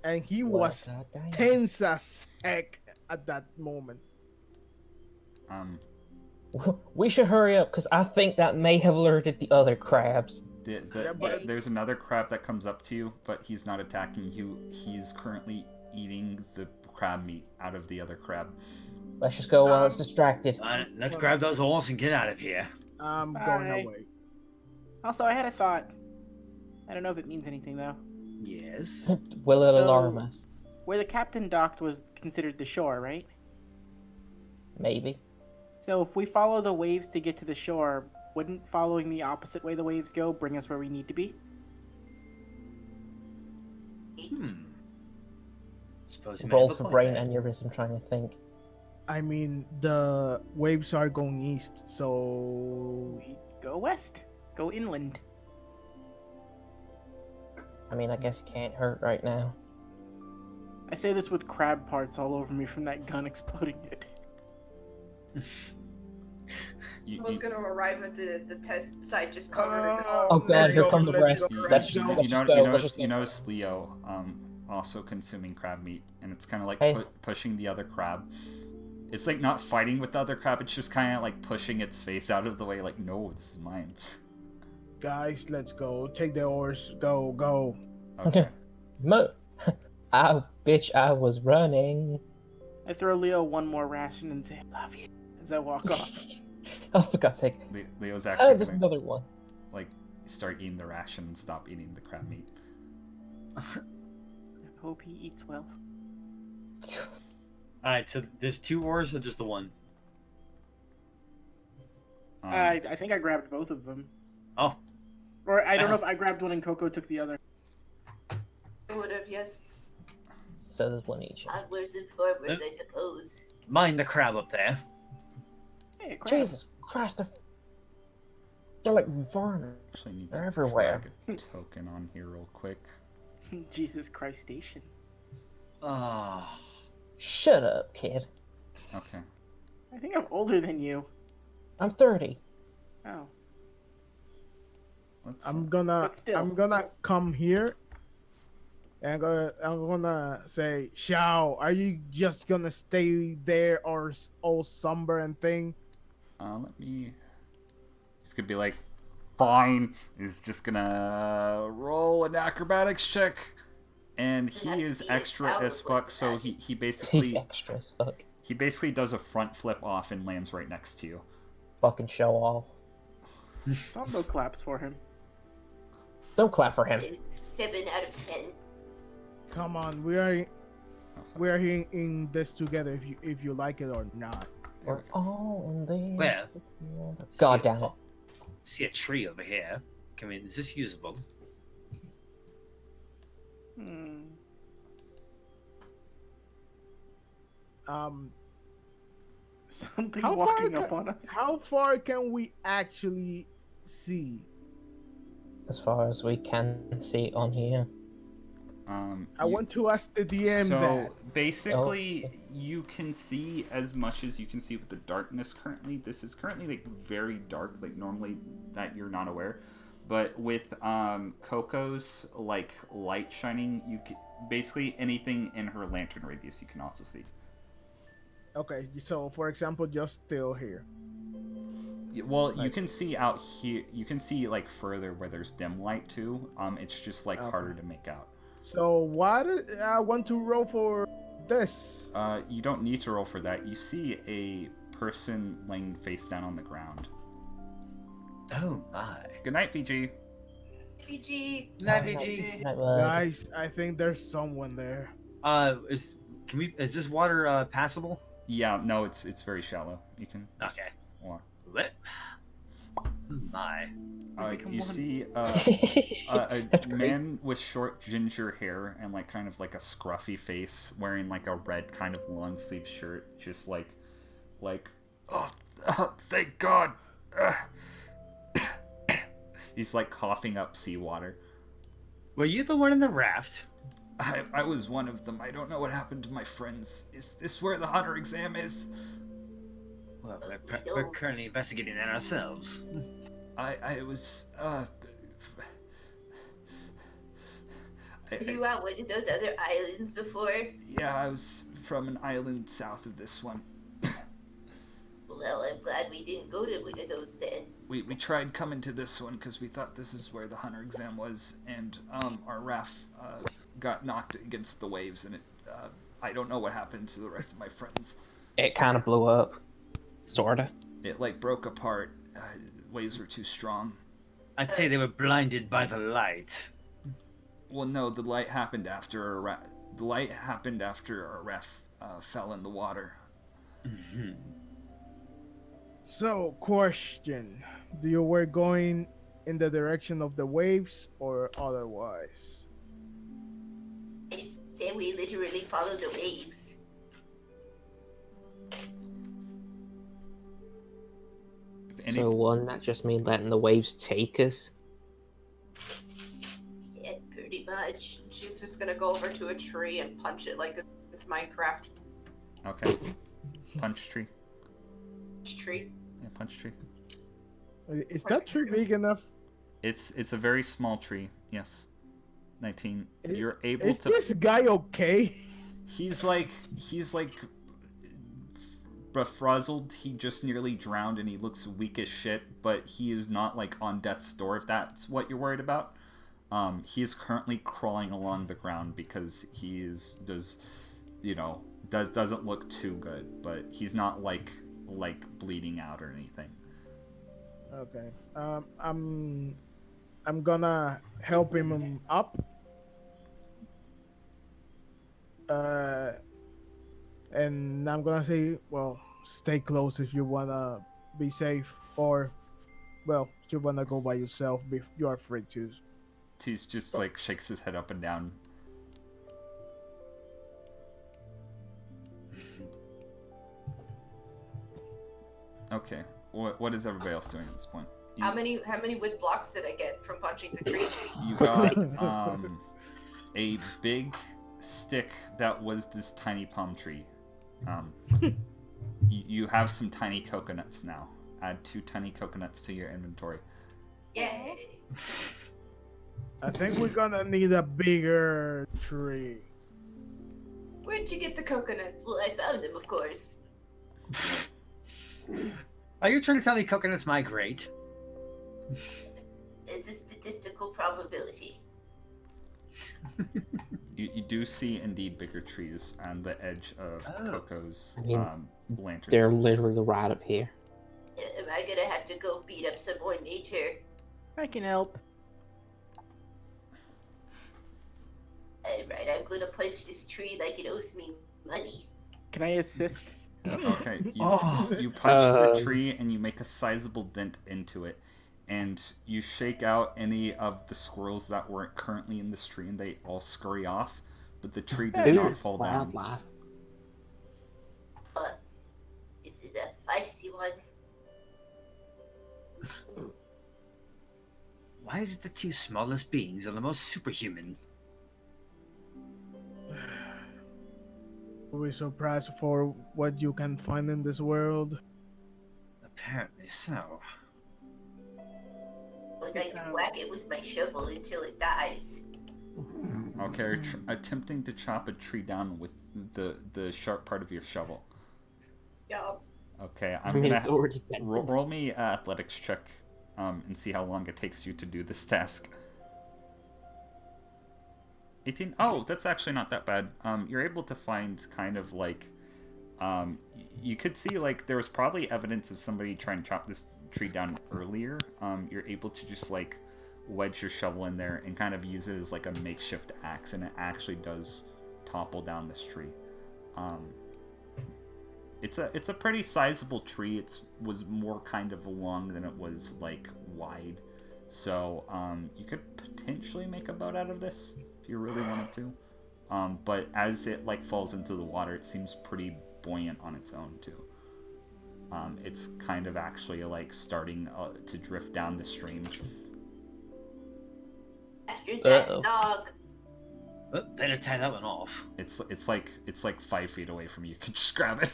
And he Well, was goddamn. tense as heck at that moment. We should hurry up because I think that may have alerted the other crabs. There's another crab that comes up to you, but he's not attacking you. He's currently eating the crab meat out of the other crab. Let's just go while it's distracted. Let's grab those horses and get out of here. I'm Bye. going away. Also, I had a thought. I don't know if it means anything though. Yes. Will it So- alarm us? Where the captain docked was considered the shore, right? Maybe. So if we follow the waves to get to the shore, wouldn't following the opposite way the waves go bring us where we need to be? Suppose you Roll might have a for point brain there. aneurysm trying to think. I mean, the waves are going east, so We go west. Go inland. I mean, I guess it can't hurt right now. I say this with crab parts all over me from that gun exploding it. You, I was you, gonna arrive at the test site just covered in all. Oh god, Let's here go, come the let's rest. go, Let's let's just go. let's you just know, go. you Let's just notice go. Leo also consuming crab meat, and it's kind of like Hey. pushing the other crab. It's like not fighting with the other crab. It's just kind of like pushing its face out of the way. Like, no, this is mine. guys, let's go. Take the oars. Go, go. Okay. Mo. Oh, bitch, I was running. I throw Leo one more ration and say, "I love you," as I walk off. Oh, for God's sake. Leo's Oh, actually there's gonna another one. like start eating the ration and stop eating the crab meat. I hope he eats well. Alright, so there's 2 oars or just the one? I think I grabbed both of them. Oh. Or I don't know if I grabbed one and Koko took the other. I would have, yes. So there's one each. Onwards and forwards, I suppose. Mind the crab up there. Hey, a crab. Jesus Christ, they're like vermin. Actually, need They're to everywhere. drag a token on here real quick. Jesus Christ Station. Ah. Shut up, kid. Okay. I think I'm older than you. I'm 30. Oh. Let's. I'm gonna come here and I'm gonna say, Xiao, are you just gonna stay there or all somber and thing? Let me. He's gonna be like, fine. He's just gonna roll an acrobatics check, and he Have to is be extra as as powerful fuck. as So that. he He's basically extra as fuck. he basically does a front flip off and lands right next to you. Fucking show off. Tonbo claps for him. Don't clap for him. It's 7 out of 10. Come on, we are here in this together if you like it or not. We're all in this Where? together. God damn it. See a tree over here. Come in. Is this usable? Hmm. Something How far walking ca- up on us. How far can we actually see? As far as we can see on here. I want to ask the DM so that. basically, you can see as much as you can see with the darkness currently. This is currently like very dark, like normally that you're not aware. But with Koko's like light shining, you can, basically anything in her lantern radius you can also see. Okay, so for example, just still here. Well, you can see out here. You can see like further where there's dim light too. It's just like Okay. harder to make out. So what I want to roll for this? You don't need to roll for that. You see a person laying face down on the ground. Oh my. Good night, PG. PG. Night, PG. Night, bud. Guys, I think there's someone there. Is this water passable? Yeah, no, it's very shallow. You can Okay. walk. What? My. Become You one. see That's a great. man with short ginger hair and like kind of like a scruffy face, wearing like a red kind of long sleeve shirt, just like oh, thank God. He's like coughing up seawater. Were you the one in the raft? I was one of them. I don't know what happened to my friends. Is this where the hunter exam is? Well, we're currently investigating that ourselves. I was You out one of those other islands before? yeah, I was from an island south of this one. Well, I'm glad we didn't go to one of those then. We tried coming to this one because we thought this is where the hunter exam was, and our raft got knocked against the waves, and it I don't know what happened to the rest of my friends. It kind of blew up, sorta. It like broke apart. Waves were too strong. I'd say they were blinded by the light. Well, no, the light happened after our raft fell in the water. So, question: do you were going in the direction of the waves or otherwise? I say we literally follow the waves. So wouldn't that just mean letting the waves take us? Yeah, pretty much. She's just gonna go over to a tree and punch it like it's Minecraft. Okay. Punch tree. Tree. Yeah, punch tree. Is that tree big enough? It's a very small tree. Yes. 19. You're able Is to. this guy okay? He's like befrizzled. He just nearly drowned and he looks weak as shit. But he is not like on death's door. If that's what you're worried about. He is currently crawling along the ground because doesn't look too good. But he's not like bleeding out or anything. Okay. I'm gonna help him up. And I'm gonna say, well, stay close if you wanna be safe, or, well, if you wanna go by yourself, you are free to. He's just like shakes his head up and down. Okay. What is everybody else doing at this point? How many wood blocks did I get from punching the tree? You got a big stick that was this tiny palm tree. You have some tiny coconuts now. Add 2 tiny coconuts to your inventory. Yay. I think we're gonna need a bigger tree. Where'd you get the coconuts? Well, I found them, of course. Are you trying to tell me coconuts migrate? It's a statistical probability. You do see indeed bigger trees on the edge of Koko's I mean, lantern. They're literally right up here. Am I gonna have to go beat up some more nature? I can help. Alright, I'm gonna punch this tree like it owes me money. Can I assist? Okay, Oh. you punch the tree and you make a sizable dent into it, and you shake out any of the squirrels that weren't currently in the tree, and they all scurry off, but the tree does not fall down. Wildlife. This is a feisty one. Why is it the 2 smallest beings are the most superhuman? Are we surprised for what you can find in this world? Apparently so. I'd like to whack it with my shovel until it dies. Okay, attempting to chop a tree down with the sharp part of your shovel. Yeah. Okay, I I'm mean, gonna it's already dead. roll me an athletics check, and see how long it takes you to do this task. 18? Oh, that's actually not that bad. You're able to find kind of like, you could see like there was probably evidence of somebody trying to chop this tree down earlier. You're able to just like wedge your shovel in there and kind of use it as like a makeshift axe, and it actually does topple down this tree. it's a pretty sizable tree. It was more kind of long than it was like wide. So you could potentially make a boat out of this if you really wanted to. But as it like falls into the water, it seems pretty buoyant on its own too. It's kind of actually like starting to drift down the stream. After that Uh-oh. dog. Better tie that one off. It's like 5 feet away from you. You can just grab it.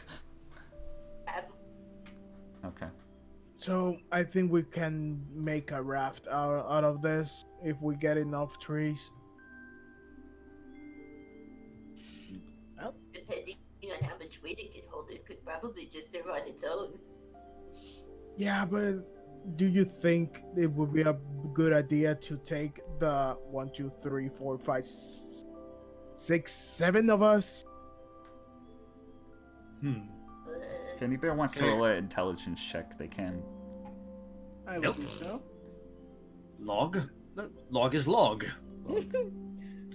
Okay. So I think we can make a raft out of this if we get enough trees. Well, depending on how much weight it could hold, it could probably just serve on its own. Yeah, but do you think it would be a good idea to take the 1, 2, 3, 4, 5, 6, 7 of us? If anybody wants to roll an intelligence check, they can. I will Nope. do so. Log? Log is log.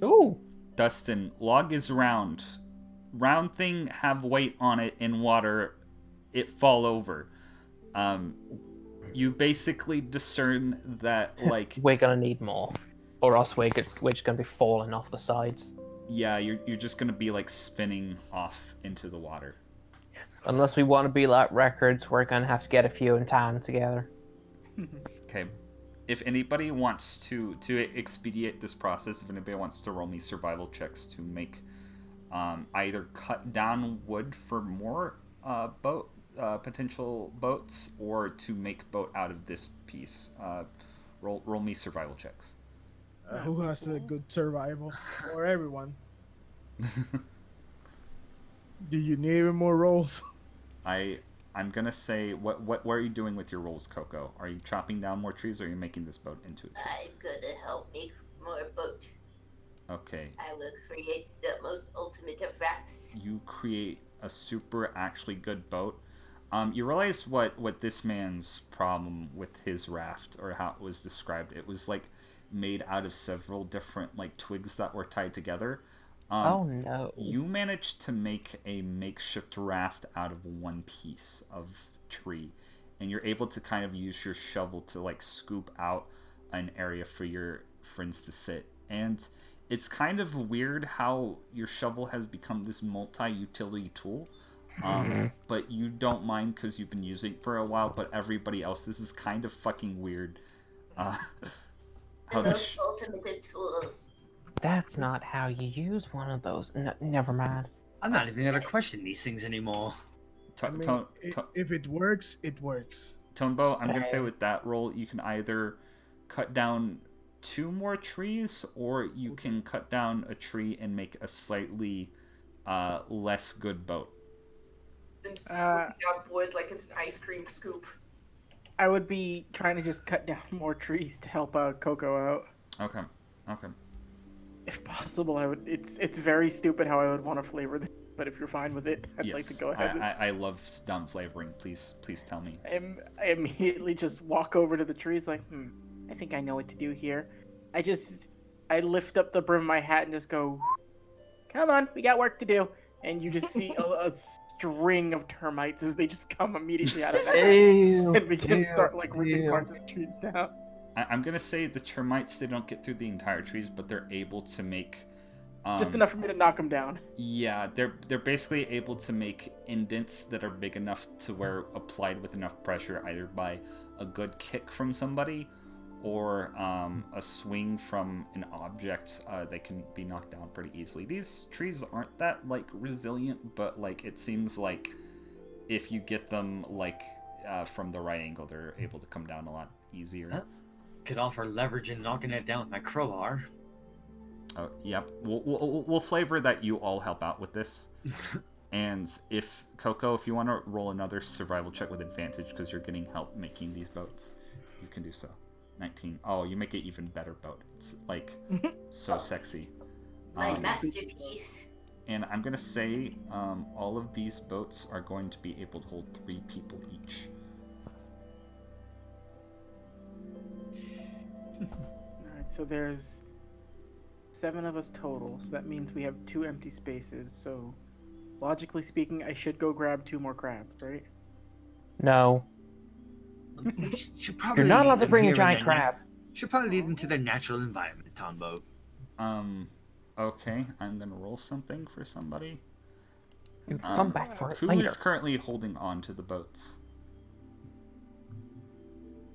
Ooh. Dustin, log is round. Round thing have weight on it in water. It fall over. You basically discern that like We're gonna need more, or else we're just gonna be falling off the sides. yeah, you're just gonna be like spinning off into the water. Unless we want to be like records, we're gonna have to get a few in time together. Okay. If anybody wants to expedite this process, if anybody wants to roll me survival checks to make either cut down wood for more potential boats, or to make boat out of this piece, roll me survival checks. Who has a good survival? Or everyone? Do you need any more rolls? I'm gonna say what are you doing with your rolls, Koko? Are you chopping down more trees, or are you making this boat into a tree? I'm gonna help make more boat. Okay. I will create the most ultimate of rafts. You create a super actually good boat. You realize what this man's problem with his raft, or how it was described. It was like made out of several different like twigs that were tied together. Oh no. You managed to make a makeshift raft out of one piece of tree, and you're able to kind of use your shovel to like scoop out an area for your friends to sit. And it's kind of weird how your shovel has become this multi-utility tool. But you don't mind because you've been using it for a while, but everybody else, this is kind of fucking weird. The How most ultimate of tools. That's not how you use one of those. Never mind. I'm not even gonna question these things anymore. I mean, if it works, it works. Tonbo, I'm gonna say with that roll, you can either cut down 2 more trees, or you can cut down a tree and make a slightly less good boat. Then scooping out wood like it's an ice cream scoop. I would be trying to just cut down more trees to help Koko out. Okay. If possible, I would. It's very stupid how I would want to flavor this, but if you're fine with it, I'd like to go ahead. I love dumb flavoring. Please tell me. I immediately just walk over to the trees like, I think I know what to do here. I lift up the brim of my hat and just go, come on, we got work to do. And you just see a string of termites as they just come immediately out of that and begin start like ripping parts of the trees down. I'm gonna say the termites, they don't get through the entire trees, but they're able to make just enough for me to knock them down. Yeah, they're basically able to make indents that are big enough to where, applied with enough pressure, either by a good kick from somebody or a swing from an object, they can be knocked down pretty easily. These trees aren't that like resilient, but like it seems like if you get them like from the right angle, they're able to come down a lot easier. Could offer leverage in knocking it down with my crowbar. Oh, yep. We'll flavor that you all help out with this. And if, Koko, if you want to roll another survival check with advantage because you're getting help making these boats, you can do so. 19. Oh, you make it even better boat. It's like so sexy. My masterpiece. And I'm going to say all of these boats are going to be able to hold 3 people each. Alright, so there's 7 of us total, so that means we have 2 empty spaces, so logically speaking, I should go grab 2 more crabs, right? No. You should You're probably not allowed leave to them bring a here in giant their crab. Should probably leave them to their natural environment, Tombo. Okay, I'm gonna roll something for somebody. You can come back for it Who later. is currently holding on to the boats?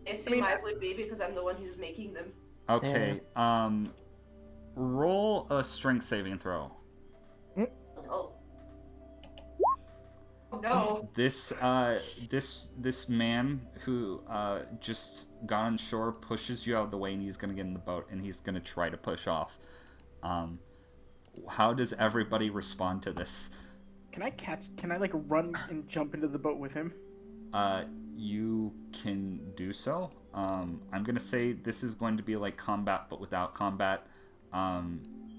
I assume I would be because I'm the one who's making them. Okay, roll a strength saving throw. Oh. Oh no. This man who just got on shore pushes you out of the way, and he's gonna get in the boat, and he's gonna try to push off. How does everybody respond to this? Can I like run and jump into the boat with him? You can do so. I'm gonna say this is going to be like combat, but without combat.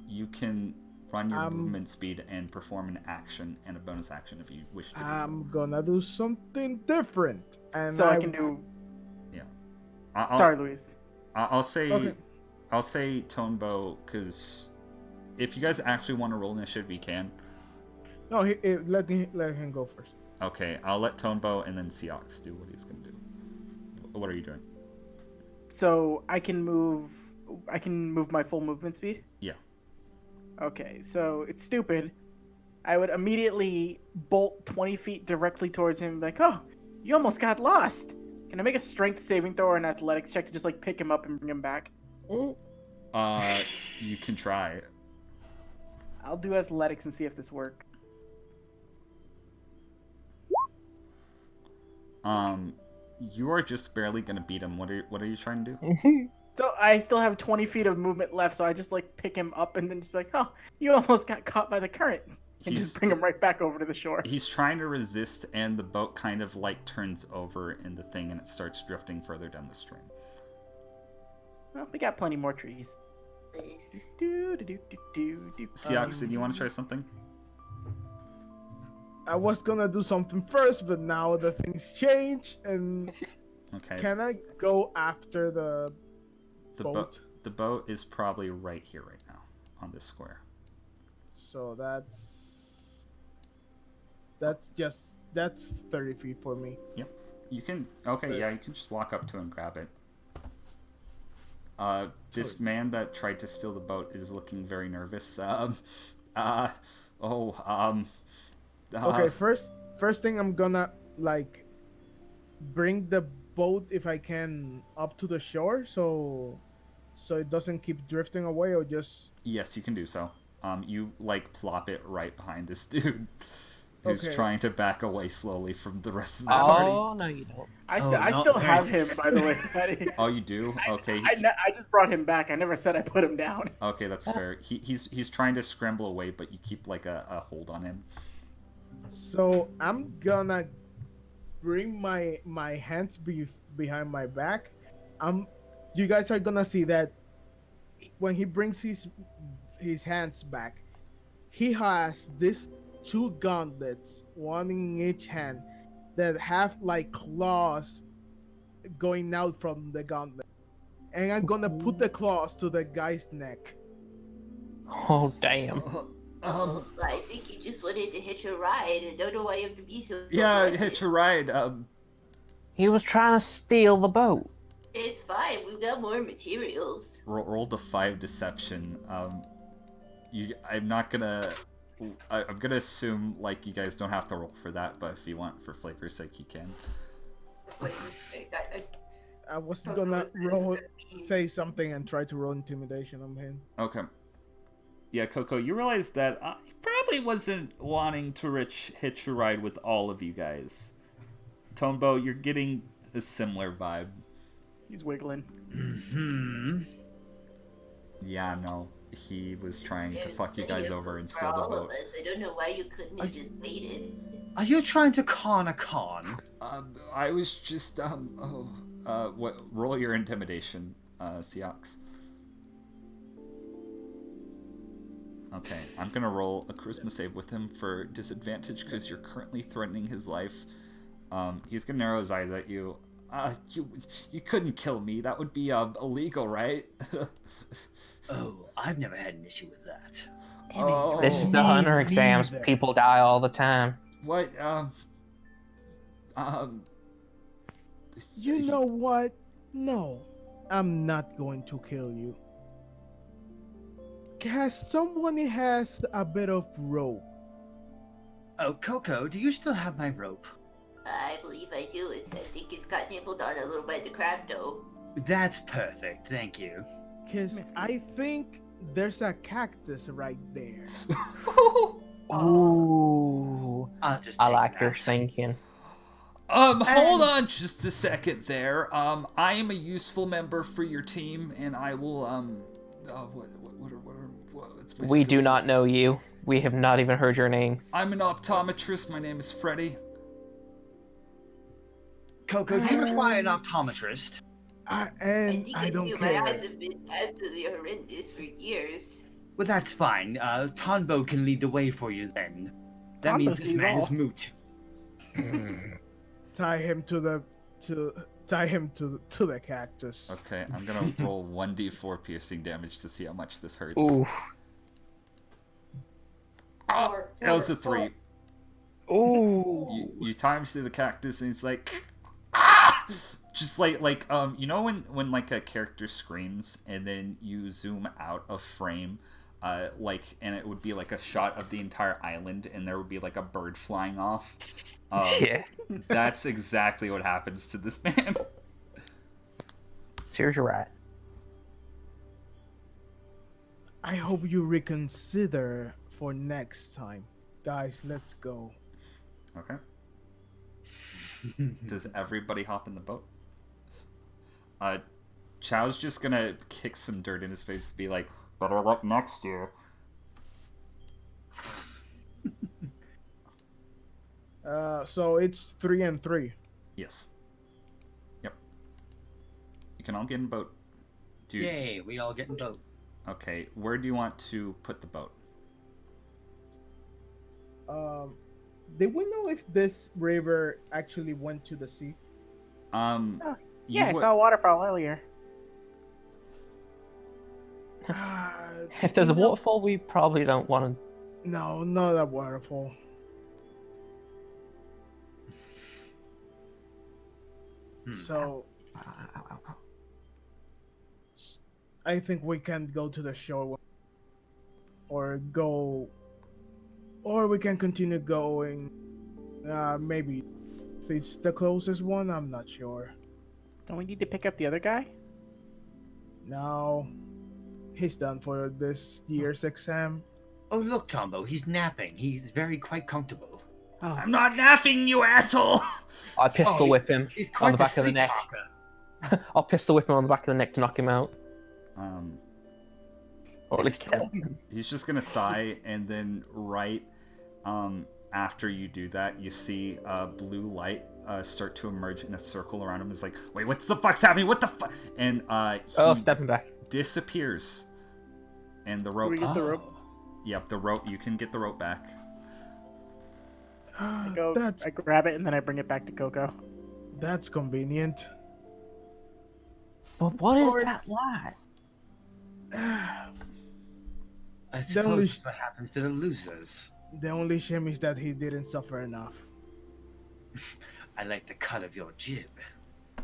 You can run your movement speed and perform an action and a bonus action if you wish to. I'm gonna do something different, and So I can do. Yeah. Sorry, Luis. I'll say. Okay. I'll say Tonbo, because if you guys actually want to roll initiative, you can. No, let him go first. Okay, I'll let Tonbo and then Seox do what he's gonna do. What are you doing? So I can move my full movement speed? Yeah. Okay, so it's stupid. I would immediately bolt 20 feet directly towards him, like, oh, you almost got lost. Can I make a strength saving throw or an athletics check to just like pick him up and bring him back? You can try. I'll do athletics and see if this works. You are just barely gonna beat him. What are you trying to do? So I still have 20 feet of movement left, so I just like pick him up and then just be like, oh, you almost got caught by the current. And just bring him right back over to the shore. He's trying to resist, and the boat kind of like turns over in the thing, and it starts drifting further down the stream. Well, we got plenty more trees. Seox, do you want to try something? I was gonna do something first, but now the things change, and Okay. can I go after the boat? The boat is probably right here, right now, on this square. So that's 30 feet for me. Yep. You can. Okay, yeah, you can just walk up to and grab it. This man that tried to steal the boat is looking very nervous. Okay, first thing I'm gonna like bring the boat if I can up to the shore, so it doesn't keep drifting away, or just. Yes, you can do so. You like plop it right behind this dude who's Okay. trying to back away slowly from the rest of the party. Oh, no, you don't. I still have him, by the way. Oh, you do? Okay. I just brought him back. I never said I put him down. Okay, that's fair. He's trying to scramble away, but you keep like a hold on him. So I'm gonna bring my hands behind my back. You guys are gonna see that when he brings his hands back, he has these 2 gauntlets, one in each hand, that have like claws going out from the gauntlet, and I'm gonna put the claws to the guy's neck. Oh, damn. I think you just wanted to hitch a ride and don't know why you have to be so Yeah, aggressive. hitch a ride. He was trying to steal the boat. It's fine, we've got more materials. Roll the 5 deception. I'm not gonna. I'm gonna assume like you guys don't have to roll for that, but if you want for flavor's sake, you can. I was gonna say something and try to roll intimidation on him. Okay. Yeah, Koko, you realize that he probably wasn't wanting to hitch a ride with all of you guys. Tonbo, you're getting a similar vibe. He's wiggling. Yeah, no. He was trying to fuck you guys over and steal the all boat. of us. I don't know why you couldn't have just waited. Are you trying to con a con? I was just, roll your intimidation, Seox. Okay, I'm gonna roll a charisma save with him for disadvantage because you're currently threatening his life. He's gonna narrow his eyes at you. You couldn't kill me. That would be illegal, right? Oh, I've never had an issue with that. Oh. This is the Me hunter exams. neither. People die all the time. What? You know what? No, I'm not going to kill you. Someone has a bit of rope? Oh, Koko, do you still have my rope? I believe I do. I think it's got nibbled on a little by the crab dough. That's perfect, thank you. Because I think there's a cactus right there. Ooh. I'll just I take like your that. thinking. Hold on just a second there. I am a useful member for your team, and I will, what's my We skill do set? not know you. We have not even heard your name. I'm an optometrist. My name is Freddy. Koko, do you require an optometrist? And think I it's don't you. care. My eyes have been absolutely horrendous for years. Well, that's fine. Tonbo can lead the way for you then. That Tonbo means this sees man all. is moot. Tie him to the cactus. Okay, I'm gonna roll 1d4 piercing damage to see how much this hurts. Ooh. That was a 3. Ooh. You tie him to the cactus, and he's like, ah! Just like you know when like a character screams, and then you zoom out of frame, and it would be like a shot of the entire island, and there would be like a bird flying off. Yeah. That's exactly what happens to this man. Serves you right. I hope you reconsider for next time. Guys, let's go. Okay. Does everybody hop in the boat? Chow's just gonna kick some dirt in his face and be like, better luck next year. So it's 3 and 3. Yes. Yep. You can all get in boat. Dude. Yay, we all get in boat. Okay, where do you want to put the boat? Did we know if this river actually went to the sea? Yeah, I saw a waterfall earlier. If there's a you know- waterfall, we probably don't want to. No, not a waterfall. So I think we can go to the shore, or we can continue going. Maybe if it's the closest one. I'm not sure. Don't we need to pick up the other guy? No, he's done for this year's exam. Oh, look, Tombo, he's napping. He's quite comfortable. Oh, I'm not laughing, you asshole! I pistol whip him He's on quite the the back of the sleep neck. talker. I'll pistol whip him on the back of the neck to knock him out. Or at least tempt him. He's just gonna sigh, and then right after you do that, you see blue light start to emerge in a circle around him. It's like, wait, what the fuck's happening? What the fuck? And he Stepping back. disappears. And the do rope. we get the rope? Yep, the rope. You can get the rope back. That's I grab it and then I bring it back to Koko. that's convenient. But what is Or- that light? I suppose only- that's what happens to the losers. The only shame is that he didn't suffer enough. I like the cut of your jib. I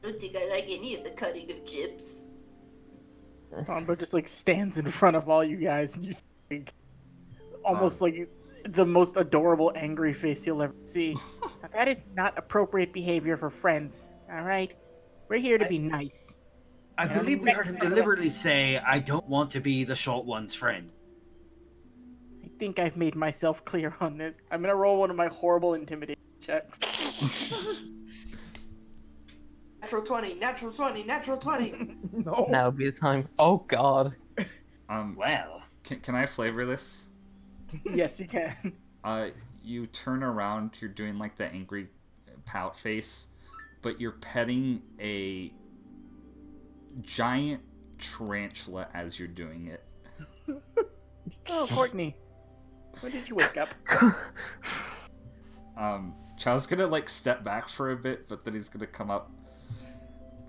don't think I like any of the cutting of jibs. Tonbo just like stands in front of all you guys and you see, like, almost like the most adorable angry face you'll ever see. Now, that is not appropriate behavior for friends. All right, we're here to be nice. I believe we heard him deliberately say, I don't want to be the short one's friend. I think I've made myself clear on this. I'm gonna roll one of my horrible intimidation checks. Natural 20, natural 20, natural 20. No. Now would be the time. Oh god. Well, Can I flavor this? Yes, you can. You turn around. You're doing like the angry pout face, but you're petting a giant tarantula as you're doing it. Oh, Courtney, when did you wake up? Chow's gonna like step back for a bit, but then he's gonna come up.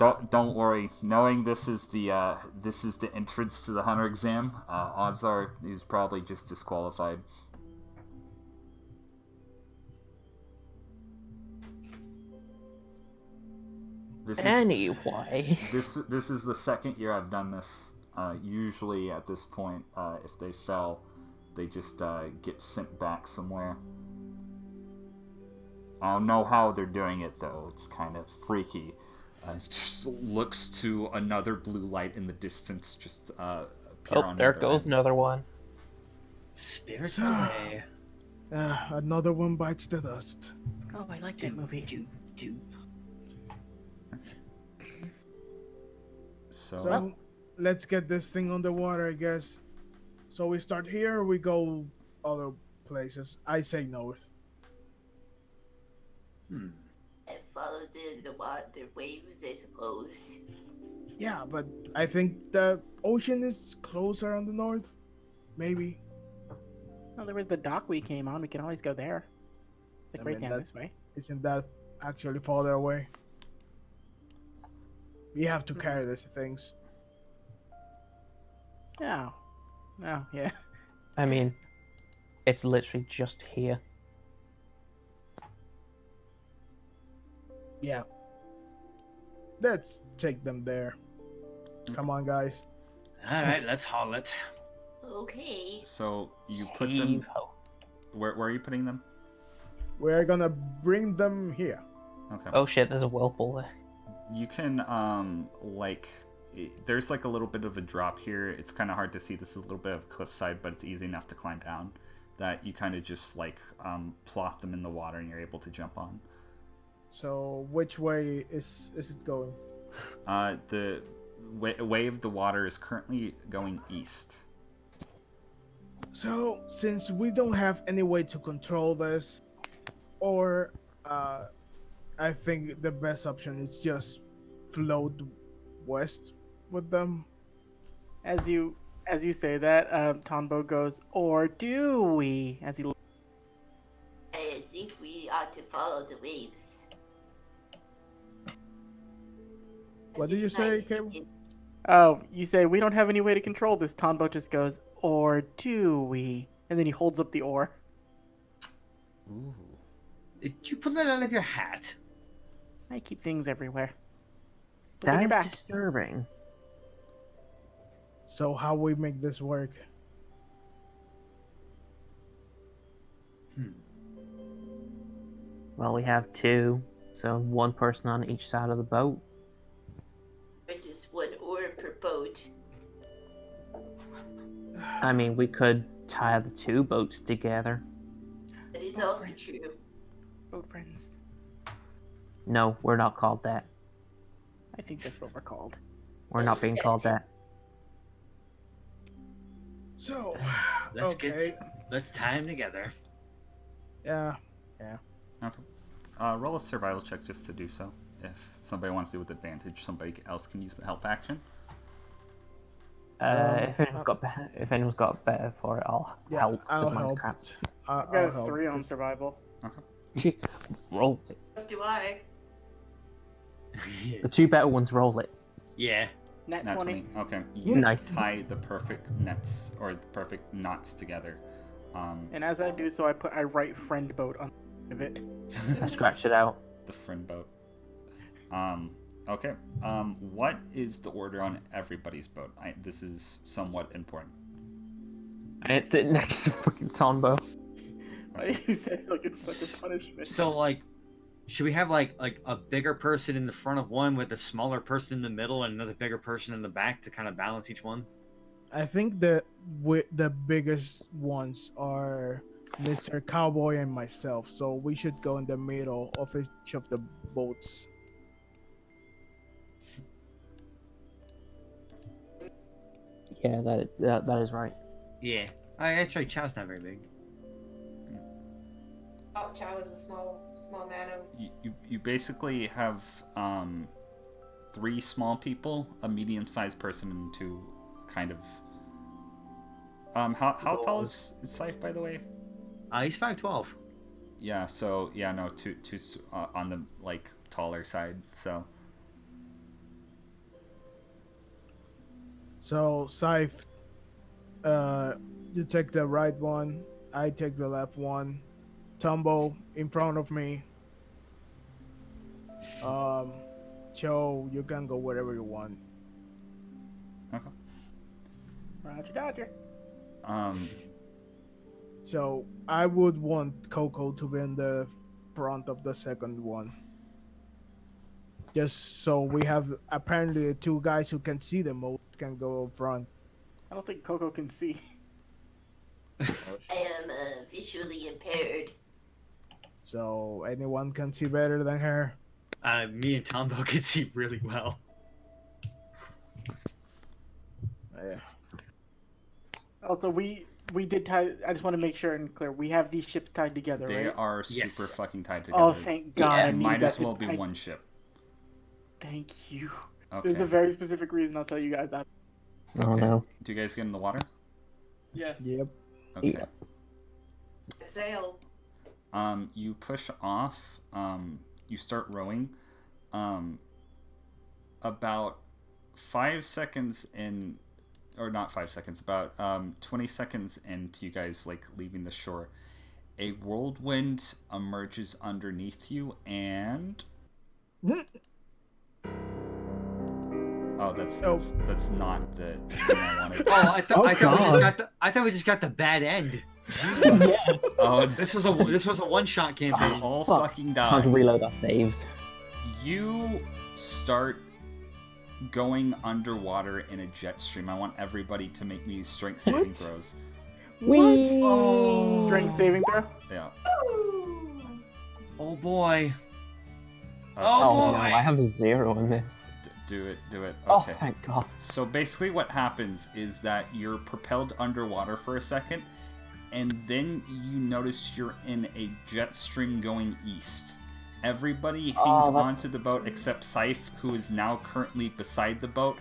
Don't worry. Knowing this is the entrance to the hunter exam, odds are he's probably just disqualified. Anyway. This is the second year I've done this. Usually at this point, if they fell, they just get sent back somewhere. I don't know how they're doing it though. It's kind of freaky. Just looks to another blue light in the distance. Just appear on There the goes end. another one. Spirits So- away. Another one bites the dust. Oh, I like that movie. So let's get this thing on the water, I guess. So we start here, or we go other places. I say north. And follow the waves, I suppose. Yeah, but I think the ocean is closer on the north. Maybe. Well, there was the dock we came on. We can always go there. It's like I right mean, down this way. Isn't that actually farther away? We have to carry these things. Oh. Oh, yeah. I mean, it's literally just here. Yeah. Let's take them there. Come on, guys. All right, let's haul it. Okay. So you put them. Heave-ho. Where are you putting them? We're gonna bring them here. Okay. Oh shit, there's a whirlpool there. You can there's like a little bit of a drop here. It's kind of hard to see. This is a little bit of cliffside, but it's easy enough to climb down. That you kind of just like plop them in the water and you're able to jump on. So which way is it going? The way of the water is currently going east. So since we don't have any way to control this, or I think the best option is just float west with them. As you say that, Tonbo goes, or do we? As he I think we ought to follow the waves. What did you That's just my say, Cable? opinion. Oh, you say we don't have any way to control this. Tonbo just goes, or do we? And then he holds up the oar. Ooh. Did you pull that out of your hat? I keep things everywhere. Look at your That is back. disturbing. So how we make this work? Well, we have two, so one person on each side of the boat. Or just one oar per boat. I mean, we could tie the two boats together. That is Oh, also right. true. Boat friends. No, we're not called that. I think that's what we're called. We're not being called that. So Let's okay. let's tie them together. Yeah. Okay. Roll a survival check just to do so. If somebody wants to do it with advantage, somebody else can use the help action. If anyone's got better for it, I'll Yeah, help. 'cause I'll mine's help. crap. I I'll got a help, 3 on 'cause- survival. Roll it. As do I. The two better ones roll it. Yeah. Nat Nat 20. 20. Okay. You Nice. tie the perfect nets or the perfect knots together. And as I do so, I write friend boat on the end of it. I scratched it out. The friend boat. Okay. What is the order on everybody's boat? This is somewhat important. And it's sitting next to fucking Tonbo. You said like it's such a punishment. So like, should we have like a bigger person in the front of one with a smaller person in the middle and another bigger person in the back to kind of balance each one? I think the biggest ones are Mr. Cowboy and myself, so we should go in the middle of each of the boats. Yeah, that is right. Yeah. Actually, Chow's not very big. Oh, Chow is a small man. You basically have 3 small people, a medium-sized person, and 2 kind of. How tall is Scythe, by the way? He's 5'12". Yeah. So yeah, no, two on the like taller side. So So, Scythe, you take the right one. I take the left one. Tumble in front of me. Joe, you can go wherever you want. Okay. Roger, Dodger. So I would want Koko to be in the front of the second one. Just so we have apparently two guys who can see the most can go up front. I don't think Koko can see. I am visually impaired. So anyone can see better than her. Me and Tombo can see really well. Yeah. Also, we did tie. I just want to make sure and clear. We have these ships tied together, They right? are Yes. super fucking tied together. Oh, thank God! Yeah. I It need might that as well to, be one ship. Thank you. Okay. There's a very specific reason I'll tell you guys that. Oh Okay. no. Do you guys get in the water? Yes. Yep. Okay. Yeah. Sail. You push off. You start rowing. About 5 seconds in, or not 5 seconds, about 20 seconds into you guys like leaving the shore, a whirlwind emerges underneath you and. Oh, that's not the thing I wanted. Oh, I thought we just God. got the bad end. Oh, This was a one-shot campaign. all Fuck. fucking Time to die. reload our saves. You start going underwater in a jet stream. I want everybody to make me strength saving What? throws. What? Oh. Strength saving throw. Yeah. Ooh. Oh boy. Okay. Oh no, boy. I have a 0 in this. Do it. Okay. Oh, thank God. So basically what happens is that you're propelled underwater for a second, and then you notice you're in a jet stream going east. Everybody hangs onto the boat except Scythe, who is now currently beside the boat,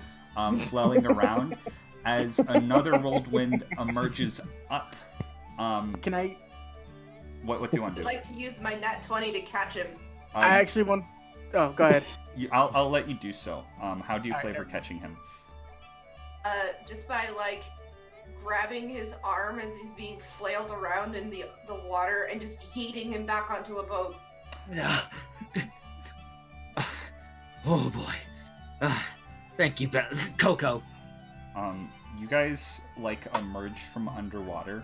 flailing around, as another whirlwind emerges up. Can I? What do you want to I'd do? like to use my nat 20 to catch him. I actually want. Oh, go ahead. I'll let you do so. How do you Alright, flavor catching him? Just by like grabbing his arm as he's being flailed around in the water and just yeeting him back onto a boat. Oh boy. Thank you, Koko. You guys like emerge from underwater,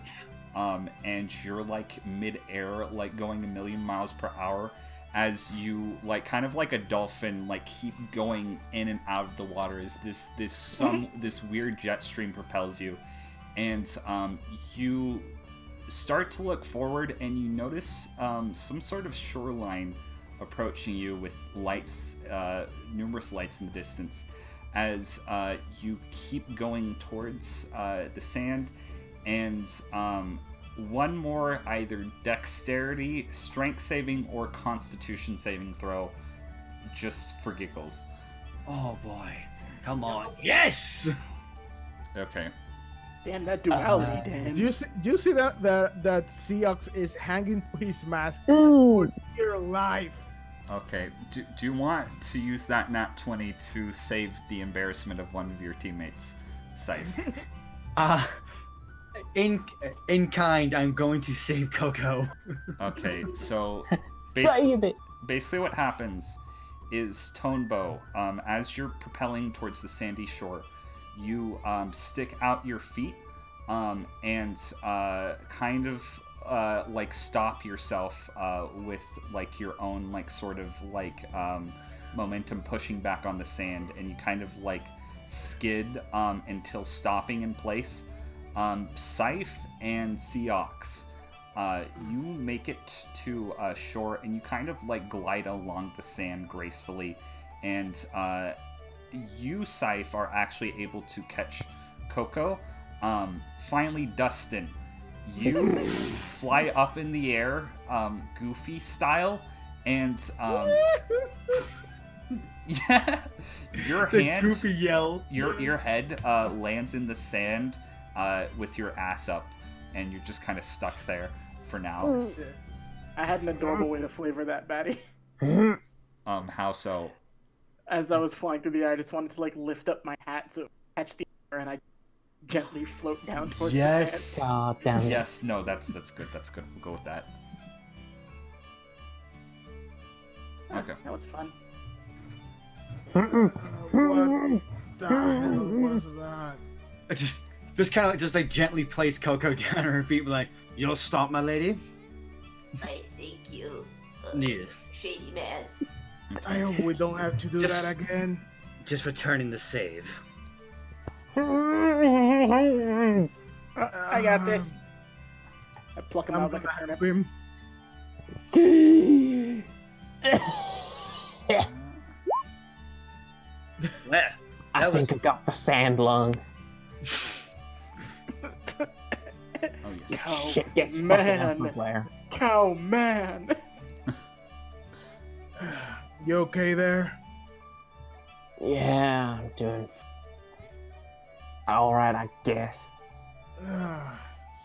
and you're like mid-air, like going a million miles per hour, as you like kind of like a dolphin, like keep going in and out of the water as this weird jet stream propels you, and you start to look forward and you notice some sort of shoreline approaching you with lights, numerous lights in the distance, as you keep going towards the sand, and one more either dexterity, strength saving, or constitution saving throw, just for giggles. Oh boy. Come on. Yes! Okay. Damn that duality, Dan. Do you see that Seox is hanging to his mask Ooh. for dear life? Okay. Do you want to use that nat 20 to save the embarrassment of one of your teammates, Scythe? In kind, I'm going to save Koko. Okay, so Save it. basically what happens is Tonbo, as you're propelling towards the sandy shore, you stick out your feet and kind of like stop yourself with like your own like sort of like momentum pushing back on the sand, and you kind of like skid until stopping in place. Scythe and Seox, you make it to shore, and you kind of like glide along the sand gracefully, and you, Scythe, are actually able to catch Koko. Finally, Dustin, you fly up in the air, Goofy style, and yeah, your hand, Goofy yell. your head lands in the sand with your ass up, and you're just kind of stuck there for now. I had an adorable way to flavor that, Batty. How so? As I was flying through the air, I just wanted to like lift up my hat so it catch the air and I gently float down towards the Yes. sand. God damn it. Yes. No, that's good. That's good. We'll go with that. Okay. That was fun. What the hell was that? I just kind of just like gently place Koko down on her feet, like, "You'll stop, my lady." I thank you, Yeah. shady man. I hope we don't have to do Just- that again. Just returning the save. I got this. I pluck him I'm out like gonna a help turnip. him. Yeah. I That was- think I got the sand lung. Oh yes. Cow Shit gets fucking man. everywhere. Cow man. You okay there? Yeah, I'm doing alright, I guess.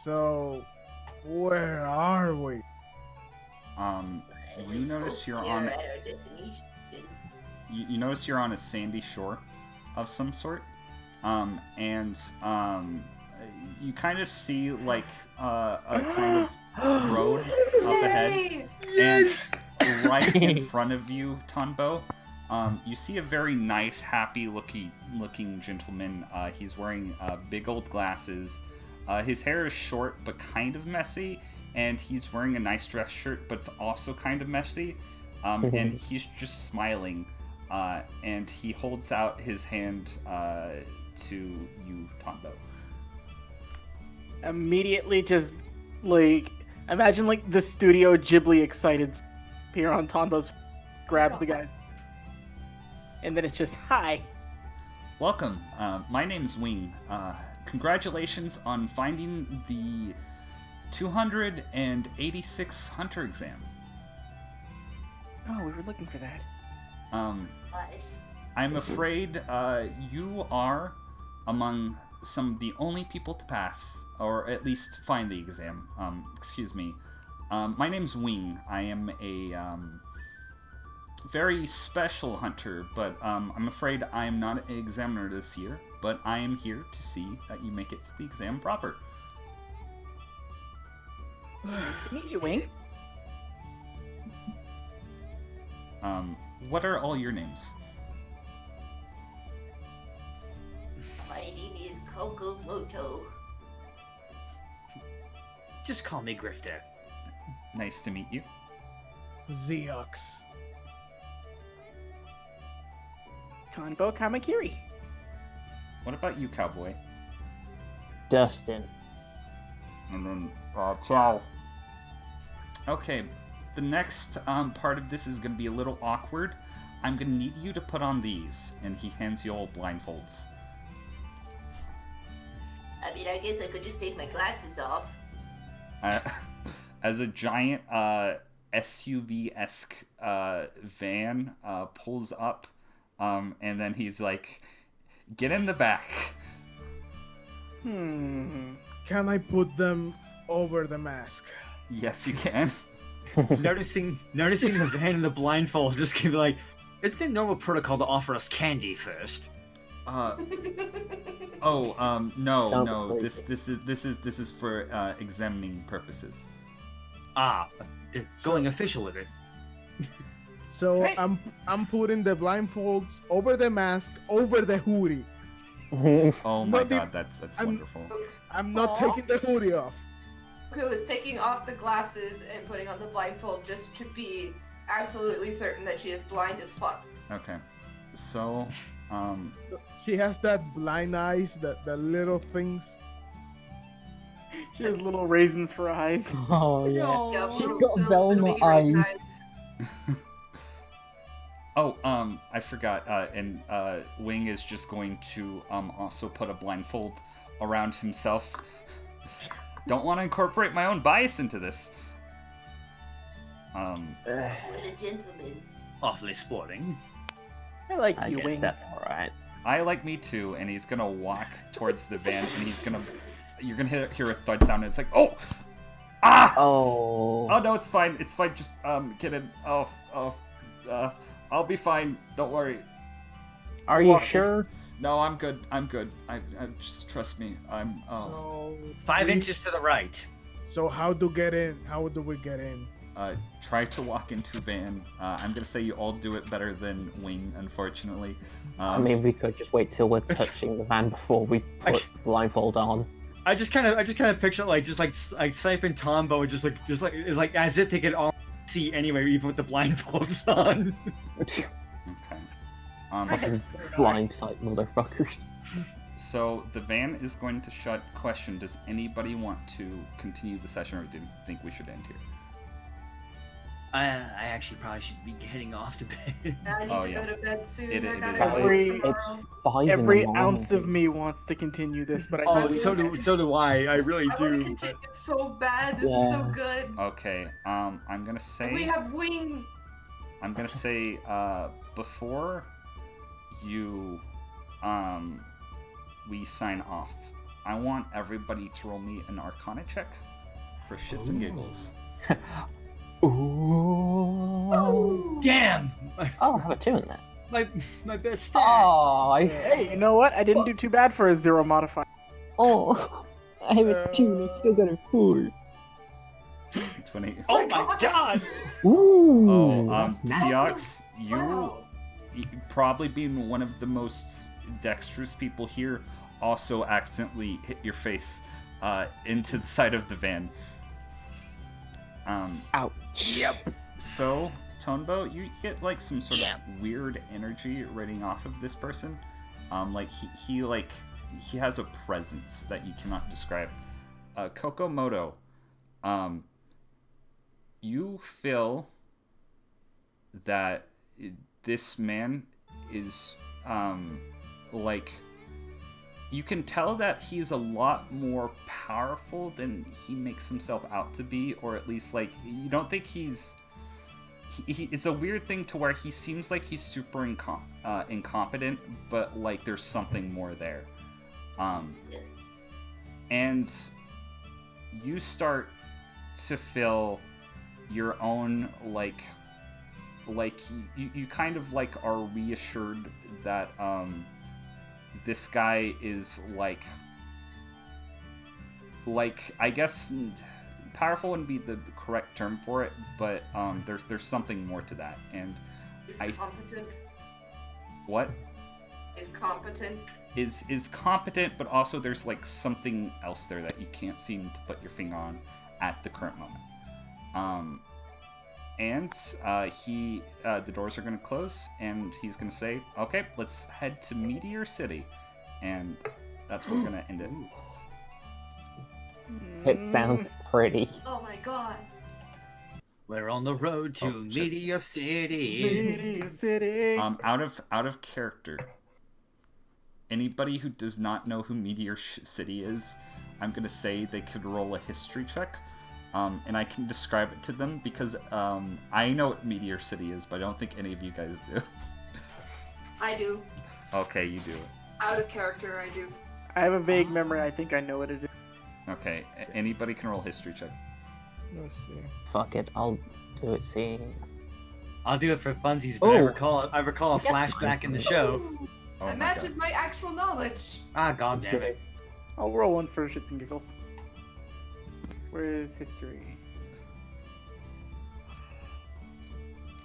So, where are we? You notice you're We on. are at our destination. You notice you're on a sandy shore of some sort, and you kind of see like a kind of road up ahead, Yes. and right in front of you, Tonbo, you see a very nice, happy-looking gentleman. He's wearing big old glasses. His hair is short but kind of messy, and he's wearing a nice dress shirt, but it's also kind of messy. And he's just smiling. And he holds out his hand to you, Tonbo. Immediately just like imagine like the Studio Ghibli excited appear on Tonbo's, grabs the guys. And then it's just hi. Welcome. My name's Wing. Congratulations on finding the 286 Hunter exam. Oh, we were looking for that. Nice. I'm afraid you are among some of the only people to pass, or at least find the exam. Excuse me. My name's Wing. I am a very special hunter, but I'm afraid I am not an examiner this year, but I am here to see that you make it to the exam proper. Nice to meet you, Wing. What are all your names? My name is Koko Moto. Just call me Grifter. Nice to meet you. Seox. Tonbo Kamakiri. What about you, cowboy? Dustin. And then, ciao. Okay, the next part of this is going to be a little awkward. I'm going to need you to put on these. And he hands you all blindfolds. I mean, I guess I could just take my glasses off. As a giant SUV-esque van pulls up, and then he's like, get in the back. Hmm. Can I put them over the mask? Yes, you can. noticing the van and the blindfold, just gonna be like, isn't it normal protocol to offer us candy first? No. This is for examining purposes. Going official with it. So Right. I'm putting the blindfolds over the mask, over the hoodie. Oh my Not the- god, that's I'm- wonderful. I'm not Aw. taking the hoodie off. Who is taking off the glasses and putting on the blindfold just to be absolutely certain that she is blind as fuck. Okay, so She has that blind eyes, the little things. She has little raisins for eyes. Oh yeah. Yeah, She's little- got little Velma baby raisin eyes. I forgot. And Wing is just going to also put a blindfold around himself. Don't want to incorporate my own bias into this. What a gentleman. Awfully sporting. I like I you, guess Wing. that's alright. I like me too, and he's gonna walk towards the van, and you're gonna hear a thud sound, and it's like, oh, ah, Oh. oh no, it's fine, just get in. I'll be fine. Don't worry. Are you Walk. sure? No, I'm good. I'm good. I just trust me. I'm. So 5 we- inches to the right. So how do get in? How do we get in? Try to walk into van. I'm gonna say you all do it better than Wing, unfortunately. I mean, we could just wait till we're touching the van before we put blindfold on. I just kind of picture like Siphon Tombo and just like it's like as if they could all see anyway, even with the blindfolds on. Okay. Fucking blindside motherfuckers. So the van is going to shut. Question: does anybody want to continue the session, or do you think we should end here? I actually probably should be heading off to bed. I need to go to bed soon. It I is. gotta go Every- tomorrow. It's 5 Every in the morning. ounce of me wants to continue this, but I Oh, really so do I. I really I want to do. continue it so bad. This is so good. Okay. I'm gonna say. We have Wing. I'm gonna say. Before you, we sign off. I want everybody to roll me an Arcana check for shits and giggles. Ooh. Damn! Oh, I have a 2 in that. My best stat. Oh, Hey, you know what? I didn't do too bad for a 0 modifier. oh, I have a 2 and I still got a 4. 20. Oh my god! Ooh, Oh, that's nasty. Seox, you Wow. probably being one of the most dexterous people here, also accidentally hit your face into the side of the van. Ouch. Yep. So, Tonbo, you get like some sort of weird energy radiating off of this person. Like he has a presence that you cannot describe. Kokomoto, you feel that this man is like, you can tell that he's a lot more powerful than he makes himself out to be, or at least like you don't think he's it's a weird thing to where he seems like he's super incompetent, but like there's something more there. And you start to feel your own like you kind of like are reassured that this guy is like I guess powerful wouldn't be the correct term for it, but there's something more to that. And Is I- competent. what Is competent. is competent, but also there's like something else there that you can't seem to put your finger on at the current moment. And the doors are going to close, and he's going to say, okay, let's head to Meteor City. And that's where we're going to end it. It sounds pretty. Oh my god. We're on the road to Oh, shit. Media City. Meteor City. Out of character, anybody who does not know who Meteor City is, I'm going to say they could roll a history check. And I can describe it to them because I know what Meteor City is, but I don't think any of you guys do. I do. Okay, you do. Out of character, I do. I have a vague memory. I think I know what it is. Okay, anybody can roll a history check. Let's see. Fuck it, I'll do it seeing. I'll do it for funsies, but I recall a flashback in the show. Oh that my matches God. my actual knowledge. Ah, god damn it. I'll roll one for shits and giggles. Where's history?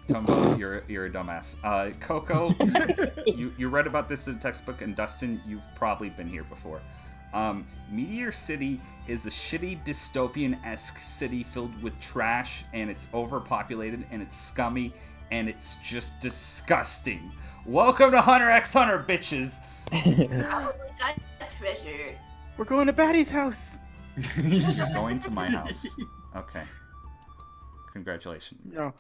Tonbo, you're a dumbass. Koko, you read about this in the textbook, and Dustin, you've probably been here before. Meteor City is a shitty dystopian-esque city filled with trash, and it's overpopulated, and it's scummy, and it's just disgusting. Welcome to Hunter x Hunter, bitches! Oh, got treasure. We're going to Batty's house. You're going to my house. Okay. Congratulations. No,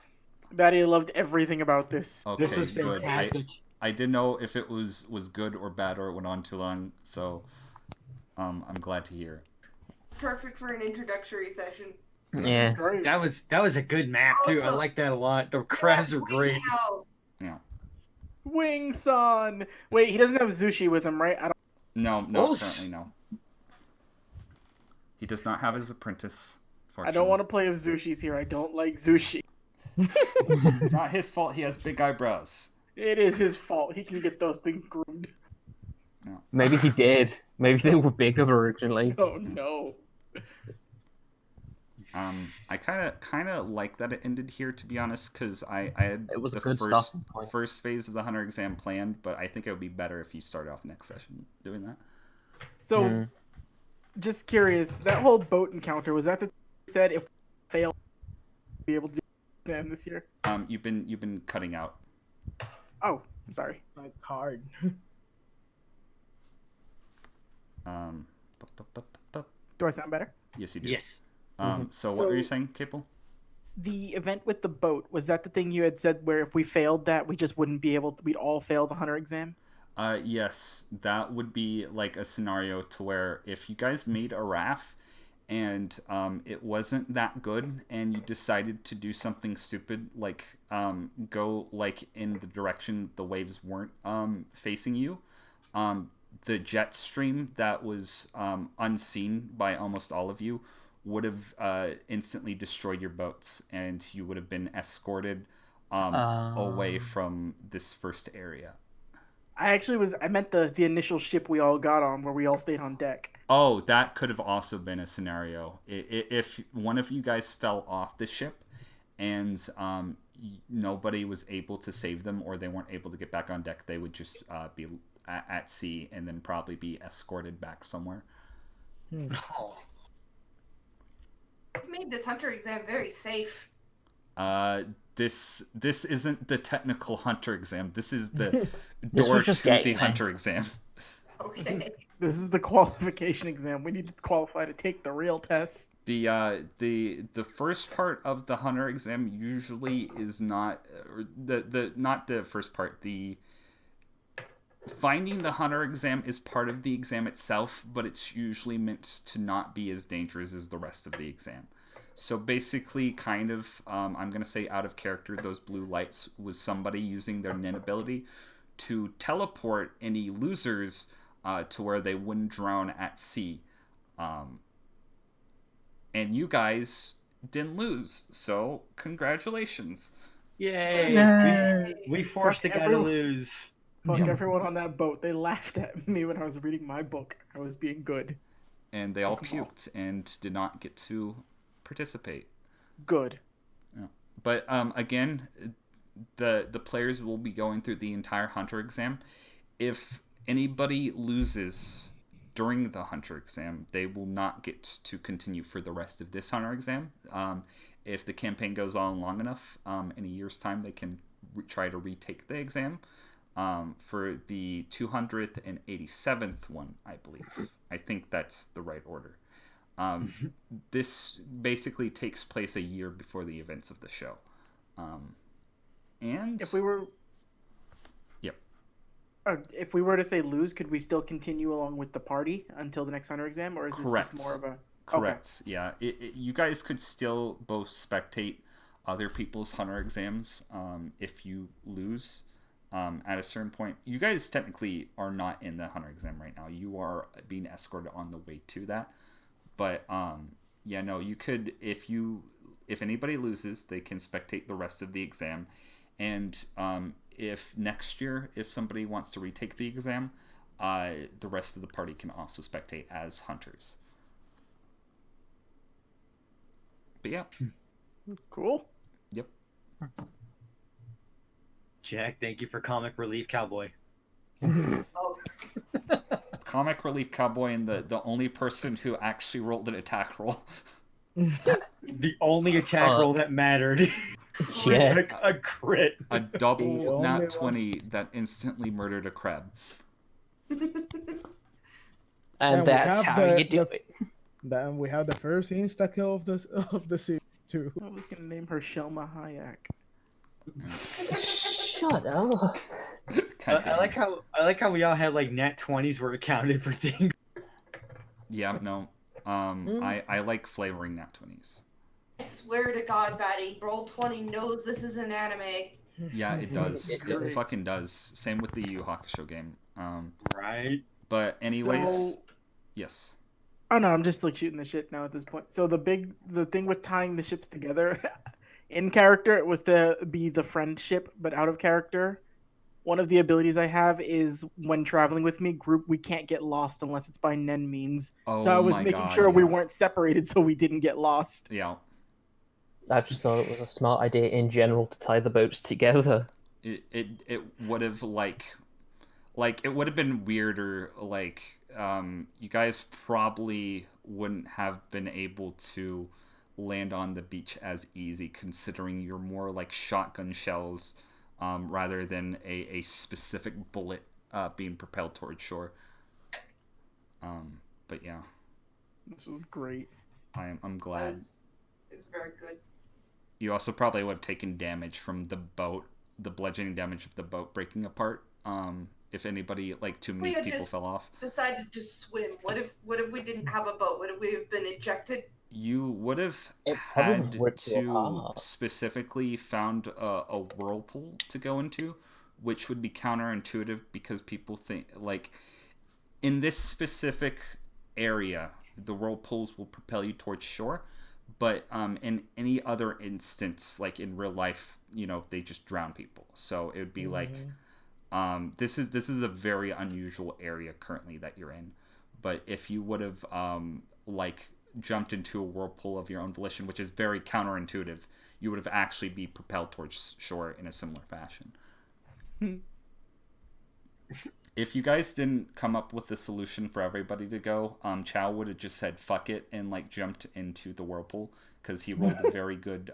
Batty loved everything about this. Okay, This was good. fantastic. I didn't know if it was good or bad or it went on too long, so I'm glad to hear. Perfect for an introductory session. Yeah. Great. That was a good map too. I Also- like that a lot. The crabs are great. Wow. Wing Son. Wait, he doesn't have Zushi with him, right? I don't. No, Oh, currently no. He does not have his apprentice. I don't want to play if Zushi's here. I don't like Zushi. It's not his fault. He has big eyebrows. It is his fault. He can get those things groomed. Maybe he did. Maybe they were bigger originally. Oh no. I kind of like that it ended here, to be honest, because I had It was a the good starting point. first phase of the Hunter exam planned, but I think it would be better if you started off next session doing that. So, just curious, that whole boat encounter, was that the said if we fail, be able to do the exam this year? You've been cutting out. Oh, I'm sorry. Like hard. Do I sound better? Yes, you do. Yes. So what were you saying, Capel? The event with the boat, was that the thing you had said where if we failed that, we just wouldn't be able to, we'd all fail the Hunter exam? Yes, that would be like a scenario to where if you guys made a raft and it wasn't that good and you decided to do something stupid like go like in the direction the waves weren't facing you, the jet stream that was unseen by almost all of you would have instantly destroyed your boats and you would have been escorted away from this first area. I meant the initial ship we all got on where we all stayed on deck. Oh, that could have also been a scenario. If one of you guys fell off the ship and nobody was able to save them or they weren't able to get back on deck, they would just be at sea and then probably be escorted back somewhere. Oh. I've made this Hunter exam very safe. This isn't the technical Hunter exam. This is the This door was just to the getting Hunter exam. Okay. This is the qualification exam. We need to qualify to take the real test. The first part of the Hunter exam usually is not not the first part. The finding the Hunter exam is part of the exam itself, but it's usually meant to not be as dangerous as the rest of the exam. So basically, kind of, I'm going to say out of character, those blue lights was somebody using their Nin ability to teleport any losers to where they wouldn't drown at sea. And you guys didn't lose, so congratulations. Yay! We forced the Fuck guy to everyone. lose. Fuck everyone on that boat. They laughed at me when I was reading my book. I was being good. And they all puked and did not get to participate. Good. Yeah. But again, the players will be going through the entire Hunter exam. If anybody loses during the Hunter exam, they will not get to continue for the rest of this Hunter exam. If the campaign goes on long enough, in a year's time, they can try to retake the exam. For the 287th one, I believe. I think that's the right order. This basically takes place a year before the events of the show. And If we were... Yep. If we were to say lose, could we still continue along with the party until the next Hunter exam? Or is this Correct. just more of a... Correct. Okay. Yeah. You guys could still both spectate other people's Hunter exams if you lose at a certain point. You guys technically are not in the Hunter exam right now. You are being escorted on the way to that. But yeah, no, you could if anybody loses, they can spectate the rest of the exam. And if next year, if somebody wants to retake the exam, the rest of the party can also spectate as hunters. But yeah. Cool. Yep. Jack, thank you for comic relief, cowboy. Oh, Comic relief cowboy and the only person who actually rolled an attack roll. The only attack roll that mattered. Yeah. A crit. A The double only nat one. 20 that instantly murdered a crab. And we that's have how the- you do the- it. Then we have the first insta kill of the series too. I was going to name her Shelma Hayek. Shut up. I like how we all had like nat 20s were accounted for things. Yeah, no. I like flavoring nat 20s. I swear to God, Batty, Roll20 knows this is an anime. Yeah, it does. It It fucking does. Same with the Yu Yu Hakusho game. Right. But anyways, So- yes. Oh no, I'm just like shooting the shit now at this point. So the thing with tying the ships together, in character it was to be the friendship, but out of character, one of the abilities I have is when traveling with me, group we can't get lost unless it's by Nen means. So I Oh was my making God, sure we yeah. weren't separated so we didn't get lost. Yeah. I just thought it was a smart idea in general to tie the boats together. It would have like it would have been weirder, like you guys probably wouldn't have been able to land on the beach as easy, considering you're more like shotgun shells, rather than a specific bullet being propelled towards shore. But yeah, This was great. I'm glad. It's very good. You also probably would have taken damage from the boat, the bludgeoning damage of the boat breaking apart. If anybody, like, too many We had people just fell off. decided to swim. What if we didn't have a boat? Would we have been ejected? You would have It probably had ripped you to apart. specifically found a whirlpool to go into, which would be counterintuitive because people think, like, in this specific area, the whirlpools will propel you towards shore. But in any other instance, like in real life, they just drown people. So it would be like, this is a very unusual area currently that you're in. But if you would have like jumped into a whirlpool of your own volition, which is very counterintuitive, you would have actually be propelled towards shore in a similar fashion. If you guys didn't come up with a solution for everybody to go, Chow would have just said fuck it and like jumped into the whirlpool because he rolled a very good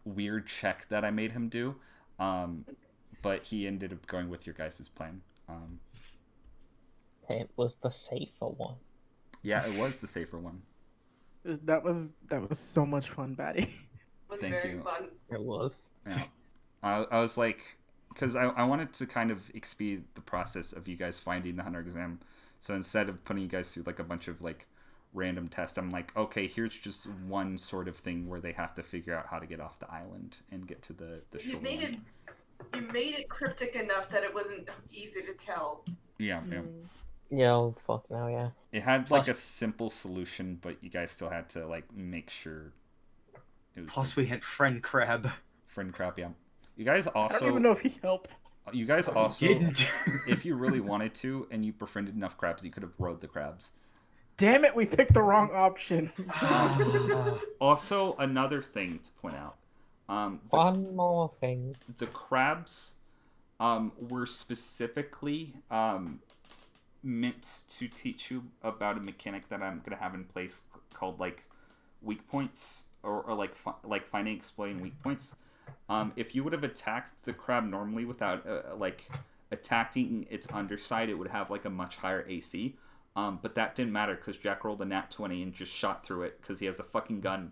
weird check that I made him do. But he ended up going with your guys' plan. It was the safer one. Yeah, it was the safer one. That was so much fun, Batty. It was Thank very you. fun. It was. Yeah. I was like, because I wanted to kind of expedite the process of you guys finding the hunter exam. So instead of putting you guys through like a bunch of like random tests, I'm like, okay, here's just one sort of thing where they have to figure out how to get off the island and get to the shore. You made it cryptic enough that it wasn't easy to tell. Yeah. Yeah, oh, fuck now, yeah. It had like a simple solution, but you guys still had to like make sure it was Plus, we had friend crab. friend crap. Yeah. You guys also. I don't even know if he helped. You guys also, Didn't. if you really wanted to, and you befriended enough crabs, you could have rode the crabs. Damn it, we picked the wrong option. Also, another thing to point out. One more thing. The crabs were specifically meant to teach you about a mechanic that I'm going to have in place called, like, weak points, or like finding and exploiting weak points. If you would have attacked the crab normally without, like, attacking its underside, it would have, like, a much higher AC. But that didn't matter because Jack rolled a nat 20 and just shot through it because he has a fucking gun.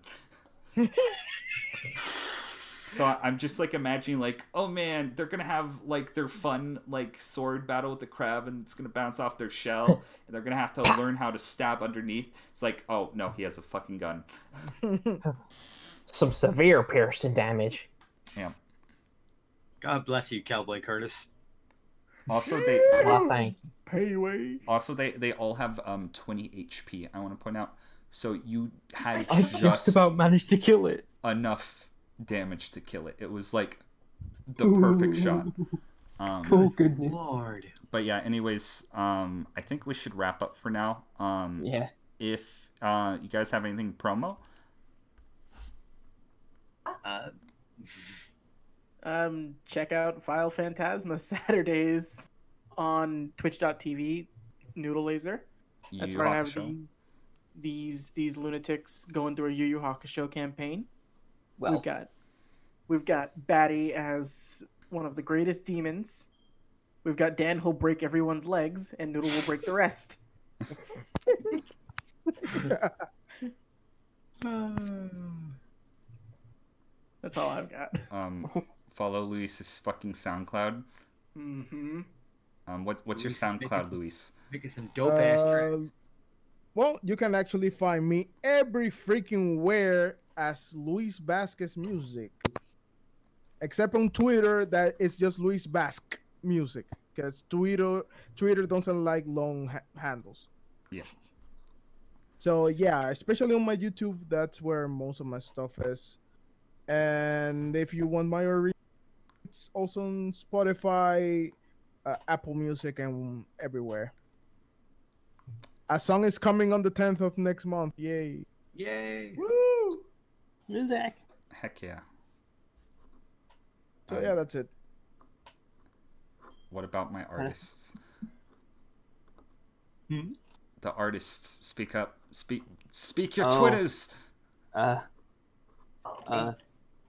So I'm just like imagining like, oh man, they're gonna have like their fun like sword battle with the crab and it's gonna bounce off their shell and they're gonna have to learn how to stab underneath. It's like, oh no, he has a fucking gun. Some severe piercing damage. Yeah. God bless you, Cowboy Curtis. Also they Well, thank you. Payway. also they all have 20 HP. I want to point out. So you had I just about managed to kill it. enough damage to kill it. It was like the perfect shot. Oh goodness. Lord. But yeah, anyways, I think we should wrap up for now. Yeah. If you guys have anything promo, Check out File Phantasma Saturdays on twitch.tv, Noodle Laser. That's Yu where I have Hakusho. these lunatics going through a Yu Yu Hakusho campaign. Well, We've got Batty as one of the greatest demons. We've got Dan who'll break everyone's legs, and Noodle will break the rest. That's all I've got. Follow Luis's fucking SoundCloud. Mm-hmm. What's your Luis is SoundCloud, making Luis? Making some dope ass tracks. Well, you can actually find me every freaking where as Luis Vasquez Music. Except on Twitter, that it's just Luis Basque Music. Because Twitter doesn't like long handles. Yeah. So yeah, especially on my YouTube, that's where most of my stuff is. And if you want my it's also on Spotify, Apple Music, and everywhere. A song is coming on the 10th of next month. Yay! Yay! Woo! Music. Heck yeah. So yeah, that's it. What about my artists? Hmm? The artists, speak up. Speak your Oh. Twitters. Uh,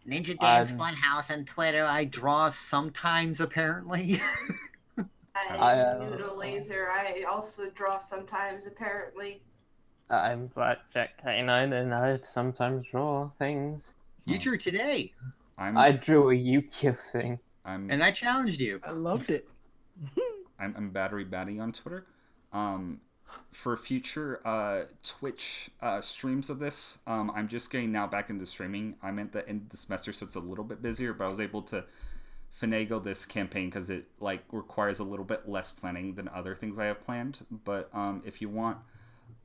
Ninja Dance I'm- Funhouse on Twitter. I draw sometimes, apparently. I'm Noodle Laser. I also draw sometimes, apparently. I'm Blackjack K9 and I sometimes draw things. You drew today, I drew a Yu-Gi-Oh thing. and I challenged you. I loved it. I'm Battery Batty on Twitter. For future Twitch streams of this, I'm just getting now back into streaming. I'm at the end of the semester, so it's a little bit busier, but I was able to finagle this campaign because it like requires a little bit less planning than other things I have planned. But if you want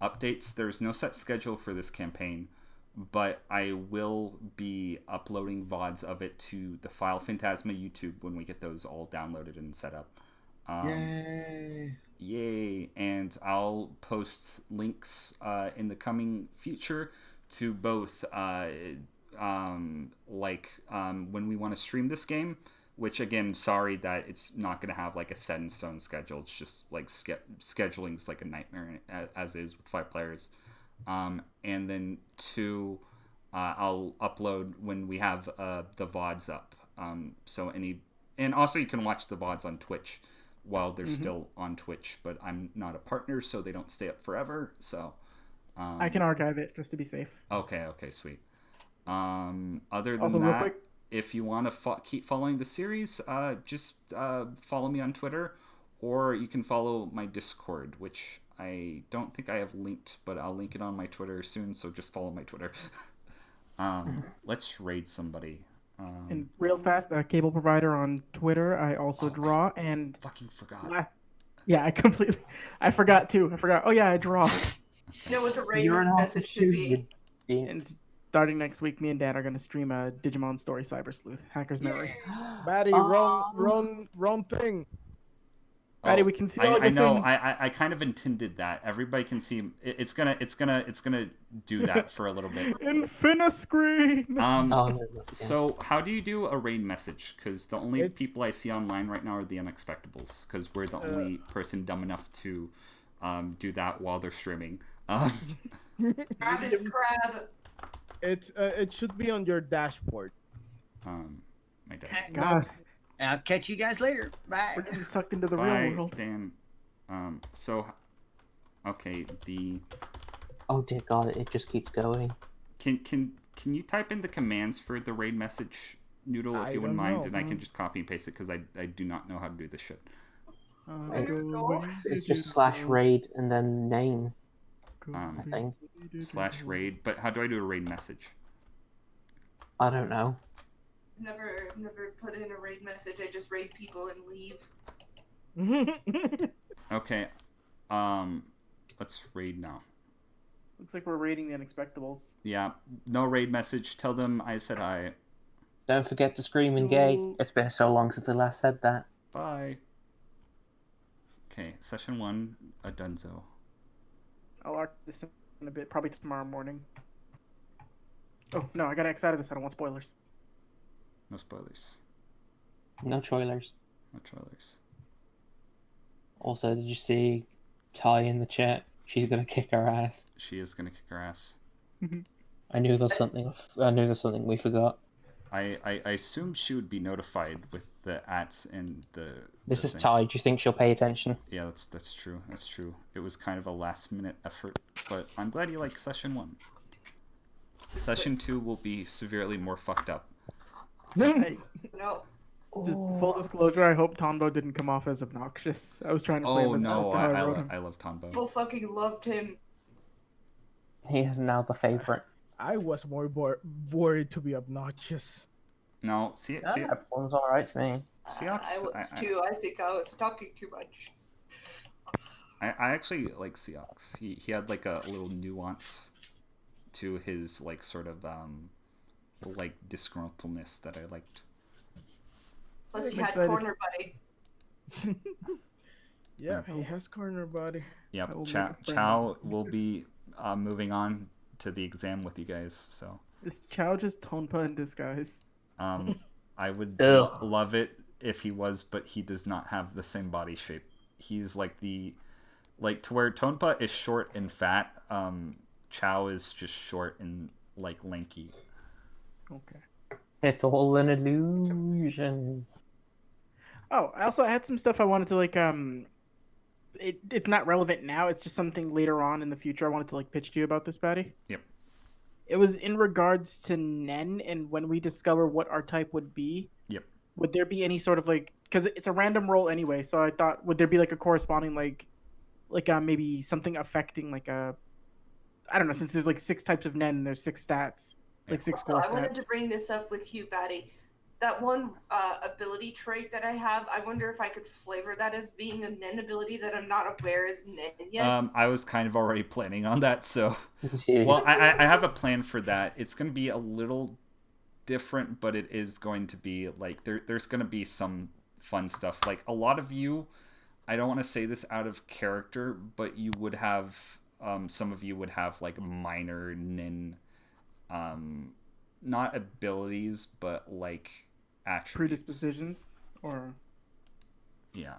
updates, there's no set schedule for this campaign, but I will be uploading VODs of it to the File Phantasma YouTube when we get those all downloaded and set up. Yay! And I'll post links in the coming future to both when we want to stream this game, which again, sorry that it's not going to have like a set in stone schedule. It's just like scheduling is like a nightmare as is with 5 players. And then 2, I'll upload when we have the VODs up. And also you can watch the VODs on Twitch while they're still on Twitch, but I'm not a partner, so they don't stay up forever. So I can archive it just to be safe. Okay, sweet. Other than Also, real that, quick, if you want to keep following the series, just follow me on Twitter, or you can follow my Discord, which I don't think I have linked, but I'll link it on my Twitter soon, so just follow my Twitter. Let's raid somebody. and real fast, cable provider on Twitter. I also draw and fucking forgot. I forgot too. Oh yeah, I draw. You know what the raid You're an message artist should be? And starting next week, me and Dan are going to stream a Digimon story, Cyber Sleuth, Hacker's Memory. Batty, wrong thing. Batty, we can see all I your know. things. I kind of intended that. Everybody can see. It's gonna do that for a little bit. Infiniscreen. So how do you do a raid message? Because the only It's- people I see online right now are the Unexpectables. Because we're the only person dumb enough to do that while they're streaming. Grab his crab. It should be on your dashboard. My dad. God, I'll catch you guys later. Bye. we're getting sucked into the Bye, real world. Dan. Okay. Oh dear God, it just keeps going. Can you type in the commands for the raid message, Noodle, if I you wouldn't don't mind, know, and I man. can just copy and paste it because I do not know how to do this shit. It's just /raid and then name, I think. /raid, but how do I do a raid message? I don't know. Never put in a raid message. I just raid people and leave. Okay, let's raid now. Looks like we're raiding the Unexpectables. Yeah, no raid message. Tell them I said hi. Don't forget to scream and gay. It's been so long since I last said that. Bye. Okay, session 1, a dunzo. I'll arc this in a bit, probably tomorrow morning. Oh no, I got excited this. I don't want spoilers. No spoilers. No spoilers. No trailers. Also, did you see Ty in the chat? She's gonna kick her ass. She is gonna kick her ass. I knew there's something. I knew there's something we forgot. I assumed she would be notified with the ats and the. This the is thing. Ty. Do you think she'll pay attention? Yeah, that's true. That's true. It was kind of a last minute effort, but I'm glad you like session 1. Session 2 will be severely more fucked up. Hey, No. just full disclosure, I hope Tonbo didn't come off as obnoxious. I was trying to play Oh him as no, how I wrote him. I love Tonbo. People fucking loved him. He is now the favorite. I was more worried to be obnoxious. No, see it. Everyone's all right to me. Seox, I was too. I think I was talking too much. I actually like Seox. He had like a little nuance to his like sort of like disgruntledness that I liked. Plus, I'm you had excited. Corner Buddy. Yeah, he has corner body. Yep. I will make Chow, a friend Chow of will be moving on to the exam with you guys. So Is Chow just Tonpa in disguise? I would Ugh. love it if he was, but he does not have the same body shape. He's like to where Tonpa is short and fat. Chow is just short and like lanky. Okay. It's all an illusion. Oh, I had some stuff I wanted to like it's not relevant now. It's just something later on in the future I wanted to like pitch to you about this, Patty. Yep. It was in regards to Nen and when we discover what our type would be. Yep. Would there be any sort of like because it's a random roll anyway? So I thought would there be like a corresponding like maybe something affecting like a I don't know since there's like 6 types of Nen and there's 6 stats like 6 Also, core I wanted stats. to bring this up with you, Batty. That one ability trait that I have, I wonder if I could flavor that as being a Nen ability that I'm not aware is Nen yet. I was kind of already planning on that, so well, I have a plan for that. It's going to be a little different, but it is going to be like there's going to be some fun stuff. Like a lot of you, I don't want to say this out of character, but you would have some of you would have like minor Nin, not abilities, but like attributes. Predispositions or Yeah.